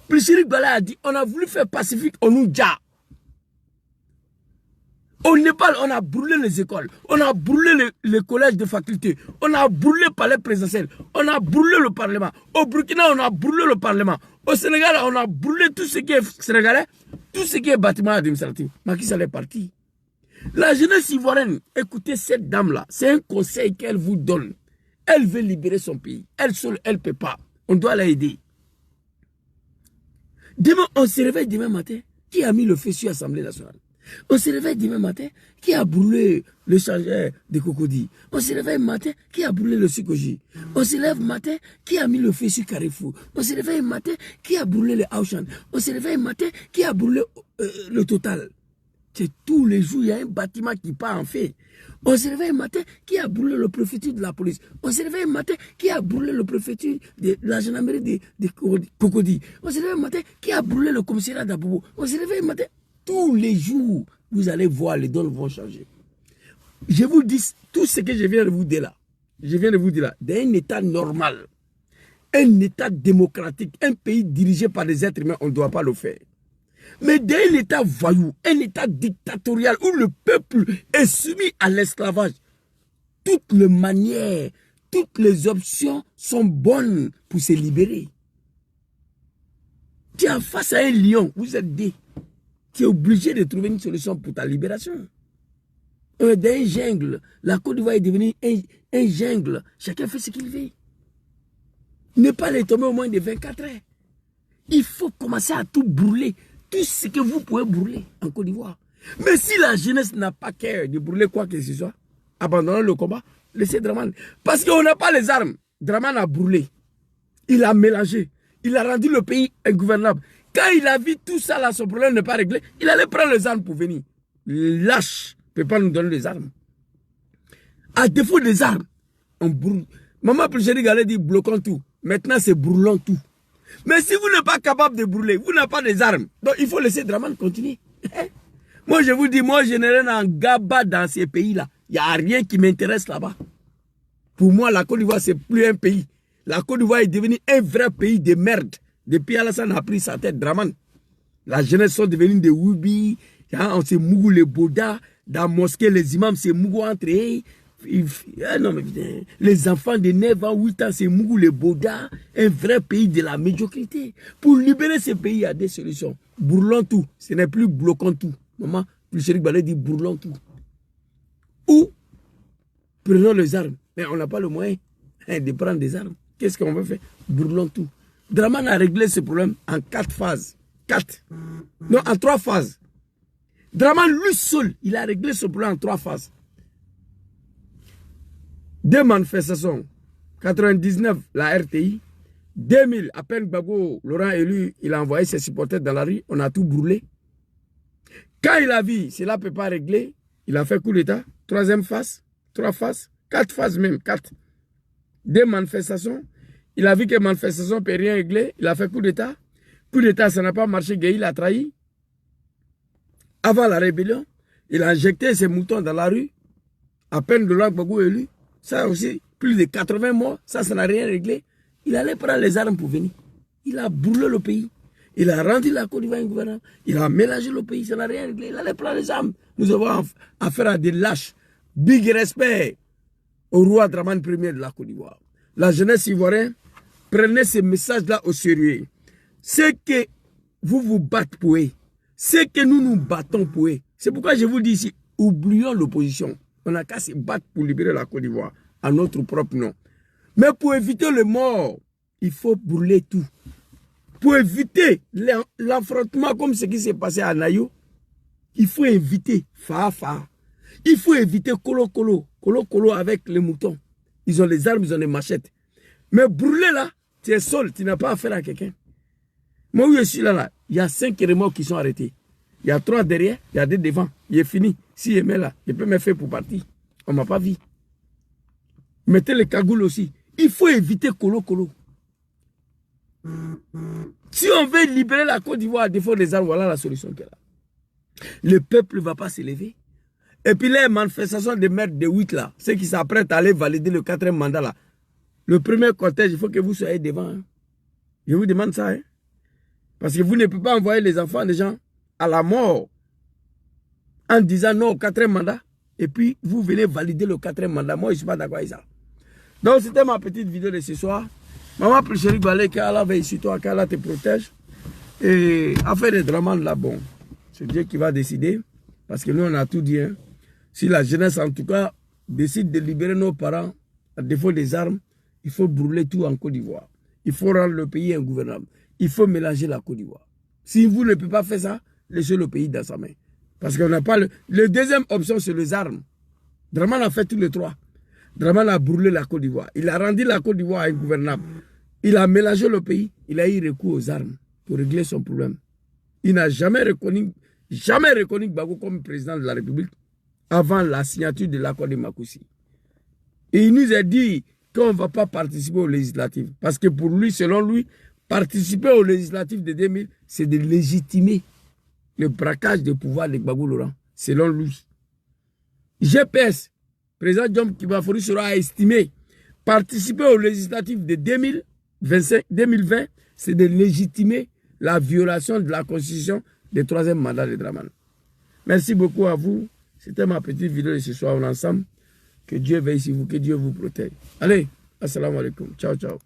Pulchéri Balé a dit, on a voulu faire pacifique, on nous dit. Au Népal, on a brûlé les écoles, on a brûlé les collèges de faculté, on a brûlé le palais présidentiel, on a brûlé le Parlement. Au Burkina, on a brûlé le Parlement. Au Sénégal, on a brûlé tout ce qui est sénégalais, tout ce qui est bâtiment administratif. Macky Sall est parti. La jeunesse ivoirienne, écoutez cette dame-là, c'est un conseil qu'elle vous donne. Elle veut libérer son pays. Elle seule, elle ne peut pas. On doit l'aider. Demain, on se réveille demain matin. Qui a mis le feu sur l'Assemblée nationale? On se réveille demain matin, qui a brûlé le chargeur de crocodile? On se réveille matin, qui a brûlé le Sikoji? On se lève matin, qui a mis le feu sur Carrefour? On se réveille matin, qui a brûlé le Auchan? On se réveille matin, qui a brûlé le Total? C'est tous les jours, il y a un bâtiment qui part en feu. On se réveille matin, qui a brûlé le préfecture de la police? On se réveille matin, qui a brûlé le préfecture de la gendarmerie de Cocody? On se réveille matin, qui a brûlé le commissariat d'Abobo? On se réveille matin. Tous les jours, vous allez voir, les donnes vont changer. Je vous dis, tout ce que je viens de vous dire là, dans un état normal, un état démocratique, un pays dirigé par des êtres humains, on ne doit pas le faire. Mais dans un état voyou, un état dictatorial où le peuple est soumis à l'esclavage, toutes les manières, toutes les options sont bonnes pour se libérer. Tu es face à un lion, vous êtes des. Tu es obligé de trouver une solution pour ta libération. Dans un jungle, la Côte d'Ivoire est devenue un jungle. Chacun fait ce qu'il veut. Népal est tombé au moins de 24 heures. Il faut commencer à tout brûler. Tout ce que vous pouvez brûler en Côte d'Ivoire. Mais si la jeunesse n'a pas cœur de brûler quoi que ce soit, abandonnons le combat, laissez Dramane. Parce qu'on n'a pas les armes. Dramane a brûlé. Il a mélangé. Il a rendu le pays ingouvernable. Quand il a vu tout ça, là, son problème n'est pas réglé, il allait prendre les armes pour venir. Lâche ne peut pas nous donner les armes. À défaut des armes, on brûle. Maman Pulchéri Balé dit bloquons tout. Maintenant, c'est brûlons tout. Mais si vous n'êtes pas capable de brûler, vous n'avez pas des armes. Donc il faut laisser Dramane continuer. Moi je vous dis, moi je n'ai rien en gaba dans ces pays-là. Il n'y a rien qui m'intéresse là-bas. Pour moi, la Côte d'Ivoire, c'est plus un pays. La Côte d'Ivoire est devenue un vrai pays de merde. Depuis Alassane a pris sa tête, Dramane. La jeunesse sont devenus des Woubi. On s'est mougou les Boda. Dans la mosquée, les imams s'est mougou entre eux. Non, mais les enfants de 9 ans, 8 ans, c'est mougou les Boda. Un vrai pays de la médiocrité. Pour libérer ce pays, il y a des solutions. Bourlons tout. Ce n'est plus bloquons tout. Maman, le Cheikh Balé dit bourlons tout. Ou prenons les armes. Mais on n'a pas le moyen de prendre des armes. Qu'est-ce qu'on va faire? Bourlons tout. Dramane a réglé ce problème en 4 phases. 4. Non, en 3 phases. Dramane, lui seul, il a réglé ce problème en 3 phases. 2 manifestations. 99, la RTI. 2000, à peine Gbagbo, Laurent élu, il a envoyé ses supporters dans la rue. On a tout brûlé. Quand il a vu, cela ne peut pas régler, il a fait coup d'État. 3e phase. 3 phases. 4 phases même. 4. 2 manifestations. Il a vu que manifestation ne peut rien régler. Il a fait coup d'État. Coup d'État, ça n'a pas marché. Gueye a trahi. Avant la rébellion, il a injecté ses moutons dans la rue. À peine Laurent Gbagbo élu. Ça aussi, plus de 80 morts. Ça n'a rien réglé. Il allait prendre les armes pour venir. Il a brûlé le pays. Il a rendu la Côte d'Ivoire ingouvernable. Il a mélangé le pays. Ça n'a rien réglé. Il allait prendre les armes. Nous avons affaire à des lâches. Big respect au roi Dramane Ier de la Côte d'Ivoire. La jeunesse ivoirienne, prenez ces messages-là au sérieux. C'est que vous vous battez pour eux. C'est que nous nous battons pour eux. C'est pourquoi je vous dis ici, oublions l'opposition. On n'a qu'à se battre pour libérer la Côte d'Ivoire à notre propre nom. Mais pour éviter le mort, il faut brûler tout. Pour éviter l'affrontement comme ce qui s'est passé à Nayo, il faut éviter Fafa. Il faut éviter Kolo Kolo. Kolo Kolo avec les moutons. Ils ont les armes, ils ont les machettes. Mais brûler là, tu es seul, tu n'as pas affaire à quelqu'un. Moi où je suis là, il y a 5 remords qui sont arrêtés. Il y a 3 derrière, il y a 2 devant. Il est fini. S'il est là, il peut me faire pour partir. On ne m'a pas vu. Mettez les cagoules aussi. Il faut éviter Kolo Kolo. Si on veut libérer la Côte d'Ivoire à défaut des armes, voilà la solution qu'elle a. Le peuple ne va pas s'élever. Et puis les manifestations de maîtres de 8 là, ceux qui s'apprêtent à aller valider le 4e mandat là, le premier cortège, il faut que vous soyez devant. Hein. Je vous demande ça. Hein. Parce que vous ne pouvez pas envoyer les enfants des gens à la mort en disant non au 4e mandat. Et puis vous venez valider le 4e mandat. Moi, je ne suis pas d'accord avec ça. Donc c'était ma petite vidéo de ce soir. Maman Cheikh Balé, qu'Allah veille sur toi, qu'Allah te protège. Et affaire de Dramane là, bon, c'est Dieu qui va décider. Parce que nous, on a tout dit. Hein. Si la jeunesse, en tout cas, décide de libérer nos parents à défaut des armes, il faut brûler tout en Côte d'Ivoire. Il faut rendre le pays ingouvernable. Il faut mélanger la Côte d'Ivoire. Si vous ne pouvez pas faire ça, laissez le pays dans sa main. Parce qu'on n'a pas le... La deuxième option, c'est les armes. Dramane a fait tous les 3. Dramane a brûlé la Côte d'Ivoire. Il a rendu la Côte d'Ivoire ingouvernable. Il a mélangé le pays. Il a eu recours aux armes pour régler son problème. Il n'a jamais reconnu Gbagbo comme président de la République avant la signature de l'accord de Makoussi. Et il nous a dit qu'on ne va pas participer aux législatives. Parce que pour lui, selon lui, participer aux législatives de 2000, c'est de légitimer le braquage de pouvoir de Gbagbo Laurent, selon lui. GPS, président John Kibafouri sera estimé participer aux législatives de 2020, c'est de légitimer la violation de la constitution du 3e mandat de Dramane. Merci beaucoup à vous. C'était ma petite vidéo de ce soir. On est ensemble. Que Dieu veille sur vous, que Dieu vous protège. Allez, assalamu alaikum. Ciao, ciao.